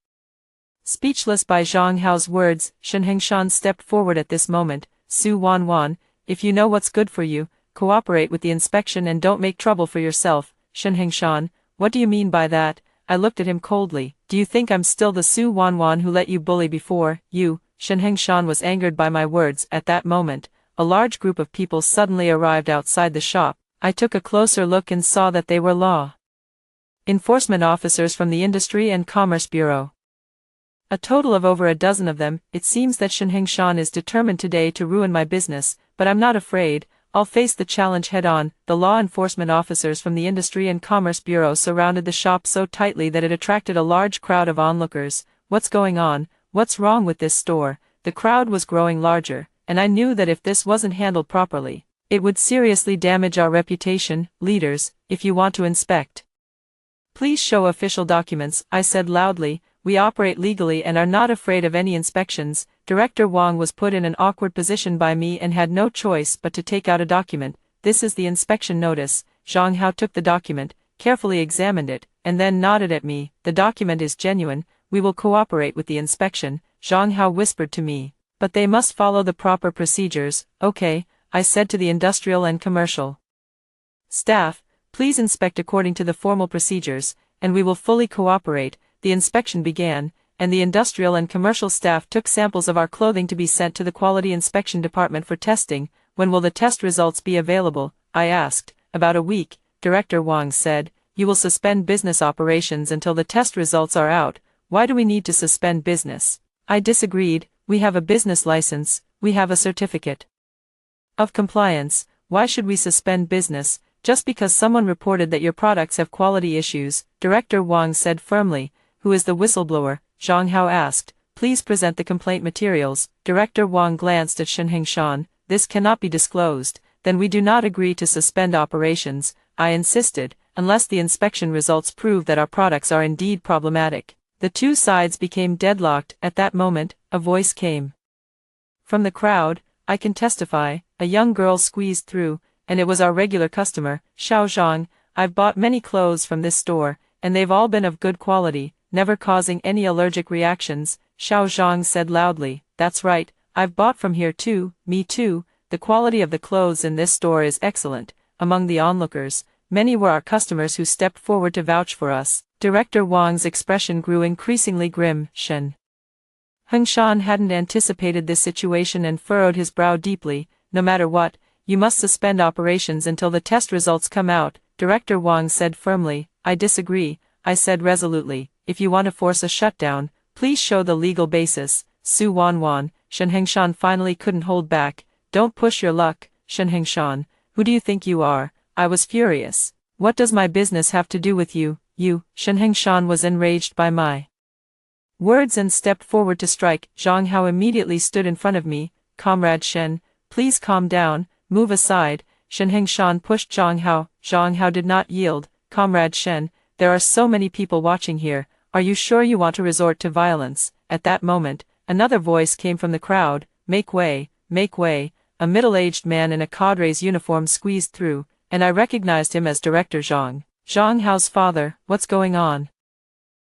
Speaker 1: speechless by Zhang Hao's words. Shen Hengshan stepped forward at this moment. Su Wanwan, if you know what's good for you, cooperate with the inspection and don't make trouble for yourself. Shen Hengshan, what do you mean by that? I looked at him coldly. Do you think I'm still the Su Wanwan who let you bully before? You? Shen Hengshan was angered by my words. At that moment, a large group of people suddenly arrived outside the shop. I took a closer look and saw that they were law enforcement officers from the Industry and Commerce Bureau. A total of over a dozen of them. It seems that Shen Hengshan is determined today to ruin my business, but I'm not afraid. I'll face the challenge head-on. The law enforcement officers from the Industry and Commerce Bureau surrounded the shop so tightly that it attracted a large crowd of onlookers. What's going on? What's wrong with this store? The crowd was growing larger, and I knew that if this wasn't handled properly, it would seriously damage our reputation. Leaders, if you want to inspect, please show official documents, I said loudly. We operate legally and are not afraid of any inspections. Director Wang was put in an awkward position by me and had no choice but to take out a document. This is the inspection notice. Zhang Hao took the document, carefully examined it, and then nodded at me. The document is genuine. We will cooperate with the inspection, Zhang Hao whispered to me. But they must follow the proper procedures. Okay, I said to the industrial and commercial staff, please inspect according to the formal procedures, and we will fully cooperate. The inspection began, and the industrial and commercial staff took samples of our clothing to be sent to the quality inspection department for testing. When will the test results be available? I asked. About a week, Director Wang said. You will suspend business operations until the test results are out. Why do we need to suspend business? I disagreed. We have a business license, we have a certificate of compliance. Why should we suspend business, just because someone reported that your products have quality issues? Director Wang said firmly. Who is the whistleblower? Zhang Hao asked. Please present the complaint materials. Director Wang glanced at Shen Hengshan. This cannot be disclosed. Then we do not agree to suspend operations, I insisted, unless the inspection results prove that our products are indeed problematic. The two sides became deadlocked. At that moment, a voice came from the crowd. I can testify. A young girl squeezed through, and it was our regular customer, Xiao Zhang. I've bought many clothes from this store, and they've all been of good quality, never causing any allergic reactions, Xiao Zhang said loudly. That's right, I've bought from here too. Me too. The quality of the clothes in this store is excellent. Among the onlookers, many were our customers who stepped forward to vouch for us. Director Wang's expression grew increasingly grim. Shen Hengshan hadn't anticipated this situation and furrowed his brow deeply. No matter what, you must suspend operations until the test results come out, Director Wang said firmly. I disagree, I said resolutely. If you want to force a shutdown, please show the legal basis. Su Wanwan. Shen Hengshan finally couldn't hold back. Don't push your luck, Shen Hengshan. Who do you think you are? I was furious. What does my business have to do with you? You, Shen Hengshan was enraged by my words and stepped forward to strike. Zhang Hao immediately stood in front of me. Comrade Shen, please calm down, move aside. Shen Hengshan pushed Zhang Hao. Zhang Hao did not yield. Comrade Shen, there are so many people watching here. Are you sure you want to resort to violence? At that moment, another voice came from the crowd. Make way, make way. A middle-aged man in a cadre's uniform squeezed through, and I recognized him as Director Zhang. Zhang Hao's father. What's going on?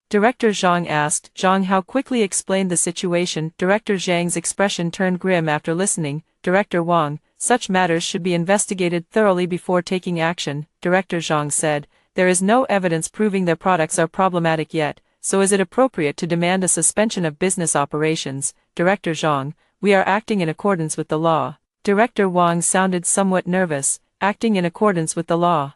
Speaker 1: Director Zhang asked. Zhang Hao quickly explained the situation. Director Zhang's expression turned grim after listening. Director Wang, such matters should be investigated thoroughly before taking action, Director Zhang said. There is no evidence proving their products are problematic yet, so is it appropriate to demand a suspension of business operations? Director Zhang, we are acting in accordance with the law. Director Wang sounded somewhat nervous. Acting in accordance with the law.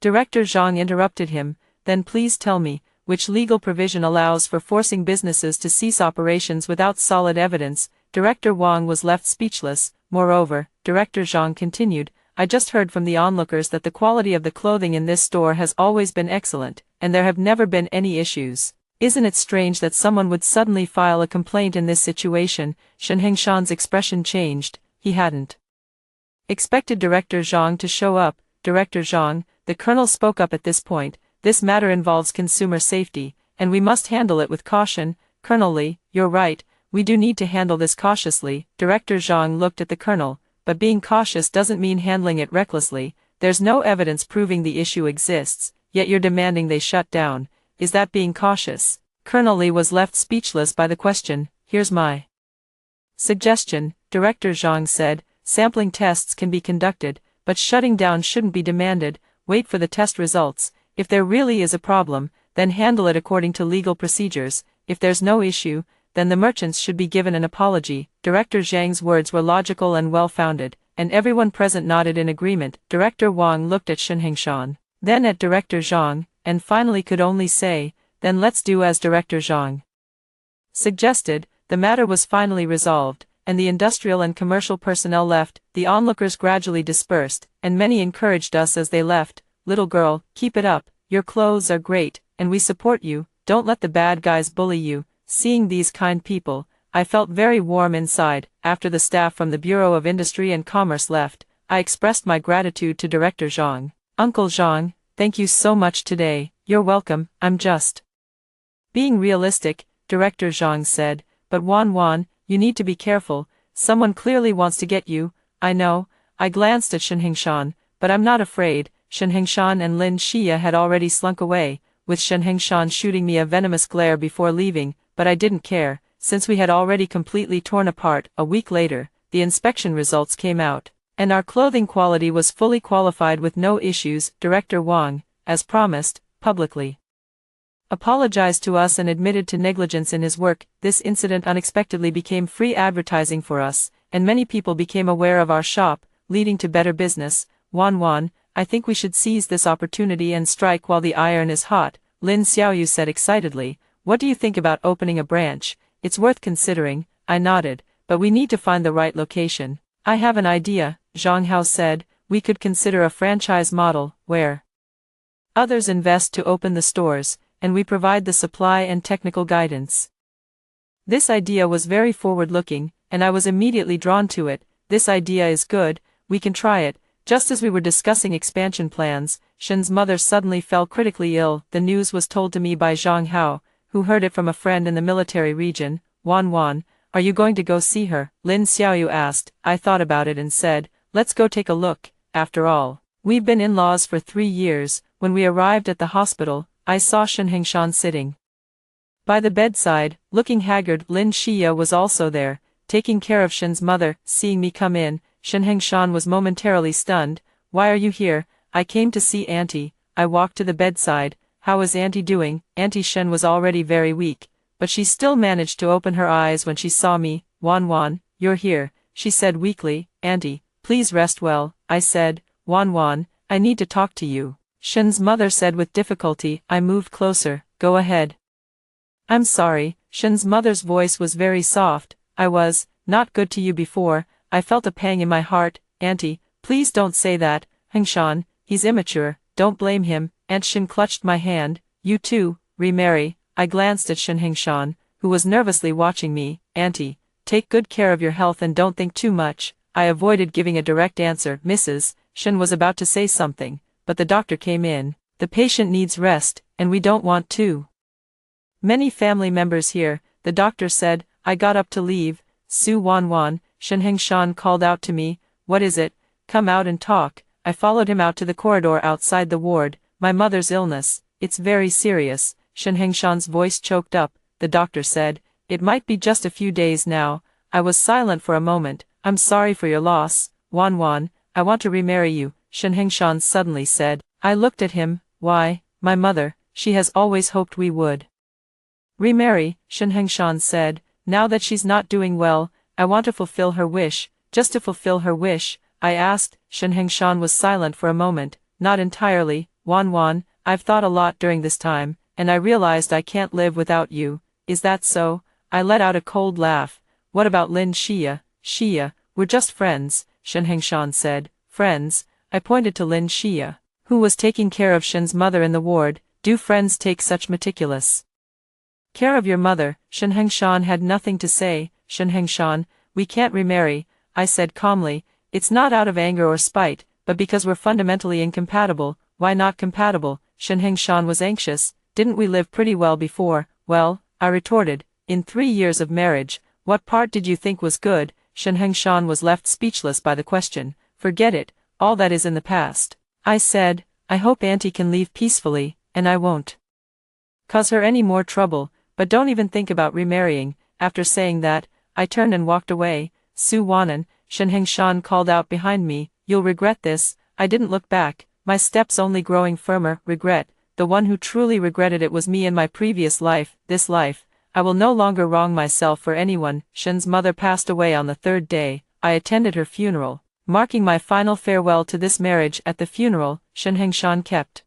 Speaker 1: Director Zhang interrupted him. Then please tell me, which legal provision allows for forcing businesses to cease operations without solid evidence? Director Wang was left speechless. Moreover, Director Zhang continued, I just heard from the onlookers that the quality of the clothing in this store has always been excellent, and there have never been any issues. Isn't it strange that someone would suddenly file a complaint in this situation? Shen Hengshan's expression changed. He hadn't expected Director Zhang to show up. Director Zhang, the colonel spoke up at this point. This matter involves consumer safety, and we must handle it with caution. Colonel Li, you're right, we do need to handle this cautiously. Director Zhang looked at the colonel, but being cautious doesn't mean handling it recklessly. There's no evidence proving the issue exists, yet you're demanding they shut down. Is that being cautious? Colonel Li was left speechless by the question. Here's my suggestion, Director Zhang said. Sampling tests can be conducted, but shutting down shouldn't be demanded. Wait for the test results. If there really is a problem, then handle it according to legal procedures. If there's no issue, then the merchants should be given an apology. Director Zhang's words were logical and well-founded, and everyone present nodded in agreement. Director Wang looked at Shen Hengshan, then at Director Zhang, and finally could only say, then let's do as Director Zhang suggested. The matter was finally resolved, and the industrial and commercial personnel left, the onlookers gradually dispersed, and many encouraged us as they left. Little girl, keep it up, your clothes are great, and we support you, don't let the bad guys bully you. Seeing these kind people, I felt very warm inside. After the staff from the Bureau of Industry and Commerce left, I expressed my gratitude to Director Zhang. Uncle Zhang, thank you so much today. You're welcome, I'm just being realistic, Director Zhang said, but Wan, you need to be careful, someone clearly wants to get you. I know. I glanced at Shen Hengshan, but I'm not afraid. Shen Hengshan and Lin Xia had already slunk away, with Shen Hengshan shooting me a venomous glare before leaving, but I didn't care, since we had already completely torn apart. A week later, the inspection results came out, and our clothing quality was fully qualified with no issues. Director Wang, as promised, publicly apologized to us and admitted to negligence in his work. This incident unexpectedly became free advertising for us, and many people became aware of our shop, leading to better business. Wan, I think we should seize this opportunity and strike while the iron is hot, Lin Xiaoyu said excitedly. What do you think about opening a branch? It's worth considering, I nodded, but we need to find the right location. I have an idea, Zhang Hao said. We could consider a franchise model, where others invest to open the stores, and we provide the supply and technical guidance. This idea was very forward-looking, and I was immediately drawn to it. This idea is good, we can try it. Just as we were discussing expansion plans, Shen's mother suddenly fell critically ill. The news was told to me by Zhang Hao, who heard it from a friend in the military region. Wan, are you going to go see her? Lin Xiaoyu asked. I thought about it and said, let's go take a look. After all, we've been in-laws for 3 years. When we arrived at the hospital, I saw Shen Hengshan sitting by the bedside, looking haggard. Lin Xia was also there, taking care of Shen's mother. Seeing me come in, Shen Hengshan was momentarily stunned. Why are you here? I came to see Auntie. I walked to the bedside. How is Auntie doing? Auntie Shen was already very weak, but she still managed to open her eyes when she saw me. Wan, you're here, she said weakly. Auntie, please rest well, I said. Wan, I need to talk to you, Shen's mother said with difficulty. I moved closer. Go ahead. I'm sorry. Shen's mother's voice was very soft. I was not good to you before. I felt a pang in my heart. Auntie, please don't say that. Hengshan, he's immature, don't blame him. Aunt Shen clutched my hand. You too, remarry. I glanced at Shen Hengshan, who was nervously watching me. Auntie, take good care of your health and don't think too much. I avoided giving a direct answer. Mrs. Shen was about to say something, but the doctor came in. The patient needs rest, and we don't want too many family members here, the doctor said. I got up to leave. Su Wan, Shen Hengshan called out to me. What is it? Come out and talk. I followed him out to the corridor outside the ward. My mother's illness, it's very serious. Shen Hengshan's voice choked up. The doctor said, it might be just a few days now. I was silent for a moment. I'm sorry for your loss. Wan, I want to remarry you, Shen Hengshan suddenly said. I looked at him. Why, my mother, she has always hoped we would remarry, Shen Hengshan said. Now that she's not doing well, I want to fulfill her wish. Just to fulfill her wish, I asked. Shen Hengshan was silent for a moment. Not entirely, Wan, I've thought a lot during this time, and I realized I can't live without you. Is that so? I let out a cold laugh. What about Lin Xia? Xia, we're just friends, Shen Hengshan said. Friends? I pointed to Lin Xia, who was taking care of Shen's mother in the ward. Do friends take such meticulous care of your mother? Shen Hengshan had nothing to say. Shen Hengshan, we can't remarry, I said calmly. It's not out of anger or spite, but because we're fundamentally incompatible. Why not compatible? Shen Hengshan was anxious. Didn't we live pretty well before? Well, I retorted, in 3 years of marriage, what part did you think was good? Shen Hengshan was left speechless by the question. Forget it, all that is in the past. I said, I hope Auntie can leave peacefully, and I won't cause her any more trouble, but don't even think about remarrying. After saying that, I turned and walked away. Su Wanan, Shen Hengshan called out behind me. You'll regret this. I didn't look back, my steps only growing firmer. Regret. The one who truly regretted it was me in my previous life. This life, I will no longer wrong myself for anyone. Shen's mother passed away on the 3rd day. I attended her funeral, marking my final farewell to this marriage. At the funeral, Shen Hengshan kept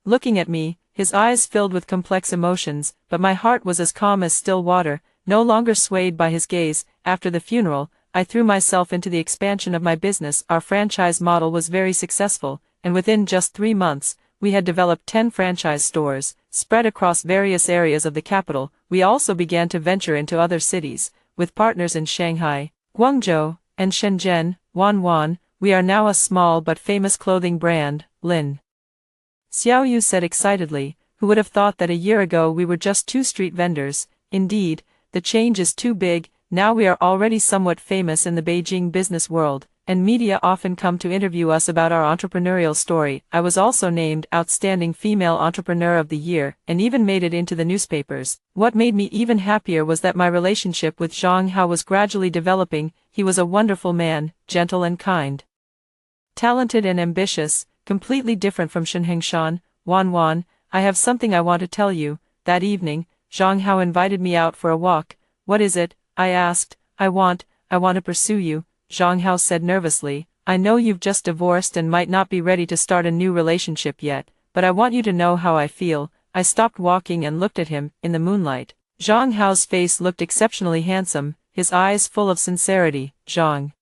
Speaker 1: looking at me, his eyes filled with complex emotions, but my heart was as calm as still water. no longer swayed by his gaze. After the funeral, I threw myself into the expansion of my business. Our franchise model was very successful, and within just 3 months, we had developed 10 franchise stores, spread across various areas of the capital. We also began to venture into other cities, with partners in Shanghai, Guangzhou, and Shenzhen. Wanwan, we are now a small but famous clothing brand, Lin Xiaoyu said excitedly. Who would have thought that a year ago we were just 2 street vendors? Indeed, the change is too big. Now we are already somewhat famous in the Beijing business world, and media often come to interview us about our entrepreneurial story. I was also named Outstanding Female Entrepreneur of the Year, and even made it into the newspapers. What made me even happier was that my relationship with Zhang Hao was gradually developing. He was a wonderful man, gentle and kind, talented and ambitious, completely different from Shen Hengshan. Wanwan, I have something I want to tell you. That evening, Zhang Hao invited me out for a walk. What is it? I asked. I want to pursue you, Zhang Hao said nervously. I know you've just divorced and might not be ready to start a new relationship yet, but I want you to know how I feel. I stopped walking and looked at him. In the moonlight, Zhang Hao's face looked exceptionally handsome, his eyes full of sincerity. Zhang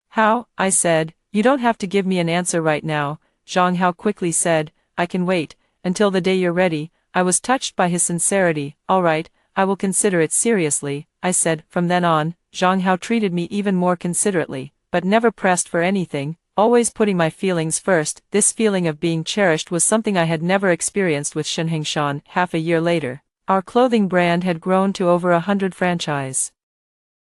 Speaker 1: Hao, I said, you don't have to give me an answer right now. Zhang Hao quickly said, I can wait until the day you're ready. I was touched by his sincerity. All right, I will consider it seriously, I said. From then on, Zhang Hao treated me even more considerately, but never pressed for anything, always putting my feelings first. This feeling of being cherished was something I had never experienced with Shen Hengshan. Half a year later, our clothing brand had grown to over 100 franchise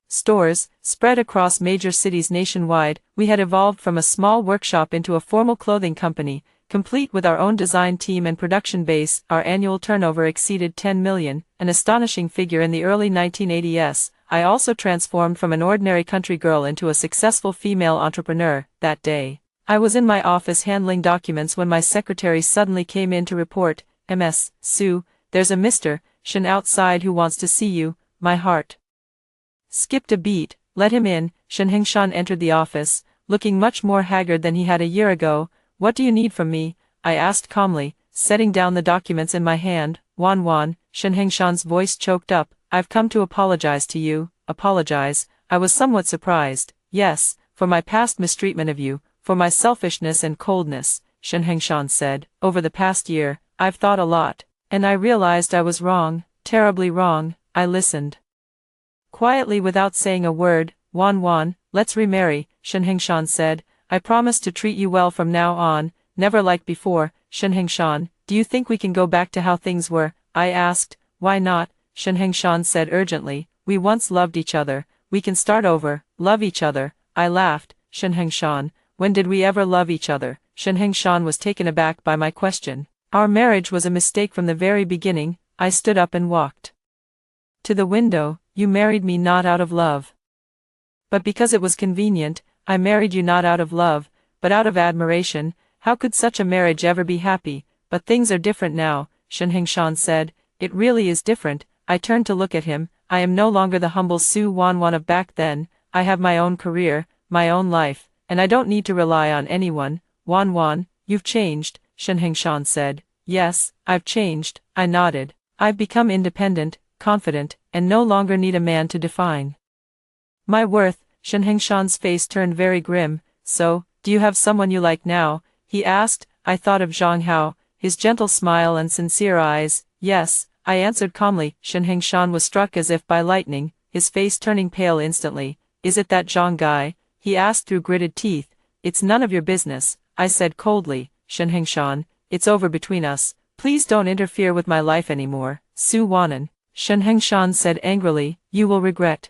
Speaker 1: stores, spread across major cities nationwide. We had evolved from a small workshop into a formal clothing company, complete with our own design team and production base. Our annual turnover exceeded 10 million, an astonishing figure in the early 1980s. I also transformed from an ordinary country girl into a successful female entrepreneur. That day, I was in my office handling documents when my secretary suddenly came in to report, Ms. Su, there's a Mr. Shen outside who wants to see you. My heart skipped a beat. Let him in. Shen Hengshan entered the office, looking much more haggard than he had a year ago. What do you need from me? I asked calmly, setting down the documents in my hand. Wanwan, Shen Hengshan's voice choked up. I've come to apologize to you. Apologize? I was somewhat surprised. Yes, for my past mistreatment of you, for my selfishness and coldness, Shen Hengshan said. Over the past year, I've thought a lot, and I realized I was wrong, terribly wrong. I listened quietly without saying a word. Wanwan, let's remarry, Shen Hengshan said. I promise to treat you well from now on, never like before. Shen Hengshan, do you think we can go back to how things were? I asked. Why not? Shen Hengshan said urgently. We once loved each other. We can start over, love each other. I laughed. Shen Hengshan, when did we ever love each other? Shen Hengshan was taken aback by my question. Our marriage was a mistake from the very beginning. I stood up and walked to the window. You married me not out of love, but because it was convenient. I married you not out of love, but out of admiration. How could such a marriage ever be happy? But things are different now, Shen Hengshan said. It really is different. I turned to look at him. I am no longer the humble Su Wanwan of back then. I have my own career, my own life, and I don't need to rely on anyone. Wanwan, you've changed, Shen Hengshan said. Yes, I've changed, I nodded. I've become independent, confident, and no longer need a man to define my worth. Shen Hengshan's face turned very grim. So, do you have someone you like now? He asked. I thought of Zhang Hao, his gentle smile and sincere eyes. Yes, I answered calmly. Shen Hengshan was struck as if by lightning, his face turning pale instantly. Is it that Zhang guy? He asked through gritted teeth. It's none of your business, I said coldly. Shen Hengshan, it's over between us. Please don't interfere with my life anymore. Su Wanan, Shen Hengshan said angrily. You will regret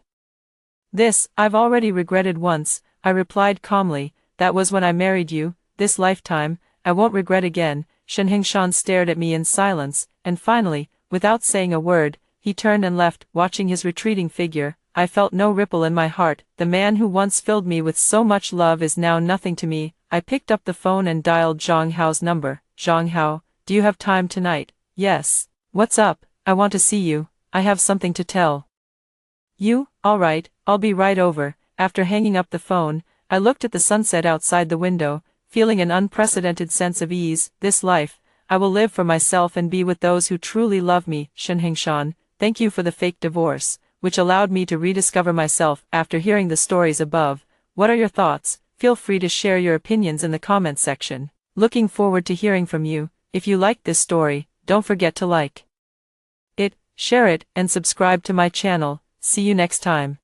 Speaker 1: this. I've already regretted once, I replied calmly. That was when I married you. This lifetime, I won't regret again. Shen Hengshan stared at me in silence, and finally, without saying a word, he turned and left. Watching his retreating figure, I felt no ripple in my heart. The man who once filled me with so much love is now nothing to me. I picked up the phone and dialed Zhang Hao's number. Zhang Hao, do you have time tonight? Yes. What's up? I want to see you. I have something to tell you. All right, I'll be right over. After hanging up the phone, I looked at the sunset outside the window, feeling an unprecedented sense of ease. This life, I will live for myself and be with those who truly love me. Shen Hengshan, thank you for the fake divorce. which allowed me to rediscover myself after hearing the stories above. What are your thoughts? Feel free to share your opinions in the comments section. Looking forward to hearing from you. If you liked this story, don't forget to like it, share it, and subscribe to my channel. See you next time.